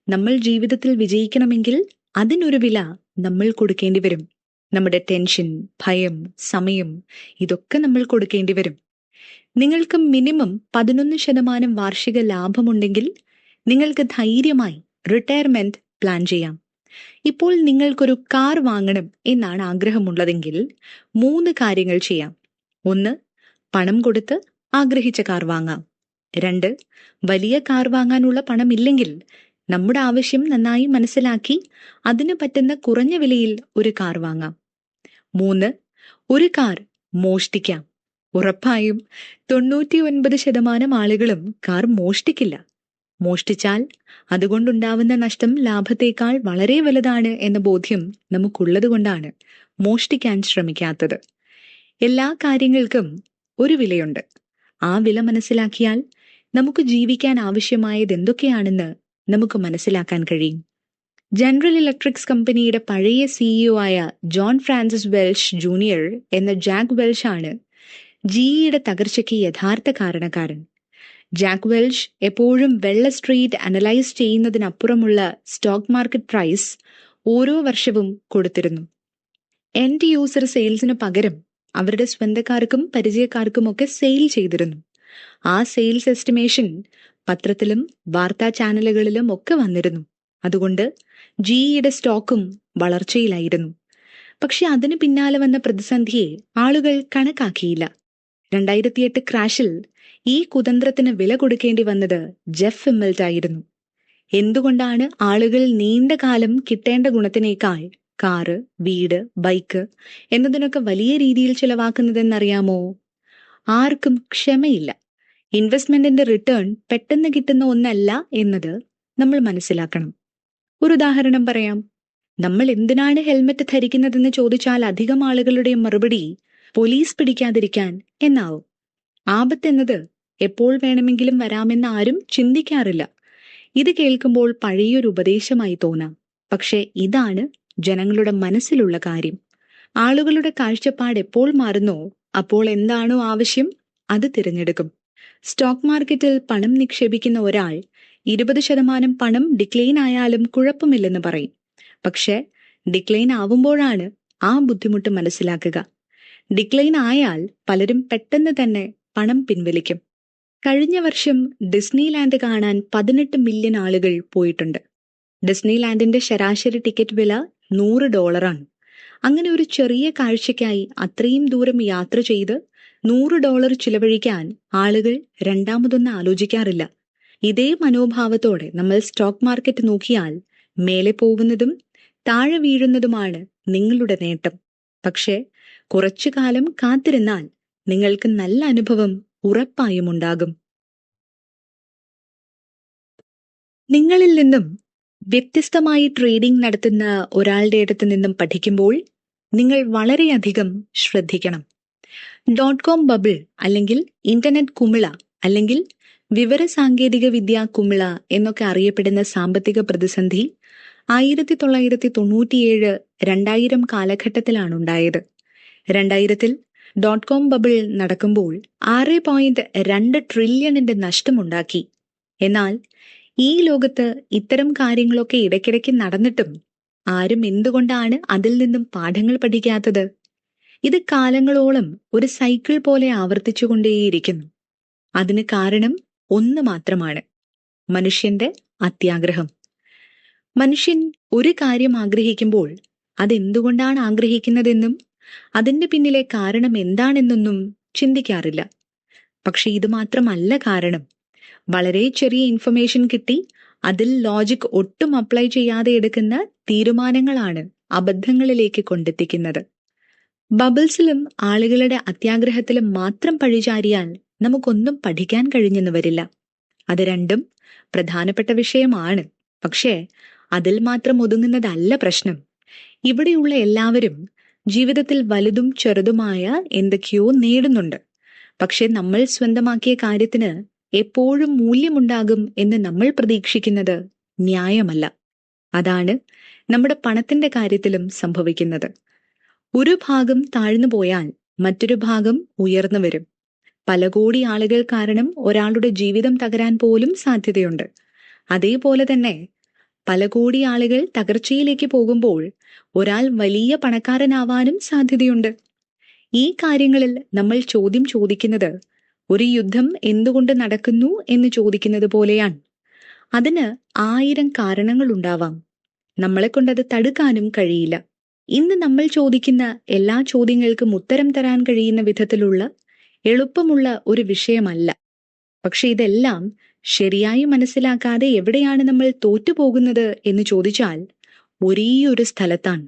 നമ്മൾ ജീവിതത്തിൽ വിജയിക്കണമെങ്കിൽ അതിനൊരു വില നമ്മൾ കൊടുക്കേണ്ടി വരും. നമ്മുടെ ടെൻഷൻ, ഭയം, സമയം ഇതൊക്കെ നമ്മൾ കൊടുക്കേണ്ടി വരും. നിങ്ങൾക്ക് മിനിമം 11% വാർഷിക ലാഭമുണ്ടെങ്കിൽ നിങ്ങൾക്ക് ധൈര്യമായി റിട്ടയർമെന്റ് പ്ലാൻ ചെയ്യാം. ഇപ്പോൾ നിങ്ങൾക്കൊരു കാർ വാങ്ങണം എന്നാണ് ആഗ്രഹമുള്ളതെങ്കിൽ 3 കാര്യങ്ങൾ ചെയ്യാം. 1. പണം കൊടുത്ത് ആഗ്രഹിച്ച കാർ വാങ്ങാം. 2. വലിയ കാർ വാങ്ങാനുള്ള പണമില്ലെങ്കിൽ നമ്മുടെ ആവശ്യം നന്നായി മനസ്സിലാക്കി അതിന് പറ്റുന്ന കുറഞ്ഞ വിലയിൽ ഒരു കാർ വാങ്ങാം. 3. ഒരു കാർ മോഷ്ടിക്കാം. ഉറപ്പായും 99% ആളുകളും കാർ മോഷ്ടിക്കില്ല. മോഷ്ടിച്ചാൽ അതുകൊണ്ടുണ്ടാവുന്ന നഷ്ടം ലാഭത്തേക്കാൾ വളരെ വലുതാണ് എന്ന ബോധ്യം നമുക്കുള്ളതുകൊണ്ടാണ് മോഷ്ടിക്കാൻ ശ്രമിക്കാത്തത്. എല്ലാ കാര്യങ്ങൾക്കും ഒരു വിലയുണ്ട്. ആ വില മനസ്സിലാക്കിയാൽ നമുക്ക് ജീവിക്കാൻ ആവശ്യമായത് എന്തൊക്കെയാണെന്ന് നമുക്ക് മനസ്സിലാക്കാൻ കഴിയും. ജനറൽ ഇലക്ട്രിക്സ് കമ്പനിയുടെ പഴയ സിഇഒ ആയ ജോൺ ഫ്രാൻസിസ് വെൽഷ് ജൂനിയർ എന്ന ജാക്ക് വെൽഷ് ആണ് ജിഇയുടെ തകർച്ചയ്ക്ക് യഥാർത്ഥ കാരണക്കാരൻ. ജാക്ക് വെൽഷ് എപ്പോഴും വെള്ള സ്ട്രീറ്റ് അനലൈസ് ചെയ്യുന്നതിനപ്പുറമുള്ള സ്റ്റോക്ക് മാർക്കറ്റ് പ്രൈസ് ഓരോ വർഷവും കൊടുത്തിരുന്നു. എൻഡ് യൂസർ സെയിൽസിന് പകരം അവരുടെ സ്വന്തക്കാർക്കും പരിചയക്കാർക്കുമൊക്കെ സെയിൽ ചെയ്തിരുന്നു. ആ സെയിൽസ് എസ്റ്റിമേഷൻ പത്രത്തിലും വാർത്താ ചാനലുകളിലും ഒക്കെ വന്നിരുന്നു. അതുകൊണ്ട് ജിഇയുടെ സ്റ്റോക്കും വളർച്ചയിലായിരുന്നു. പക്ഷെ അതിന് പിന്നാലെ വന്ന പ്രതിസന്ധിയെ ആളുകൾ കണക്കാക്കിയില്ല. 2008 ക്രാഷിൽ ഈ കുതന്ത്രത്തിന് വില കൊടുക്കേണ്ടി വന്നത് ജെഫ് ഇമ്മൽറ്റ് ആയിരുന്നു. എന്തുകൊണ്ടാണ് ആളുകൾ നീണ്ട കാലം കിട്ടേണ്ട ഗുണത്തിനേക്കാൾ കാറ്, വീട്, ബൈക്ക് എന്നതിനൊക്കെ വലിയ രീതിയിൽ ചിലവാക്കുന്നതെന്നറിയാമോ? ആർക്കും ക്ഷമയില്ല. ഇൻവെസ്റ്റ്മെന്റിന്റെ റിട്ടേൺ പെട്ടെന്ന് കിട്ടുന്ന ഒന്നല്ല എന്നത് നമ്മൾ മനസ്സിലാക്കണം. ഒരു ഉദാഹരണം പറയാം. നമ്മൾ എന്തിനാണ് ഹെൽമെറ്റ് ധരിക്കുന്നതെന്ന് ചോദിച്ചാൽ അധികം ആളുകളുടെ മറുപടി പോലീസ് പിടിക്കാതിരിക്കാൻ എന്നാവും. ആപത്തെന്നത് എപ്പോൾ വേണമെങ്കിലും വരാമെന്ന് ആരും ചിന്തിക്കാറില്ല. ഇത് കേൾക്കുമ്പോൾ പഴയൊരു ഉപദേശമായി തോന്നാം. പക്ഷെ ഇതാണ് ജനങ്ങളുടെ മനസ്സിലുള്ള കാര്യം. ആളുകളുടെ കാഴ്ചപ്പാട് എപ്പോൾ മാറുന്നോ അപ്പോൾ എന്താണോ ആവശ്യം അത് തിരഞ്ഞെടുക്കും. സ്റ്റോക്ക് മാർക്കറ്റിൽ പണം നിക്ഷേപിക്കുന്ന ഒരാൾ 20% പണം ഡിക്ലൈൻ ആയാലും കുഴപ്പമില്ലെന്ന് പറയും. പക്ഷെ ഡിക്ലൈൻ ആവുമ്പോഴാണ് ആ ബുദ്ധിമുട്ട് മനസ്സിലാക്കുക. ഡിക്ലൈൻ ആയാൽ പലരും പെട്ടെന്ന് തന്നെ പണം പിൻവലിക്കും. കഴിഞ്ഞ വർഷം ഡിസ്നിലാൻഡ് കാണാൻ 18 മില്യൺ ആളുകൾ പോയിട്ടുണ്ട്. ഡിസ്നിലാൻഡിന്റെ ശരാശരി ടിക്കറ്റ് വില $100 ആണ്. അങ്ങനെ ഒരു ചെറിയ കാഴ്ചയ്ക്കായി അത്രയും ദൂരം യാത്ര ചെയ്ത് $100 ചിലവഴിക്കാൻ ആളുകൾ രണ്ടാമതൊന്നും ആലോചിക്കാറില്ല. ഇതേ മനോഭാവത്തോടെ നമ്മൾ സ്റ്റോക്ക് മാർക്കറ്റ് നോക്കിയാൽ മേലെ പോകുന്നതും താഴെ വീഴുന്നതുമാണ് നിങ്ങളുടെ നേട്ടം. പക്ഷേ കുറച്ചു കാലം കാത്തിരുന്നാൽ നിങ്ങൾക്ക് നല്ല അനുഭവം ഉറപ്പായും ഉണ്ടാകും. നിങ്ങളിൽ നിന്നും വ്യത്യസ്തമായി ട്രേഡിംഗ് നടത്തുന്ന ഒരാളുടെ അടുത്ത് നിന്നും പഠിക്കുമ്പോൾ നിങ്ങൾ വളരെയധികം ശ്രദ്ധിക്കണം. .com ബബിൾ അല്ലെങ്കിൽ ഇന്റർനെറ്റ് കുമിള അല്ലെങ്കിൽ വിവര സാങ്കേതിക വിദ്യ കുമിള എന്നൊക്കെ അറിയപ്പെടുന്ന സാമ്പത്തിക പ്രതിസന്ധി 1997, 2000 കാലഘട്ടത്തിലാണ് ഉണ്ടായത്. 2000-ൽ .com ബബിൾ നടക്കുമ്പോൾ 6.2 ട്രില്യണിന്റെ നഷ്ടമുണ്ടാക്കി. എന്നാൽ ഈ ലോകത്ത് ഇത്തരം കാര്യങ്ങളൊക്കെ ഇടയ്ക്കിടയ്ക്ക് നടന്നിട്ടും ആരും എന്തുകൊണ്ടാണ് അതിൽ നിന്നും പാഠങ്ങൾ പഠിക്കാത്തത്? ഇത് കാലങ്ങളോളം ഒരു സൈക്കിൾ പോലെ ആവർത്തിച്ചുകൊണ്ടേയിരിക്കുന്നു. അതിന് കാരണം ഒന്ന് മാത്രമാണ്: മനുഷ്യന്റെ അത്യാഗ്രഹം. മനുഷ്യൻ ഒരു കാര്യം ആഗ്രഹിക്കുമ്പോൾ അതെന്തുകൊണ്ടാണ് ആഗ്രഹിക്കുന്നതെന്നും അതിന്റെ പിന്നിലെ കാരണം എന്താണെന്നൊന്നും ചിന്തിക്കാറില്ല. പക്ഷെ ഇത് മാത്രമല്ല കാരണം. വളരെ ചെറിയ ഇൻഫർമേഷൻ കിട്ടി അതിൽ ലോജിക് ഒട്ടും അപ്ലൈ ചെയ്യാതെ എടുക്കുന്ന തീരുമാനങ്ങളാണ് അബദ്ധങ്ങളിലേക്ക് കൊണ്ടെത്തിക്കുന്നത്. ബബിൾസിലും ആളുകളുടെ അത്യാഗ്രഹത്തിലും മാത്രം പഴിചാരിയാൽ നമുക്കൊന്നും പഠിക്കാൻ കഴിഞ്ഞെന്ന് വരില്ല. അത് രണ്ടും പ്രധാനപ്പെട്ട വിഷയമാണ്. പക്ഷേ അതിൽ മാത്രം ഒതുങ്ങുന്നതല്ല പ്രശ്നം. ഇവിടെയുള്ള എല്ലാവരും ജീവിതത്തിൽ വലുതും ചെറുതുമായ എന്തൊക്കെയോ നേടുന്നുണ്ട്. പക്ഷെ നമ്മൾ സ്വന്തമാക്കിയ കാര്യത്തിന് എപ്പോഴും മൂല്യമുണ്ടാകും എന്ന് നമ്മൾ പ്രതീക്ഷിക്കുന്നത് ന്യായമല്ല. അതാണ് നമ്മുടെ പണത്തിന്റെ കാര്യത്തിലും സംഭവിക്കുന്നത്. ഒരു ഭാഗം താഴ്ന്നു പോയാൽ മറ്റൊരു ഭാഗം ഉയർന്നു വരും. പല കോടി ആളുകൾ കാരണം ഒരാളുടെ ജീവിതം തകരാൻ പോലും സാധ്യതയുണ്ട്. അതേപോലെ തന്നെ പല കോടി ആളുകൾ തകർച്ചയിലേക്ക് പോകുമ്പോൾ ഒരാൾ വലിയ പണക്കാരനാവാനും സാധ്യതയുണ്ട്. ഈ കാര്യങ്ങളിൽ നമ്മൾ ചോദ്യം ചോദിക്കുന്നത് ഒരു യുദ്ധം എന്തുകൊണ്ട് നടക്കുന്നു എന്ന് ചോദിക്കുന്നത് പോലെയാണ്. അതിന് 1000 കാരണങ്ങളുണ്ടാവാം. നമ്മളെ കൊണ്ടത് തടുക്കാനും കഴിയില്ല. ഇന്ന് നമ്മൾ ചോദിക്കുന്ന എല്ലാ ചോദ്യങ്ങൾക്കും ഉത്തരം തരാൻ കഴിയുന്ന വിധത്തിലുള്ള എളുപ്പമുള്ള ഒരു വിഷയമല്ല. പക്ഷെ ഇതെല്ലാം ശരിയായി മനസ്സിലാക്കാതെ എവിടെയാണ് നമ്മൾ തോറ്റുപോകുന്നത് എന്ന് ചോദിച്ചാൽ ഒരേ ഒരു സ്ഥലത്താണ്.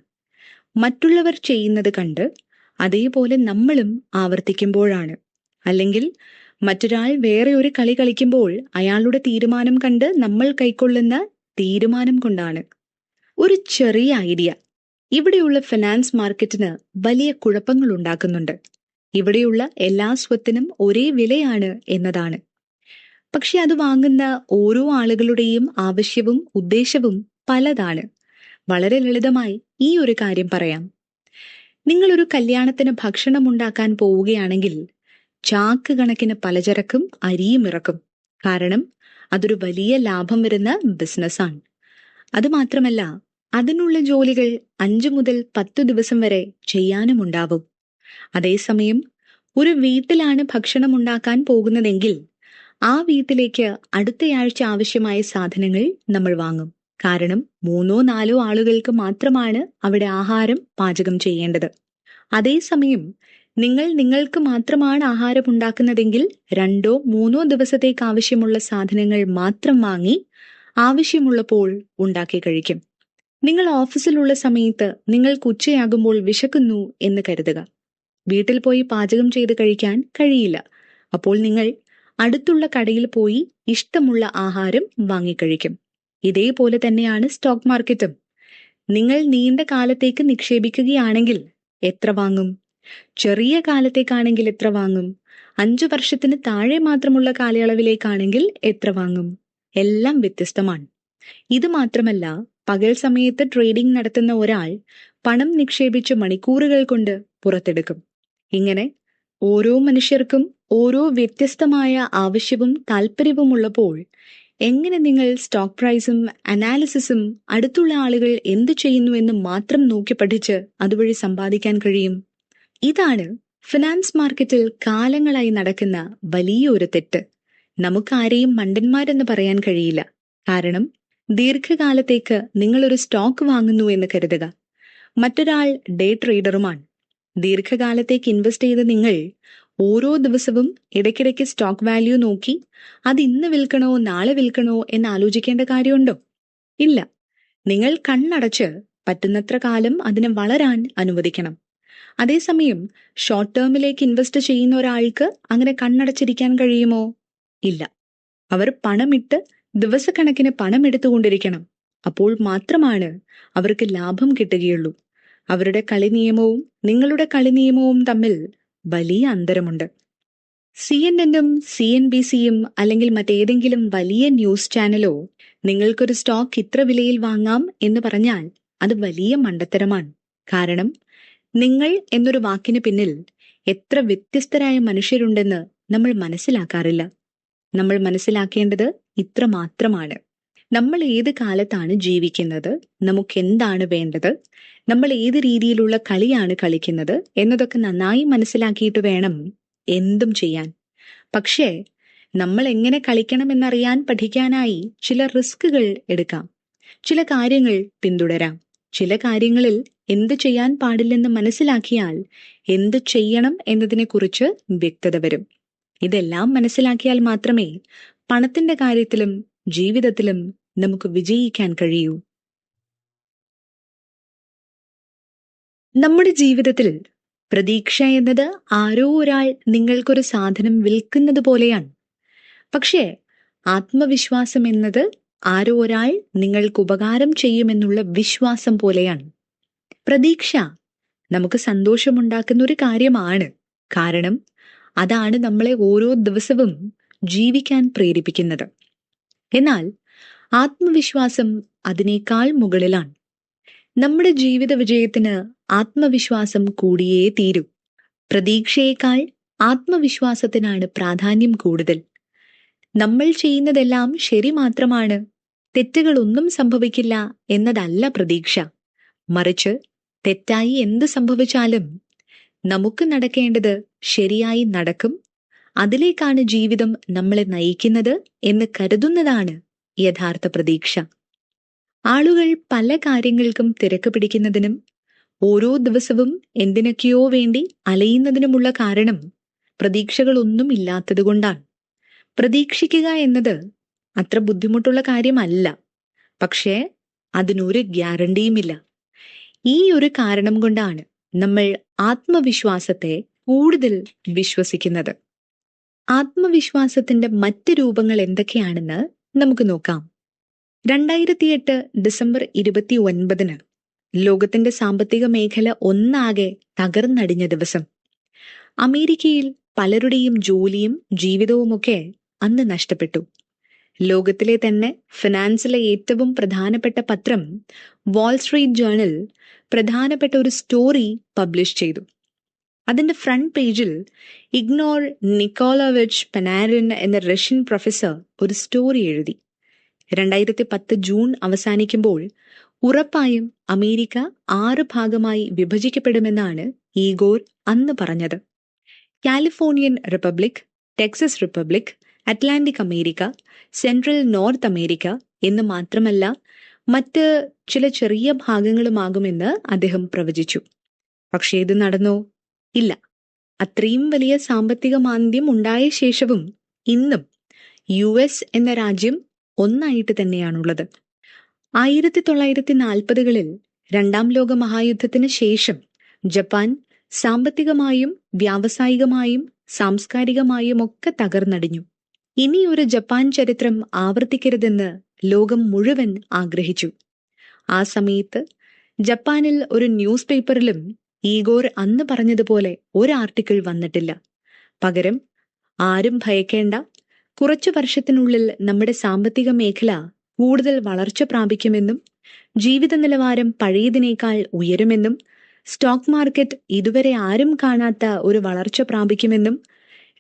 മറ്റുള്ളവർ ചെയ്യുന്നത് കണ്ട് അതേപോലെ നമ്മളും ആവർത്തിക്കുമ്പോഴാണ്. അല്ലെങ്കിൽ മറ്റൊരാൾ വേറെ ഒരു കളി കളിക്കുമ്പോൾ അയാളുടെ തീരുമാനം കണ്ട് നമ്മൾ കൈക്കൊള്ളുന്ന തീരുമാനം കൊണ്ടാണ്. ഒരു ചെറിയ ഐഡിയ ഇവിടെയുള്ള ഫിനാൻസ് മാർക്കറ്റിന് വലിയ കുഴപ്പങ്ങൾ ഉണ്ടാക്കുന്നുണ്ട്. ഇവിടെയുള്ള എല്ലാ സ്വത്തിനും ഒരേ വിലയാണ് എന്നതാണ്. പക്ഷെ അത് വാങ്ങുന്ന ഓരോ ആളുകളുടെയും ആവശ്യവും ഉദ്ദേശവും പലതാണ്. വളരെ ലളിതമായി ഈ ഒരു കാര്യം പറയാം. നിങ്ങളൊരു കല്യാണത്തിന് ഭക്ഷണം ഉണ്ടാക്കാൻ പോവുകയാണെങ്കിൽ ചാക്ക് കണക്കിന് പലചരക്കും അരിയും ഇറക്കും. കാരണം അതൊരു വലിയ ലാഭം വരുന്ന ബിസിനസ്സാണ്. അതുമാത്രമല്ല, അതിനുള്ള ജോലികൾ 5 മുതൽ 10 ദിവസം വരെ ചെയ്യാനുമുണ്ടാവും. അതേസമയം ഒരു വീട്ടിലാണ് ഭക്ഷണം ഉണ്ടാക്കാൻ പോകുന്നതെങ്കിൽ ആ വീട്ടിലേക്ക് അടുത്തയാഴ്ച ആവശ്യമായ സാധനങ്ങൾ നമ്മൾ വാങ്ങും. കാരണം 3-4 ആളുകൾക്ക് മാത്രമാണ് അവിടെ ആഹാരം പാചകം ചെയ്യേണ്ടത്. അതേസമയം നിങ്ങൾക്ക് മാത്രമാണ് ആഹാരം ഉണ്ടാക്കുന്നതെങ്കിൽ 2-3 ദിവസത്തേക്ക് ആവശ്യമുള്ള സാധനങ്ങൾ മാത്രം വാങ്ങി ആവശ്യമുള്ളപ്പോൾ ഉണ്ടാക്കി കഴിക്കും. നിങ്ങൾ ഓഫീസിലുള്ള സമയത്ത് നിങ്ങൾക്ക് ഉച്ചയാകുമ്പോൾ വിശക്കുന്നു എന്ന് കരുതുക. വീട്ടിൽ പോയി പാചകം ചെയ്ത് കഴിക്കാൻ കഴിയില്ല. അപ്പോൾ നിങ്ങൾ അടുത്തുള്ള കടയിൽ പോയി ഇഷ്ടമുള്ള ആഹാരം വാങ്ങിക്കഴിക്കും. ഇതേപോലെ തന്നെയാണ് സ്റ്റോക്ക് മാർക്കറ്റും. നിങ്ങൾ നീണ്ട കാലത്തേക്ക് നിക്ഷേപിക്കുകയാണെങ്കിൽ എത്ര വാങ്ങും? ചെറിയ കാലത്തേക്കാണെങ്കിൽ എത്ര വാങ്ങും? 5 വർഷത്തിന് താഴെ മാത്രമുള്ള കാലയളവിലേക്കാണെങ്കിൽ എത്ര വാങ്ങും? എല്ലാം വ്യത്യസ്തമാണ്. ഇത് മാത്രമല്ല, പകൽ സമയത്ത് ട്രേഡിംഗ് നടത്തുന്ന ഒരാൾ പണം നിക്ഷേപിച്ച് മണിക്കൂറുകൾ കൊണ്ട് പുറത്തെടുക്കും. ഇങ്ങനെ ഓരോ മനുഷ്യർക്കും ഓരോ വ്യത്യസ്തമായ ആവശ്യവും താല്പര്യവും ഉള്ളപ്പോൾ എങ്ങനെ നിങ്ങൾ സ്റ്റോക്ക് പ്രൈസും അനാലിസിസും അടുത്തുള്ള ആളുകൾ എന്തു ചെയ്യുന്നു എന്ന് മാത്രം നോക്കി പഠിച്ച് അതുവഴി സമ്പാദിക്കാൻ കഴിയും? ഇതാണ് ഫിനാൻസ് മാർക്കറ്റിൽ കാലങ്ങളായി നടക്കുന്ന വലിയൊരു തെറ്റ്. നമുക്കാരെയും മണ്ടന്മാരെന്ന് പറയാൻ കഴിയില്ല. കാരണം ദീർഘകാലത്തേക്ക് നിങ്ങളൊരു സ്റ്റോക്ക് വാങ്ങുന്നു എന്ന് കരുതുക. മറ്റൊരാൾ ഡേ ട്രേഡറുമാണ്. ദീർഘകാലത്തേക്ക് ഇൻവെസ്റ്റ് ചെയ്ത് നിങ്ങൾ ഓരോ ദിവസവും ഇടയ്ക്കിടയ്ക്ക് സ്റ്റോക്ക് വാല്യൂ നോക്കി അത് ഇന്ന് വിൽക്കണോ നാളെ വിൽക്കണോ എന്ന് ആലോചിക്കേണ്ട കാര്യമുണ്ടോ? ഇല്ല. നിങ്ങൾ കണ്ണടച്ച് പറ്റുന്നത്ര കാലം അതിനെ വളരാൻ അനുവദിക്കണം. അതേസമയം ഷോർട്ട് ടേമിലേക്ക് ഇൻവെസ്റ്റ് ചെയ്യുന്ന ഒരാൾക്ക് അങ്ങനെ കണ്ണടച്ചിരിക്കാൻ കഴിയുമോ? ഇല്ല. അവർ പണമിട്ട് ദിവസക്കണക്കിന് പണം എടുത്തുകൊണ്ടിരിക്കണം. അപ്പോൾ മാത്രമാണ് അവർക്ക് ലാഭം കിട്ടുകയുള്ളൂ. അവരുടെ കളി നിയമവും നിങ്ങളുടെ കളി നിയമവും തമ്മിൽ വലിയ അന്തരമുണ്ട്. CNN-ഉം CNBC-യും അല്ലെങ്കിൽ മറ്റേതെങ്കിലും വലിയ ന്യൂസ് ചാനലോ നിങ്ങൾക്കൊരു സ്റ്റോക്ക് ഇത്ര വിലയിൽ വാങ്ങാം എന്ന് പറഞ്ഞാൽ അത് വലിയ മണ്ടത്തരമാണ്. കാരണം നിങ്ങൾ എന്നൊരു വാക്കിന് പിന്നിൽ എത്ര വ്യത്യസ്തരായ മനുഷ്യരുണ്ടെന്ന് നമ്മൾ മനസ്സിലാക്കാറില്ല. നമ്മൾ മനസ്സിലാക്കേണ്ടത് ഇത്ര മാത്രമാണ്: നമ്മൾ ഏത് കാലത്താണ് ജീവിക്കുന്നത്, നമുക്ക് എന്താണ് വേണ്ടത്, നമ്മൾ ഏത് രീതിയിലുള്ള കളിയാണ് കളിക്കുന്നത് എന്നതൊക്കെ നന്നായി മനസ്സിലാക്കിയിട്ട് വേണം എന്തും ചെയ്യാൻ. പക്ഷേ നമ്മൾ എങ്ങനെ കളിക്കണമെന്നറിയാൻ പഠിക്കാനായി ചില റിസ്കുകൾ എടുക്കാം, ചില കാര്യങ്ങൾ പിന്തുടരാം. ചില കാര്യങ്ങളിൽ എന്ത് ചെയ്യാൻ പാടില്ലെന്ന് മനസ്സിലാക്കിയാൽ എന്ത് ചെയ്യണം എന്നതിനെക്കുറിച്ച് വ്യക്തത വരും. ഇതെല്ലാം മനസ്സിലാക്കിയാൽ മാത്രമേ പണത്തിന്റെ കാര്യത്തിലും ജീവിതത്തിലും നമുക്ക് വിജയിക്കാൻ കഴിയൂ. നമ്മുടെ ജീവിതത്തിൽ പ്രതീക്ഷ എന്നത് ആരോ ഒരാൾ നിങ്ങൾക്കൊരു സാധനം വിൽക്കുന്നത് പോലെയാണ്. പക്ഷേ ആത്മവിശ്വാസം എന്നത് ആരോ ഒരാൾ നിങ്ങൾക്ക് ഉപകാരം ചെയ്യുമെന്നുള്ള വിശ്വാസം പോലെയാണ്. പ്രതീക്ഷ നമുക്ക് സന്തോഷമുണ്ടാക്കുന്ന ഒരു കാര്യമാണ്. കാരണം അതാണ് നമ്മളെ ഓരോ ദിവസവും ജീവിക്കാൻ പ്രേരിപ്പിക്കുന്നത്. എന്നാൽ ആത്മവിശ്വാസം അതിനേക്കാൾ മുകളിലാണ്. നമ്മുടെ ജീവിത വിജയത്തിന് ആത്മവിശ്വാസം കൂടിയേ തീരൂ. പ്രതീക്ഷയേക്കാൾ ആത്മവിശ്വാസത്തിനാണ് പ്രാധാന്യം കൂടുതൽ. നമ്മൾ ചെയ്യുന്നതെല്ലാം ശരി മാത്രമാണ്, തെറ്റുകളൊന്നും സംഭവിക്കില്ല എന്നതല്ല പ്രതീക്ഷ. മറിച്ച് തെറ്റായി എന്ത് സംഭവിച്ചാലും നമുക്ക് നടക്കേണ്ടത് ശരിയായി നടക്കും, അതിലേക്കാണ് ജീവിതം നമ്മളെ നയിക്കുന്നത് എന്ന് കരുതുന്നതാണ് യഥാർത്ഥ പ്രതീക്ഷ. ആളുകൾ പല കാര്യങ്ങൾക്കും തിരക്ക് പിടിക്കുന്നതിനും ഓരോ ദിവസവും എന്തിനൊക്കെയോ വേണ്ടി അലയുന്നതിനുമുള്ള കാരണം പ്രതീക്ഷകളൊന്നും ഇല്ലാത്തതുകൊണ്ടാണ്. പ്രതീക്ഷിക്കുക എന്നത് അത്ര ബുദ്ധിമുട്ടുള്ള കാര്യമല്ല, പക്ഷേ അതിനൊരു ഗ്യാരണ്ടിയുമില്ല. ഈ ഒരു കാരണം കൊണ്ടാണ് നമ്മൾ ആത്മവിശ്വാസത്തെ കൂടുതൽ വിശ്വസിക്കുന്നത്. ആത്മവിശ്വാസത്തിന്റെ മറ്റ് രൂപങ്ങൾ എന്തൊക്കെയാണെന്ന് നമുക്ക് നോക്കാം. 2008 ഡിസംബർ 29 ലോകത്തിന്റെ സാമ്പത്തിക മേഖല ഒന്നാകെ തകർന്നടിഞ്ഞ ദിവസം. അമേരിക്കയിൽ പലരുടെയും ജോലിയും ജീവിതവുമൊക്കെ അന്ന് നഷ്ടപ്പെട്ടു. ലോകത്തിലെ തന്നെ ഫിനാൻസിലെ ഏറ്റവും പ്രധാനപ്പെട്ട പത്രം വാൾസ്ട്രീറ്റ് ജേർണൽ പ്രധാനപ്പെട്ട ഒരു സ്റ്റോറി പബ്ലിഷ് ചെയ്തു. അതിന്റെ ഫ്രണ്ട് പേജിൽ ഇഗ്നോർ നിക്കോളോവിച്ച് പനാരിൻ എന്ന റഷ്യൻ പ്രൊഫസർ ഒരു സ്റ്റോറി എഴുതി. 2010 ജൂൺ അവസാനിക്കുമ്പോൾ ഉറപ്പായും അമേരിക്ക 6 ഭാഗമായി വിഭജിക്കപ്പെടുമെന്നാണ് ഈഗോർ അന്ന് പറഞ്ഞത്. Californian republic, Texas republic, Atlantic America, central north America എന്ന് മാത്രമല്ല മറ്റ് ചില ചെറിയ ഭാഗങ്ങളുമാകുമെന്ന് അദ്ദേഹം പ്രവചിച്ചു. പക്ഷേ ഇത് നടന്നോ? ഇല്ല. അത്രയും വലിയ സാമ്പത്തിക മാന്ദ്യം ഉണ്ടായ ശേഷവും ഇന്നും US എന്ന രാജ്യം ഒന്നായിട്ട് തന്നെയാണുള്ളത്. 1940കളിൽ രണ്ടാം ലോക മഹായുദ്ധത്തിന് ശേഷം ജപ്പാൻ സാമ്പത്തികമായും വ്യാവസായികമായും സാംസ്കാരികമായും ഒക്കെ തകർന്നടിഞ്ഞു. ഇനി ഒരു ജപ്പാൻ ചരിത്രം ആവർത്തിക്കരുതെന്ന് ലോകം മുഴുവൻ ആഗ്രഹിച്ചു. ആ സമയത്ത് ജപ്പാനിൽ ഒരു ന്യൂസ് പേപ്പറിലും ഈഗോർ അന്ന് പറഞ്ഞതുപോലെ ഒരു ആർട്ടിക്കിൾ വന്നിട്ടില്ല. പകരം ആരും ഭയക്കേണ്ട, കുറച്ചു വർഷത്തിനുള്ളിൽ നമ്മുടെ സാമ്പത്തിക മേഖല കൂടുതൽ വളർച്ച പ്രാപിക്കുമെന്നും ജീവിത നിലവാരം പഴയതിനേക്കാൾ ഉയരുമെന്നും സ്റ്റോക്ക് മാർക്കറ്റ് ഇതുവരെ ആരും കാണാത്ത ഒരു വളർച്ച പ്രാപിക്കുമെന്നും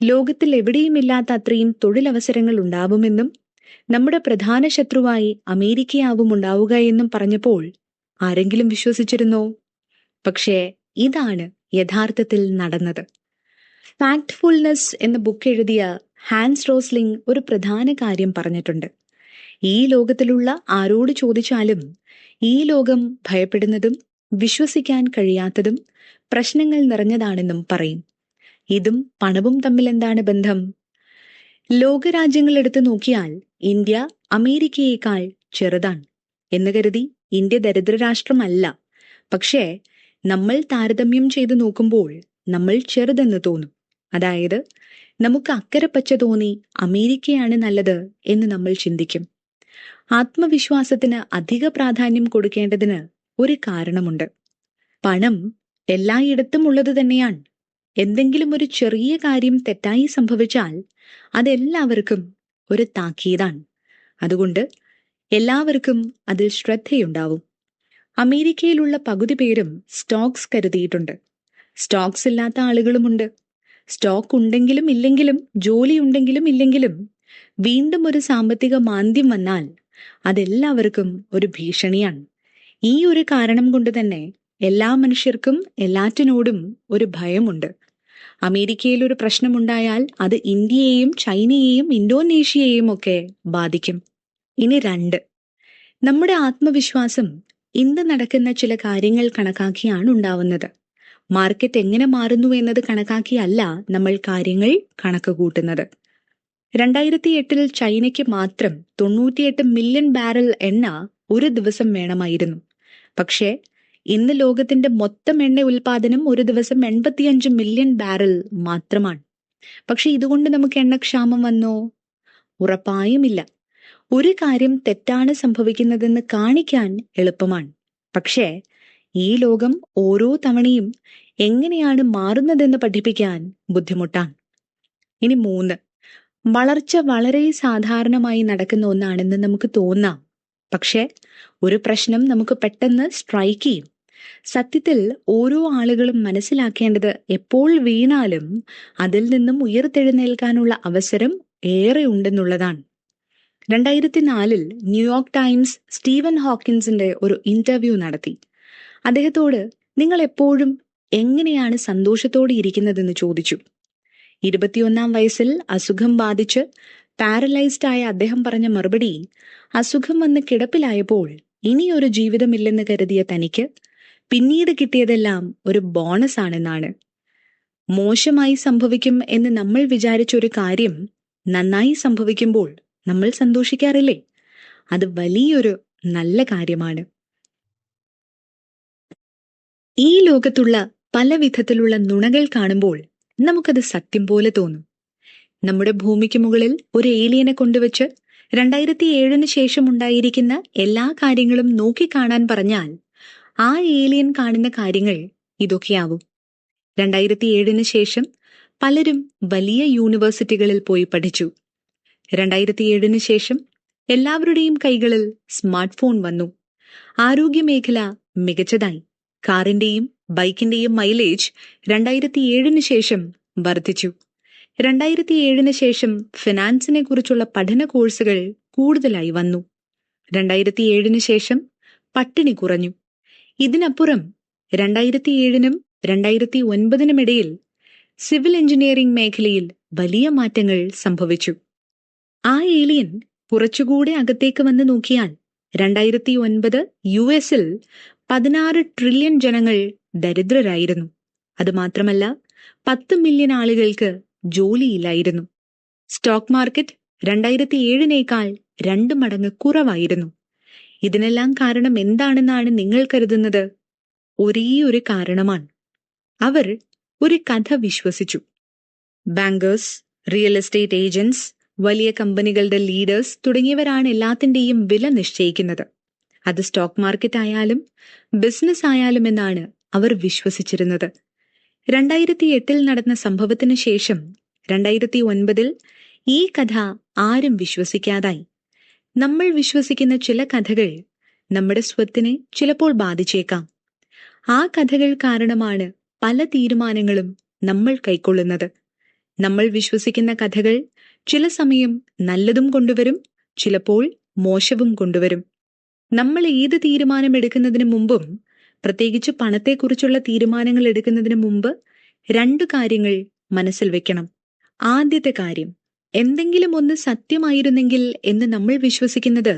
ലോകത്തിൽ എവിടെയുമില്ലാത്ത അത്രയും തൊഴിലവസരങ്ങൾ ഉണ്ടാവുമെന്നും നമ്മുടെ പ്രധാന ശത്രുവായി അമേരിക്കയാവും ഉണ്ടാവുക എന്നും പറഞ്ഞപ്പോൾ ആരെങ്കിലും വിശ്വസിച്ചിരുന്നോ? പക്ഷേ ഇതാണ് യഥാർത്ഥത്തിൽ നടന്നത്. ഫാക്ട്ഫുൾനെസ് എന്ന ബുക്ക് എഴുതിയ ഹാൻസ് റോസ്ലിംഗ് ഒരു പ്രധാന കാര്യം പറഞ്ഞിട്ടുണ്ട്. ഈ ലോകത്തിലുള്ള ആരോട് ചോദിച്ചാലും ഈ ലോകം ഭയപ്പെടുന്നതും വിശ്വസിക്കാൻ കഴിയാത്തതും പ്രശ്നങ്ങൾ നിറഞ്ഞതാണെന്നും പറയും. ഇതും പണവും തമ്മിൽ എന്താണ് ബന്ധം? ലോകരാജ്യങ്ങൾ എടുത്തു നോക്കിയാൽ ഇന്ത്യ അമേരിക്കയേക്കാൾ ചെറുതാണ് എന്ന് കരുതി ഇന്ത്യ ദരിദ്രരാഷ്ട്രമല്ല. പക്ഷേ നമ്മൾ താരതമ്യം ചെയ്തു നോക്കുമ്പോൾ നമ്മൾ ചെറുതെന്ന് തോന്നും. അതായത് നമുക്ക് അക്കരെ പച്ച തോന്നി അമേരിക്കയാണ് നല്ലത് എന്ന് നമ്മൾ ചിന്തിക്കും. ആത്മവിശ്വാസത്തിന് അധിക പ്രാധാന്യം കൊടുക്കേണ്ടതിന് ഒരു കാരണമുണ്ട്. പണം എല്ലായിടത്തും ഉള്ളത് തന്നെയാണ്. എന്തെങ്കിലും ഒരു ചെറിയ കാര്യം തെറ്റായി സംഭവിച്ചാൽ അതെല്ലാവർക്കും ഒരു താക്കീതാണ്. അതുകൊണ്ട് എല്ലാവർക്കും അതിൽ ശ്രദ്ധയുണ്ടാവും. അമേരിക്കയിലുള്ള പകുതി പേരും സ്റ്റോക്സ് കരുതിയിട്ടുണ്ട്. സ്റ്റോക്സ് ഇല്ലാത്ത ആളുകളുമുണ്ട്. സ്റ്റോക്ക് ഉണ്ടെങ്കിലും ഇല്ലെങ്കിലും, ജോലി ഉണ്ടെങ്കിലും ഇല്ലെങ്കിലും, വീണ്ടും ഒരു സാമ്പത്തിക മാന്ദ്യം വന്നാൽ അതെല്ലാവർക്കും ഒരു ഭീഷണിയാണ്. ഈ ഒരു കാരണം കൊണ്ട് തന്നെ എല്ലാ മനുഷ്യർക്കും എല്ലാറ്റിനോടും ഒരു ഭയമുണ്ട്. അമേരിക്കയിൽ ഒരു പ്രശ്നമുണ്ടായാൽ അത് ഇന്ത്യയെയും ചൈനയെയും ഇന്തോനേഷ്യയെയും ഒക്കെ ബാധിക്കും. ഇനി 2, നമ്മുടെ ആത്മവിശ്വാസം ഇന്ന് നടക്കുന്ന ചില കാര്യങ്ങൾ കണക്കാക്കിയാണ് ഉണ്ടാവുന്നത്. മാർക്കറ്റ് എങ്ങനെ മാറുന്നു എന്നത് കണക്കാക്കിയല്ല നമ്മൾ കാര്യങ്ങൾ കണക്ക് കൂട്ടുന്നത്. 2008 ചൈനയ്ക്ക് മാത്രം 98 മില്യൺ ബാരൽ എണ്ണ ഒരു ദിവസം വേണമായിരുന്നു. പക്ഷേ ഇന്ന് ലോകത്തിന്റെ മൊത്തം എണ്ണ ഉൽപാദനം ഒരു ദിവസം 85 മില്യൺ ബാരൽ മാത്രമാണ്. പക്ഷെ ഇതുകൊണ്ട് നമുക്ക് എണ്ണക്ഷാമം വന്നോ? ഉറപ്പായുമില്ല. ഒരു കാര്യം തെറ്റാണ് സംഭവിക്കുന്നതെന്ന് കാണിക്കാൻ എളുപ്പമാണ്. പക്ഷേ ഈ ലോകം ഓരോ തവണയും എങ്ങനെയാണ് മാറുന്നതെന്ന് പഠിപ്പിക്കാൻ ബുദ്ധിമുട്ടാണ്. ഇനി 3, വളർച്ച വളരെ സാധാരണമായി നടക്കുന്ന ഒന്നാണെന്ന് നമുക്ക് തോന്നാം. പക്ഷെ ഒരു പ്രശ്നം നമുക്ക് പെട്ടെന്ന് സ്ട്രൈക്ക് ചെയ്യും. സത്യത്തിൽ ഓരോ ആളുകളും മനസ്സിലാക്കേണ്ടത് എപ്പോൾ വീണാലും അതിൽ നിന്നും ഉയർത്തെഴുന്നേൽക്കാനുള്ള അവസരം ഏറെ ഉണ്ടെന്നുള്ളതാണ്. 2004 ന്യൂയോർക്ക് ടൈംസ് സ്റ്റീവൻ ഹോക്കിൻസിന്റെ ഒരു ഇന്റർവ്യൂ നടത്തി. അദ്ദേഹത്തോട് നിങ്ങൾ എപ്പോഴും എങ്ങനെയാണ് സന്തോഷത്തോടെ ഇരിക്കുന്നതെന്ന് ചോദിച്ചു. 21 വയസ്സിൽ അസുഖം ബാധിച്ച് പാരലൈസ്ഡ് ആയ അദ്ദേഹം പറഞ്ഞ മറുപടി, അസുഖം വന്ന് കിടപ്പിലായപ്പോൾ ഇനിയൊരു ജീവിതമില്ലെന്ന് കരുതിയ തനിക്ക് പിന്നീട് കിട്ടിയതെല്ലാം ഒരു ബോണസ് ആണെന്നാണ്. മോശമായി സംഭവിക്കും എന്ന് നമ്മൾ വിചാരിച്ച ഒരു കാര്യം നന്നായി സംഭവിക്കുമ്പോൾ നമ്മൾ സന്തോഷിക്കാറില്ലേ? അത് വലിയൊരു നല്ല കാര്യമാണ്. ഈ ലോകത്തുള്ള പല വിധത്തിലുള്ള നുണകൾ കാണുമ്പോൾ നമുക്കത് സത്യം പോലെ തോന്നും. നമ്മുടെ ഭൂമിക്ക് മുകളിൽ ഒരു ഏലിയനെ കൊണ്ടുവച്ച് 2007 ശേഷം ഉണ്ടായിരിക്കുന്ന എല്ലാ കാര്യങ്ങളും നോക്കിക്കാണാൻ പറഞ്ഞാൽ ആ ഏലിയൻ കാണുന്ന കാര്യങ്ങൾ ഇതൊക്കെയാവും. 2007 ശേഷം പലരും വലിയ യൂണിവേഴ്സിറ്റികളിൽ പോയി പഠിച്ചു. 2007 ശേഷം എല്ലാവരുടെയും കൈകളിൽ സ്മാർട്ട് ഫോൺ വന്നു. ആരോഗ്യമേഖല മികച്ചതായി. കാറിന്റെയും ബൈക്കിന്റെയും മൈലേജ് 2007 ശേഷം വർദ്ധിച്ചു. 2007 ശേഷം ഫിനാൻസിനെ കുറിച്ചുള്ള പഠന കോഴ്സുകൾ കൂടുതലായി വന്നു. 2007 ശേഷം പട്ടിണി കുറഞ്ഞു. ഇതിനപ്പുറം 2007 2009 ഇടയിൽ സിവിൽ എഞ്ചിനീയറിംഗ് മേഖലയിൽ വലിയ മാറ്റങ്ങൾ സംഭവിച്ചു. ആ ഏലിയൻ കുറച്ചുകൂടെ അകത്തേക്ക് വന്ന് നോക്കിയാൽ 2009 US-ൽ 16 ട്രില്യൺ ജനങ്ങൾ ദരിദ്രരായിരുന്നു. അതുമാത്രമല്ല 10 മില്യൺ ആളുകൾക്ക് ജോലിയില്ലായിരുന്നു. സ്റ്റോക്ക് മാർക്കറ്റ് 2007 2 മടങ്ങ് കുറവായിരുന്നു. ഇതിനെല്ലാം കാരണം എന്താണെന്നാണ് നിങ്ങൾ കരുതുന്നത്? ഒരേ ഒരു കാരണമാണ്. അവർ ഒരു കഥ വിശ്വസിച്ചു. ബാങ്കേഴ്സ്, റിയൽ എസ്റ്റേറ്റ് ഏജന്റ്സ്, വലിയ കമ്പനികളുടെ ലീഡേഴ്സ് തുടങ്ങിയവരാണ് എല്ലാത്തിന്റെയും വില നിശ്ചയിക്കുന്നത്. അത് സ്റ്റോക്ക് മാർക്കറ്റ് ആയാലും ബിസിനസ് ആയാലും എന്നാണ് അവർ വിശ്വസിച്ചിരുന്നത്. 2008 നടന്ന സംഭവത്തിന് ശേഷം 2009 ഈ കഥ ആരും വിശ്വസിക്കാതായി. നമ്മൾ വിശ്വസിക്കുന്ന ചില കഥകൾ നമ്മുടെ സ്വത്തിനെ ചിലപ്പോൾ ബാധിച്ചേക്കാം. ആ കഥകൾ കാരണമാണ് പല തീരുമാനങ്ങളും നമ്മൾ കൈക്കൊള്ളുന്നത്. നമ്മൾ വിശ്വസിക്കുന്ന കഥകൾ ചില സമയം നല്ലതും കൊണ്ടുവരും, ചിലപ്പോൾ മോശവും കൊണ്ടുവരും. നമ്മൾ ഏത് തീരുമാനം എടുക്കുന്നതിന് മുമ്പും, പ്രത്യേകിച്ച് പണത്തെക്കുറിച്ചുള്ള തീരുമാനങ്ങൾ എടുക്കുന്നതിന് മുമ്പ് 2 കാര്യങ്ങൾ മനസ്സിൽ വെക്കണം. ആദ്യത്തെ കാര്യം, എന്തെങ്കിലും ഒന്ന് സത്യമായിരുന്നെങ്കിൽ എന്ന് നമ്മൾ വിശ്വസിക്കുന്നത്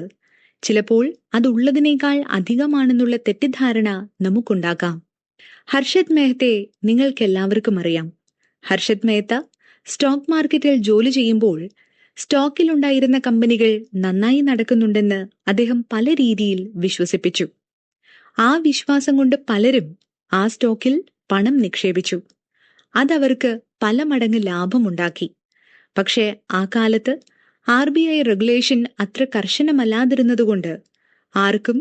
ചിലപ്പോൾ അതുള്ളതിനേക്കാൾ അധികമാണെന്നുള്ള തെറ്റിദ്ധാരണ നമുക്കുണ്ടാക്കാം. ഹർഷദ് മെഹ്തയെ നിങ്ങൾക്കെല്ലാവർക്കും അറിയാം. ഹർഷദ് മെഹ്ത സ്റ്റോക്ക് മാർക്കറ്റിൽ ജോലി ചെയ്യുമ്പോൾ സ്റ്റോക്കിലുണ്ടായിരുന്ന കമ്പനികൾ നന്നായി നടക്കുന്നുണ്ടെന്ന് അദ്ദേഹം പല രീതിയിൽ വിശ്വസിപ്പിച്ചു. ആ വിശ്വാസം കൊണ്ട് പലരും ആ സ്റ്റോക്കിൽ പണം നിക്ഷേപിച്ചു. അതവർക്ക് പല മടങ്ങ് ലാഭമുണ്ടാക്കി. പക്ഷേ ആ കാലത്ത് RBI റെഗുലേഷൻ അത്ര കർശനമല്ലാതിരുന്നതുകൊണ്ട് ആർക്കും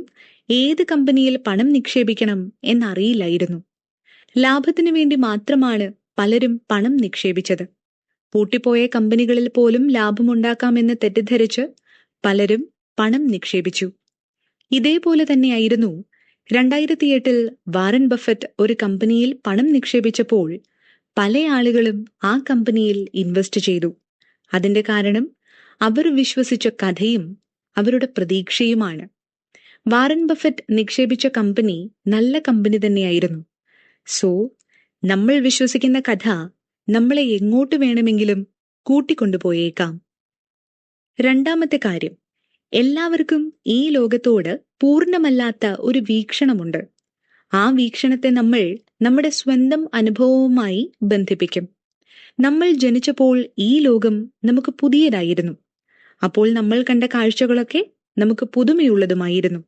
ഏത് കമ്പനിയിൽ പണം നിക്ഷേപിക്കണം എന്നറിയില്ലായിരുന്നു. ലാഭത്തിനു വേണ്ടി മാത്രമാണ് പലരും പണം നിക്ഷേപിച്ചത്. പൂട്ടിപ്പോയ കമ്പനികളിൽ പോലും ലാഭമുണ്ടാക്കാമെന്ന് തെറ്റിദ്ധരിച്ച് പലരും പണം നിക്ഷേപിച്ചു. ഇതേപോലെ തന്നെയായിരുന്നു 2008 വാറൻ ബഫറ്റ് ഒരു കമ്പനിയിൽ പണം നിക്ഷേപിച്ചപ്പോൾ പല ആളുകളും ആ കമ്പനിയിൽ ഇൻവെസ്റ്റ് ചെയ്തു. അതിന്റെ കാരണം അവർ വിശ്വസിച്ച കഥയും അവരുടെ പ്രതീക്ഷയുമാണ്. വാറൻ ബഫറ്റ് നിക്ഷേപിച്ച കമ്പനി നല്ല കമ്പനി തന്നെയായിരുന്നു. സോ നമ്മൾ വിശ്വസിക്കുന്ന കഥ നമ്മളെ എങ്ങോട്ട് വേണമെങ്കിലും കൂട്ടിക്കൊണ്ടുപോയേക്കാം. രണ്ടാമത്തെ കാര്യം, എല്ലാവർക്കും ഈ ലോകത്തോട് പൂർണ്ണമല്ലാത്ത ഒരു വീക്ഷണമുണ്ട്. ആ വീക്ഷണത്തെ നമ്മൾ നമ്മുടെ സ്വന്തം അനുഭവവുമായി ബന്ധിപ്പിക്കും. നമ്മൾ ജനിച്ചപ്പോൾ ഈ ലോകം നമുക്ക് പുതിയതായിരുന്നു. അപ്പോൾ നമ്മൾ കണ്ട കാഴ്ചകളൊക്കെ നമുക്ക് പുതുമയുള്ളതുമായിരുന്നു.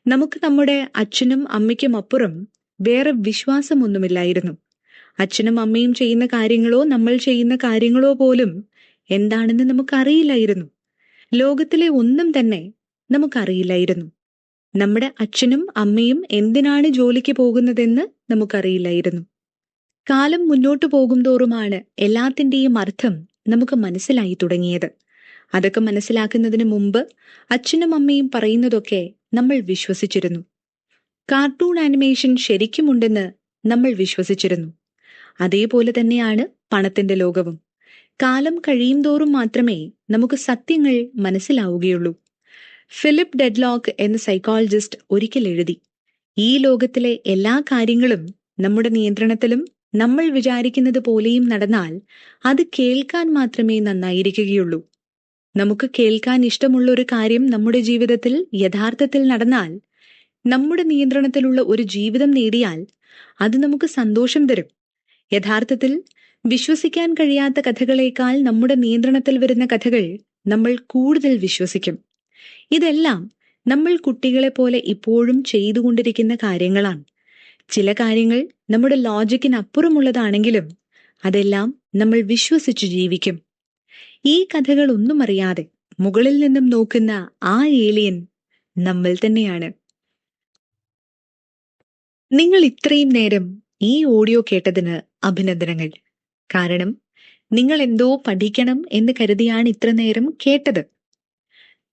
നമുക്ക് നമ്മുടെ അച്ഛനും അമ്മയ്ക്കും അപ്പുറം വേറെ വിശ്വാസമൊന്നുമില്ലായിരുന്നു. അച്ഛനും അമ്മയും ചെയ്യുന്ന കാര്യങ്ങളോ നമ്മൾ ചെയ്യുന്ന കാര്യങ്ങളോ പോലും എന്താണെന്ന് നമുക്കറിയില്ലായിരുന്നു. ലോകത്തിലെ ഒന്നും തന്നെ നമുക്കറിയില്ലായിരുന്നു. നമ്മുടെ അച്ഛനും അമ്മയും എന്തിനാണ് ജോലിക്ക് പോകുന്നതെന്ന് നമുക്കറിയില്ലായിരുന്നു. കാലം മുന്നോട്ടു പോകും തോറുമാണ് എല്ലാത്തിൻ്റെയും അർത്ഥം നമുക്ക് മനസ്സിലായി തുടങ്ങിയത്. അതൊക്കെ മനസ്സിലാക്കുന്നതിന് മുമ്പ് അച്ഛനും അമ്മയും പറയുന്നതൊക്കെ നമ്മൾ വിശ്വസിച്ചിരുന്നു. കാർട്ടൂൺ ആനിമേഷൻ ശരിക്കുമുണ്ടെന്ന് നമ്മൾ വിശ്വസിച്ചിരുന്നു. അതേപോലെ തന്നെയാണ് പണത്തിന്റെ ലോകവും. കാലം കഴിയുംതോറും മാത്രമേ നമുക്ക് സത്യങ്ങൾ മനസ്സിലാവുകയുള്ളൂ. ഫിലിപ്പ് ഡെഡ്ലോക്ക് എന്ന സൈക്കോളജിസ്റ്റ് ഒരിക്കൽ എഴുതി, ഈ ലോകത്തിലെ എല്ലാ കാര്യങ്ങളും നമ്മുടെ നിയന്ത്രണത്തിലും നമ്മൾ വിചാരിക്കുന്നത് പോലെയും നടന്നാൽ അത് കേൾക്കാൻ മാത്രമേ നന്നായിരിക്കുകയുള്ളൂ. നമുക്ക് കേൾക്കാൻ ഇഷ്ടമുള്ള ഒരു കാര്യം നമ്മുടെ ജീവിതത്തിൽ യഥാർത്ഥത്തിൽ നടന്നാൽ, നമ്മുടെ നിയന്ത്രണത്തിലുള്ള ഒരു ജീവിതം നേടിയാൽ അത് നമുക്ക് സന്തോഷം തരും. യഥാർത്ഥത്തിൽ വിശ്വസിക്കാൻ കഴിയാത്ത കഥകളേക്കാൾ നമ്മുടെ നിയന്ത്രണത്തിൽ വരുന്ന കഥകൾ നമ്മൾ കൂടുതൽ വിശ്വസിക്കും. ഇതെല്ലാം നമ്മൾ കുട്ടികളെ പോലെ ഇപ്പോഴും ചെയ്തുകൊണ്ടിരിക്കുന്ന കാര്യങ്ങളാണ്. ചില കാര്യങ്ങൾ നമ്മുടെ ലോജിക്കിനപ്പുറമുള്ളതാണെങ്കിലും അതെല്ലാം നമ്മൾ വിശ്വസിച്ചു ജീവിക്കും. ഈ കഥകൾ ഒന്നും അറിയാതെ മുകളിൽ നിന്നും നോക്കുന്ന ആ ഏലിയൻ നമ്മൾ തന്നെയാണ്. നിങ്ങൾ ഇത്രയും നേരം ഈ ഓഡിയോ കേട്ടതിന് അഭിനന്ദനങ്ങൾ. കാരണം നിങ്ങൾ എന്തോ പഠിക്കണം എന്ന് കരുതിയാണ് ഇത്ര നേരം കേട്ടത്.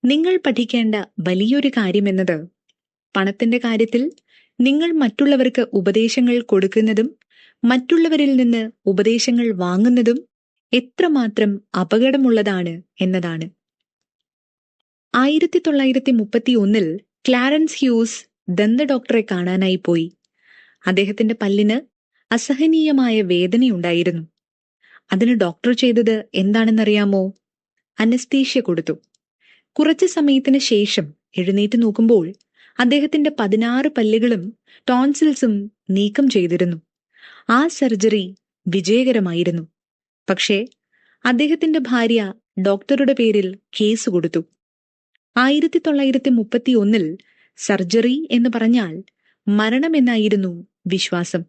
നിങ്ങൾ പഠിക്കേണ്ട വലിയൊരു കാര്യമെന്നത് പണത്തിന്റെ കാര്യത്തിൽ നിങ്ങൾ മറ്റുള്ളവർക്ക് ഉപദേശങ്ങൾ കൊടുക്കുന്നതും മറ്റുള്ളവരിൽ നിന്ന് ഉപദേശങ്ങൾ വാങ്ങുന്നതും എത്രമാത്രം അപകടമുള്ളതാണ് എന്നതാണ്. 1931 ക്ലാരൻസ് ഹ്യൂസ് ദന്ത ഡോക്ടറെ കാണാനായി പോയി. അദ്ദേഹത്തിന്റെ പല്ലിന് അസഹനീയമായ വേദനയുണ്ടായിരുന്നു. അതിന് ഡോക്ടർ ചെയ്തത് എന്താണെന്നറിയാമോ? അനസ്തീഷ്യ കൊടുത്തു. കുറച്ചു സമയത്തിന് ശേഷം എഴുന്നേറ്റ് നോക്കുമ്പോൾ അദ്ദേഹത്തിന്റെ 16 പല്ലുകളും ടോൺസിൽസും നീക്കം ചെയ്തിരുന്നു. ആ സർജറി വിജയകരമായിരുന്നു. പക്ഷേ അദ്ദേഹത്തിന്റെ ഭാര്യ ഡോക്ടറുടെ പേരിൽ കേസ് കൊടുത്തു. 1931 സർജറി എന്ന് പറഞ്ഞാൽ മരണമെന്നായിരുന്നു വിശ്വാസം.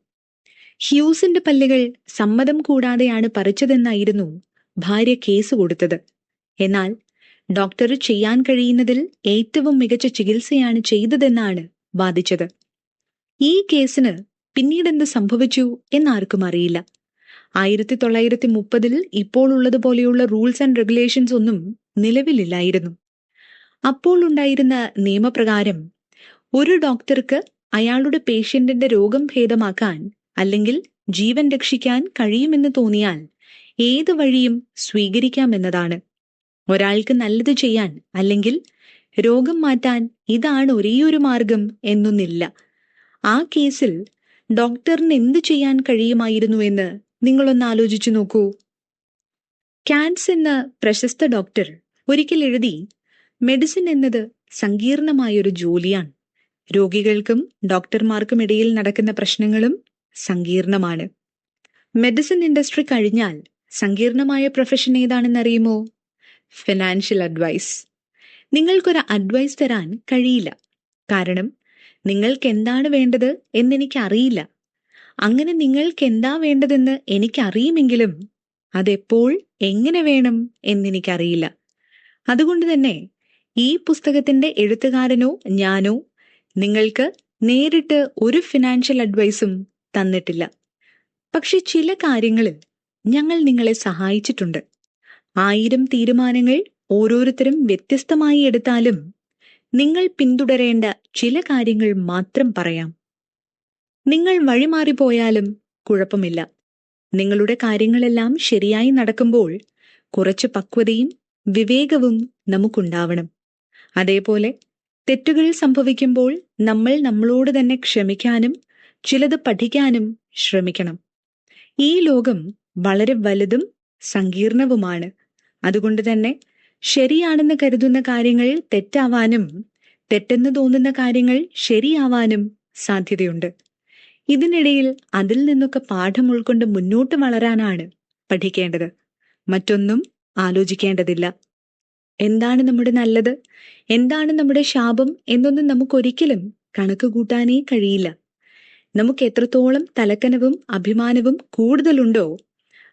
ഹ്യൂസിന്റെ പല്ലുകൾ സമ്മതം കൂടാതെയാണ് പറിച്ചതെന്നായിരുന്നു ഭാര്യ കേസ് കൊടുത്തത്. എന്നാൽ ഡോക്ടർ ചെയ്യാൻ കഴിയുന്നതിൽ ഏറ്റവും മികച്ച ചികിത്സയാണ് ചെയ്തതെന്നാണ് വാദിച്ചത്. ഈ കേസിന് പിന്നീടെന്ത് സംഭവിച്ചു എന്നാർക്കും അറിയില്ല. 1930 ഇപ്പോൾ ഉള്ളതുപോലെയുള്ള റൂൾസ് ആൻഡ് റെഗുലേഷൻസ് ഒന്നും നിലവിലില്ലായിരുന്നു. അപ്പോൾ ഉണ്ടായിരുന്ന നിയമപ്രകാരം ഒരു ഡോക്ടർക്ക് അയാളുടെ പേഷ്യന്റിന്റെ രോഗം ഭേദമാക്കാൻ അല്ലെങ്കിൽ ജീവൻ രക്ഷിക്കാൻ കഴിയുമെന്ന് തോന്നിയാൽ ഏത് വഴിയും സ്വീകരിക്കാമെന്നതാണ്. ഒരാൾക്ക് നല്ലത് ചെയ്യാൻ അല്ലെങ്കിൽ രോഗം മാറ്റാൻ ഇതാണ് ഒരേയൊരു മാർഗം എന്നൊന്നില്ല. ആ കേസിൽ ഡോക്ടറിന് എന്ത് ചെയ്യാൻ കഴിയുമായിരുന്നു എന്ന് നിങ്ങളൊന്ന് ആലോചിച്ചു നോക്കൂ. കാൻസ് എന്ന പ്രശസ്ത ഡോക്ടർ ഒരിക്കൽ എഴുതി, മെഡിസിൻ എന്നത് സങ്കീർണമായൊരു ജോലിയാണ്. രോഗികൾക്കും ഡോക്ടർമാർക്കും ഇടയിൽ നടക്കുന്ന പ്രശ്നങ്ങളും സങ്കീർണമാണ്. മെഡിസിൻ ഇൻഡസ്ട്രി കഴിഞ്ഞാൽ സങ്കീർണമായ പ്രൊഫഷൻ ഏതാണെന്നറിയുമോ? Financial advice. നിങ്ങൾക്കൊരു അഡ്വൈസ് തരാൻ കഴിയില്ല. കാരണം നിങ്ങൾക്ക് എന്താണ് വേണ്ടത് എന്നെനിക്കറിയില്ല. അങ്ങനെ നിങ്ങൾക്ക് എന്താ വേണ്ടതെന്ന് എനിക്കറിയുമെങ്കിലും അതെപ്പോൾ എങ്ങനെ വേണം എന്നെനിക്കറിയില്ല. അതുകൊണ്ട് തന്നെ ഈ പുസ്തകത്തിന്റെ എഴുത്തുകാരനോ ഞാനോ നിങ്ങൾക്ക് നേരിട്ട് ഒരു ഫിനാൻഷ്യൽ അഡ്വൈസും തന്നിട്ടില്ല. പക്ഷെ ചില കാര്യങ്ങളിൽ ഞങ്ങൾ നിങ്ങളെ സഹായിച്ചിട്ടുണ്ട്. 1000 തീരുമാനങ്ങൾ ഓരോരുത്തരും വ്യത്യസ്തമായി എടുത്താലും നിങ്ങൾ പിന്തുടരേണ്ട ചില കാര്യങ്ങൾ മാത്രം പറയാം. നിങ്ങൾ വഴിമാറിപ്പോയാലും കുഴപ്പമില്ല. നിങ്ങളുടെ കാര്യങ്ങളെല്ലാം ശരിയായി നടക്കുമ്പോൾ കുറച്ച് പക്വതയും വിവേകവും നമുക്കുണ്ടാവണം. അതേപോലെ തെറ്റുകൾ സംഭവിക്കുമ്പോൾ നമ്മൾ നമ്മളോട് തന്നെ ക്ഷമിക്കാനും ചിലത് പഠിക്കാനും ശ്രമിക്കണം. ഈ ലോകം വളരെ വലുതും സങ്കീർണവുമാണ്. അതുകൊണ്ട് തന്നെ ശരിയാണെന്ന് കരുതുന്ന കാര്യങ്ങൾ തെറ്റാവാനും തെറ്റെന്ന് തോന്നുന്ന കാര്യങ്ങൾ ശരിയാവാനും സാധ്യതയുണ്ട്. ഇതിനിടയിൽ അതിൽ നിന്നൊക്കെ പാഠം ഉൾക്കൊണ്ട് മുന്നോട്ട് വളരാനാണ് പഠിക്കേണ്ടത്. മറ്റൊന്നും ആലോചിക്കേണ്ടതില്ല. എന്താണ് നമ്മുടെ നല്ലത്, എന്താണ് നമ്മുടെ ശാപം എന്നൊന്നും നമുക്കൊരിക്കലും കണക്ക് കൂട്ടാനേ കഴിയില്ല. നമുക്ക് എത്രത്തോളം തലക്കനവും അഭിമാനവും കൂടുതലുണ്ടോ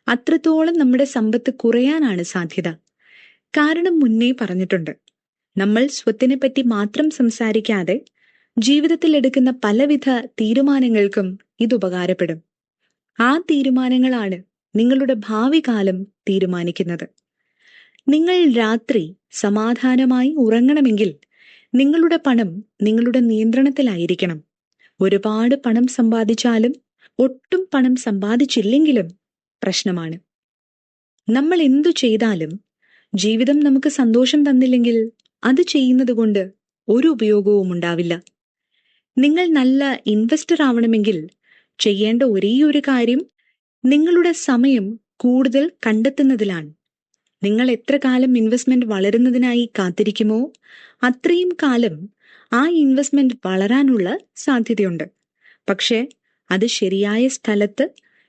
അത്രത്തോളം നമ്മുടെ സമ്പത്ത് കുറയാനാണ് സാധ്യത. കാരണം മുന്നേ പറഞ്ഞിട്ടുണ്ട്, നമ്മൾ സ്വത്തിനെ പറ്റി മാത്രം സംസാരിക്കാതെ ജീവിതത്തിൽ എടുക്കുന്ന പലവിധ തീരുമാനങ്ങൾക്കും ഇത് ഉപകാരപ്പെടും. ആ തീരുമാനങ്ങളാണ് നിങ്ങളുടെ ഭാവി കാലം തീരുമാനിക്കുന്നത്. നിങ്ങൾ രാത്രി സമാധാനമായി ഉറങ്ങണമെങ്കിൽ നിങ്ങളുടെ പണം നിങ്ങളുടെ നിയന്ത്രണത്തിലായിരിക്കണം. ഒരുപാട് പണം സമ്പാദിച്ചാലും ഒട്ടും പണം സമ്പാദിച്ചില്ലെങ്കിലും പ്രശ്നമാണ്. നമ്മൾ എന്തു ചെയ്താലും ജീവിതം നമുക്ക് സന്തോഷം തന്നില്ലെങ്കിൽ അത് ചെയ്യുന്നത് കൊണ്ട് ഒരു ഉപയോഗവും ഉണ്ടാവില്ല. നിങ്ങൾ നല്ല ഇൻവെസ്റ്റർ ആവണമെങ്കിൽ ചെയ്യേണ്ട ഒരേയൊരു കാര്യം നിങ്ങളുടെ സമയം കൂടുതൽ കണ്ടെത്തുന്നതിലാണ്. നിങ്ങൾ എത്ര കാലം ഇൻവെസ്റ്റ്മെന്റ് വളരുന്നതിനായി കാത്തിരിക്കുമോ അത്രയും കാലം ആ ഇൻവെസ്റ്റ്മെന്റ് വളരാനുള്ള സാധ്യതയുണ്ട്. പക്ഷേ അത് ശരിയായ സ്ഥലത്ത്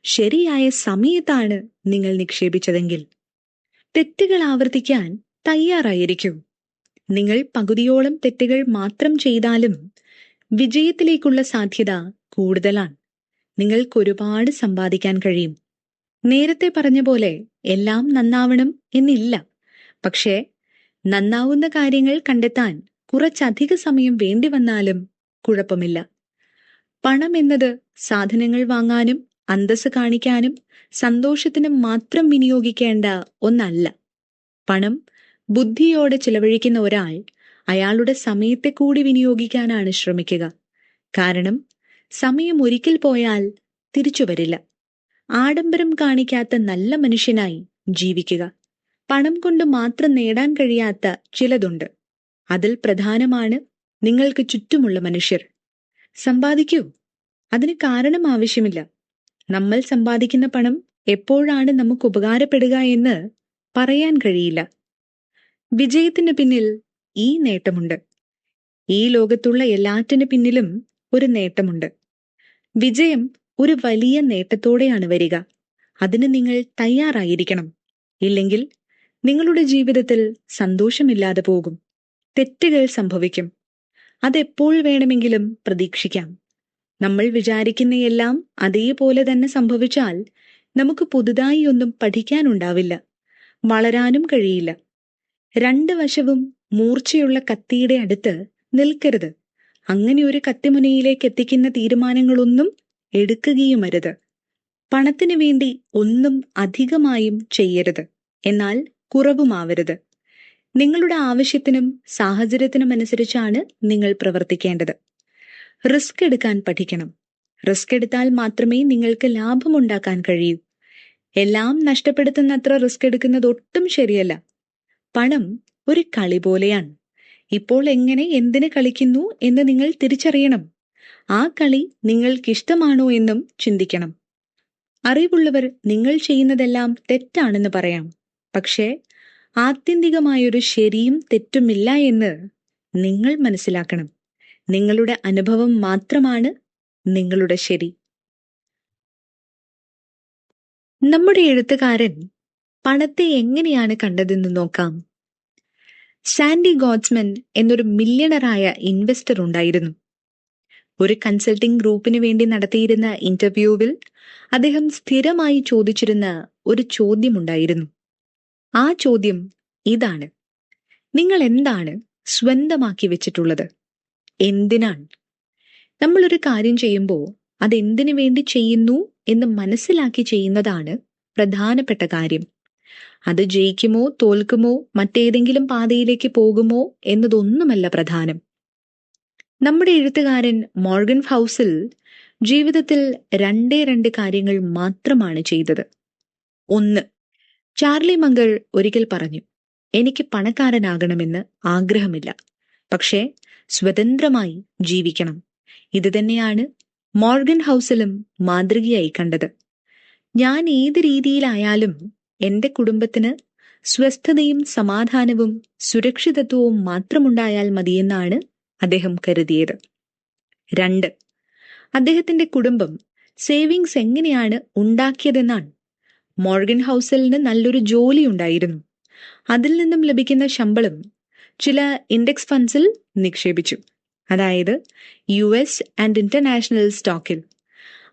ശരിയായ സമയത്താണ് നിങ്ങൾ നിക്ഷേപിച്ചതെങ്കിൽ. തെറ്റുകൾ ആവർത്തിക്കാൻ തയ്യാറായിരിക്കൂ. നിങ്ങൾ പകുതിയോളം തെറ്റുകൾ മാത്രം ചെയ്താലും വിജയത്തിലേക്കുള്ള സാധ്യത കൂടുതലാണ്. നിങ്ങൾക്ക് ഒരുപാട് സമ്പാദിക്കാൻ കഴിയും. നേരത്തെ പറഞ്ഞ പോലെ എല്ലാം നന്നാവണം എന്നില്ല. പക്ഷേ നന്നാവുന്ന കാര്യങ്ങൾ കണ്ടെത്താൻ കുറച്ചധിക സമയം വേണ്ടി വന്നാലും കുഴപ്പമില്ല. പണം എന്നത് സാധനങ്ങൾ വാങ്ങാനും അന്തസ്സ് കാണിക്കാനും സന്തോഷത്തിനും മാത്രം വിനിയോഗിക്കേണ്ട ഒന്നല്ല. പണം ബുദ്ധിയോടെ ചിലവഴിക്കുന്ന ഒരാൾ അയാളുടെ സമയത്തെ കൂടി വിനിയോഗിക്കാനാണ് ശ്രമിക്കുക. കാരണം സമയം ഒരിക്കൽ പോയാൽ തിരിച്ചു വരില്ല. ആഡംബരം കാണിക്കാത്ത നല്ല മനുഷ്യനായി ജീവിക്കുക. പണം കൊണ്ട് മാത്രം നേടാൻ കഴിയാത്ത ചിലതുണ്ട്. അതിൽ പ്രധാനമാണ് നിങ്ങൾക്ക് ചുറ്റുമുള്ള മനുഷ്യർ. സമ്പാദിക്കൂ, അതിന് കാരണം ആവശ്യമില്ല. നമ്മൾ സമ്പാദിക്കുന്ന പണം എപ്പോഴാണ് നമുക്ക് ഉപകാരപ്പെടുക എന്ന് പറയാൻ കഴിയില്ല. വിജയത്തിന് പിന്നിൽ ഈ നേട്ടമുണ്ട്. ഈ ലോകത്തുള്ള എല്ലാറ്റിന് പിന്നിലും ഒരു നേട്ടമുണ്ട്. വിജയം ഒരു വലിയ നേട്ടത്തോടെയാണ് വരിക. അതിന് നിങ്ങൾ തയ്യാറായിരിക്കണം. ഇല്ലെങ്കിൽ നിങ്ങളുടെ ജീവിതത്തിൽ സന്തോഷമില്ലാതെ പോകും. തെറ്റുകൾ സംഭവിക്കും. അതെപ്പോൾ വേണമെങ്കിലും പ്രതീക്ഷിക്കാം. നമ്മൾ വിചാരിക്കുന്നയെല്ലാം അതേപോലെ തന്നെ സംഭവിച്ചാൽ നമുക്ക് പുതുതായി ഒന്നും പഠിക്കാനുണ്ടാവില്ല, വളരാനും കഴിയില്ല. രണ്ട് വശവും മൂർച്ചയുള്ള കത്തിയുടെ അടുത്ത് നിൽക്കരുത്. അങ്ങനെ ഒരു കത്തിമുനയിലേക്ക് എത്തിക്കുന്ന തീരുമാനങ്ങളൊന്നും എടുക്കുകയുമരുത്. പണത്തിനു വേണ്ടി ഒന്നും അധികമായും ചെയ്യരുത്, എന്നാൽ കുറവുമാവരുത്. നിങ്ങളുടെ ആവശ്യത്തിനും സാഹചര്യത്തിനും അനുസരിച്ചാണ് നിങ്ങൾ പ്രവർത്തിക്കേണ്ടത്. റിസ്ക് എടുക്കാൻ പഠിക്കണം. റിസ്ക് എടുത്താൽ മാത്രമേ നിങ്ങൾക്ക് ലാഭമുണ്ടാക്കാൻ കഴിയൂ. എല്ലാം നഷ്ടപ്പെടുത്തുന്നത്ര റിസ്ക് എടുക്കുന്നത് ഒട്ടും ശരിയല്ല. പണം ഒരു കളി പോലെയാണ്. ഇപ്പോൾ എങ്ങനെ എന്തിന് കളിക്കുന്നു എന്ന് നിങ്ങൾ തിരിച്ചറിയണം. ആ കളി നിങ്ങൾക്കിഷ്ടമാണോ എന്നും ചിന്തിക്കണം. അറിവുള്ളവർ നിങ്ങൾ ചെയ്യുന്നതെല്ലാം തെറ്റാണെന്ന് പറയാം. പക്ഷേ ആത്യന്തികമായൊരു ശരിയും തെറ്റുമില്ല എന്ന് നിങ്ങൾ മനസ്സിലാക്കണം. നിങ്ങളുടെ അനുഭവം മാത്രമാണ് നിങ്ങളുടെ ശരി. നമ്മുടെ എഴുത്തുകാരൻ പണത്തെ എങ്ങനെയാണ് കണ്ടതെന്ന് നോക്കാം. സാൻഡി ഗോട്സ്മൻ എന്നൊരു മില്യണറായ ഇൻവെസ്റ്റർ ഉണ്ടായിരുന്നു. ഒരു കൺസൾട്ടിംഗ് ഗ്രൂപ്പിന് വേണ്ടി നടത്തിയിരുന്ന ഇന്റർവ്യൂവിൽ അദ്ദേഹം സ്ഥിരമായി ചോദിച്ചിരുന്ന ഒരു ചോദ്യമുണ്ടായിരുന്നു. ആ ചോദ്യം ഇതാണ്: നിങ്ങൾ എന്താണ് സ്വന്തമാക്കി വെച്ചിട്ടുള്ളത്? എന്തിനാണ്? നമ്മളൊരു കാര്യം ചെയ്യുമ്പോൾ അതെന്തിനു വേണ്ടി ചെയ്യുന്നു എന്ന് മനസ്സിലാക്കി ചെയ്യുന്നതാണ് പ്രധാനപ്പെട്ട കാര്യം. അത് ജയിക്കുമോ തോൽക്കുമോ മറ്റേതെങ്കിലും പാതയിലേക്ക് പോകുമോ എന്നതൊന്നുമല്ല പ്രധാനം. നമ്മുടെ എഴുത്തുകാരൻ മോർഗൻ ഹൗസിൽ ജീവിതത്തിൽ രണ്ട് കാര്യങ്ങൾ മാത്രമാണ് ചെയ്തത്. ഒന്ന്, ചാർലി മംഗൾ ഒരിക്കൽ പറഞ്ഞു, എനിക്ക് പണക്കാരനാകണമെന്ന് ആഗ്രഹമില്ല, പക്ഷേ സ്വതന്ത്രമായി ജീവിക്കണം. ഇത് തന്നെയാണ് മോർഗൻ ഹൗസിലും മാതൃകയായി കണ്ടത്. ഞാൻ ഏത് രീതിയിലായാലും എന്റെ കുടുംബത്തിന് സ്വസ്ഥതയും സമാധാനവും സുരക്ഷിതത്വവും മാത്രമുണ്ടായാൽ മതിയെന്നാണ് അദ്ദേഹം കരുതിയത്. 2, അദ്ദേഹത്തിന്റെ കുടുംബം സേവിങ്സ് എങ്ങനെയാണ് ഉണ്ടാക്കിയതെന്നാണ്. മോർഗൻ ഹൗസിലിന് നല്ലൊരു ജോലി ഉണ്ടായിരുന്നു. അതിൽ നിന്നും ലഭിക്കുന്ന ശമ്പളം ചില ഇൻഡെക്സ് ഫണ്ട്സിൽ നിക്ഷേപിച്ചു, അതായത് US ആൻഡ് ഇന്റർനാഷണൽ സ്റ്റോക്കിൽ.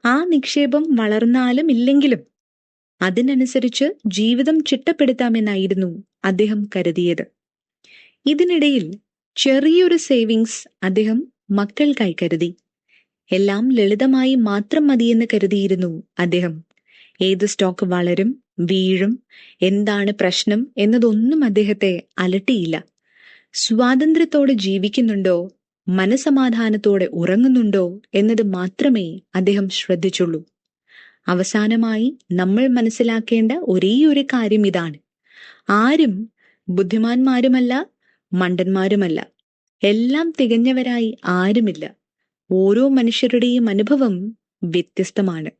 ആ നിക്ഷേപം വളർന്നാലും ഇല്ലെങ്കിലും അതിനനുസരിച്ച് ജീവിതം ചിട്ടപ്പെടുത്താമെന്നായിരുന്നു അദ്ദേഹം കരുതിയത്. ഇതിനിടയിൽ ചെറിയൊരു സേവിങ്സ് അദ്ദേഹം മക്കൾക്കായി കരുതി. എല്ലാം ലളിതമായി മാത്രം മതിയെന്ന് കരുതിയിരുന്നു അദ്ദേഹം. ഏത് സ്റ്റോക്ക് വളരും വീഴും, എന്താണ് പ്രശ്നം എന്നതൊന്നും അദ്ദേഹത്തെ അലട്ടിയില്ല. സ്വാതന്ത്ര്യത്തോടെ ജീവിക്കുന്നുണ്ടോ മനസമാധാനത്തോടെ ഉറങ്ങുന്നുണ്ടോ എന്നത് മാത്രമേ അദ്ദേഹം ശ്രദ്ധിച്ചുള്ളൂ. അവസാനമായി നമ്മൾ മനസ്സിലാക്കേണ്ട ഒരേയൊരു കാര്യം ഇതാണ്: ആരും ബുദ്ധിമാന്മാരുമല്ല, മണ്ടന്മാരുമല്ല. എല്ലാം തികഞ്ഞവരായി ആരുമില്ല. ഓരോ മനുഷ്യരുടെയും അനുഭവം വ്യത്യസ്തമാണ്.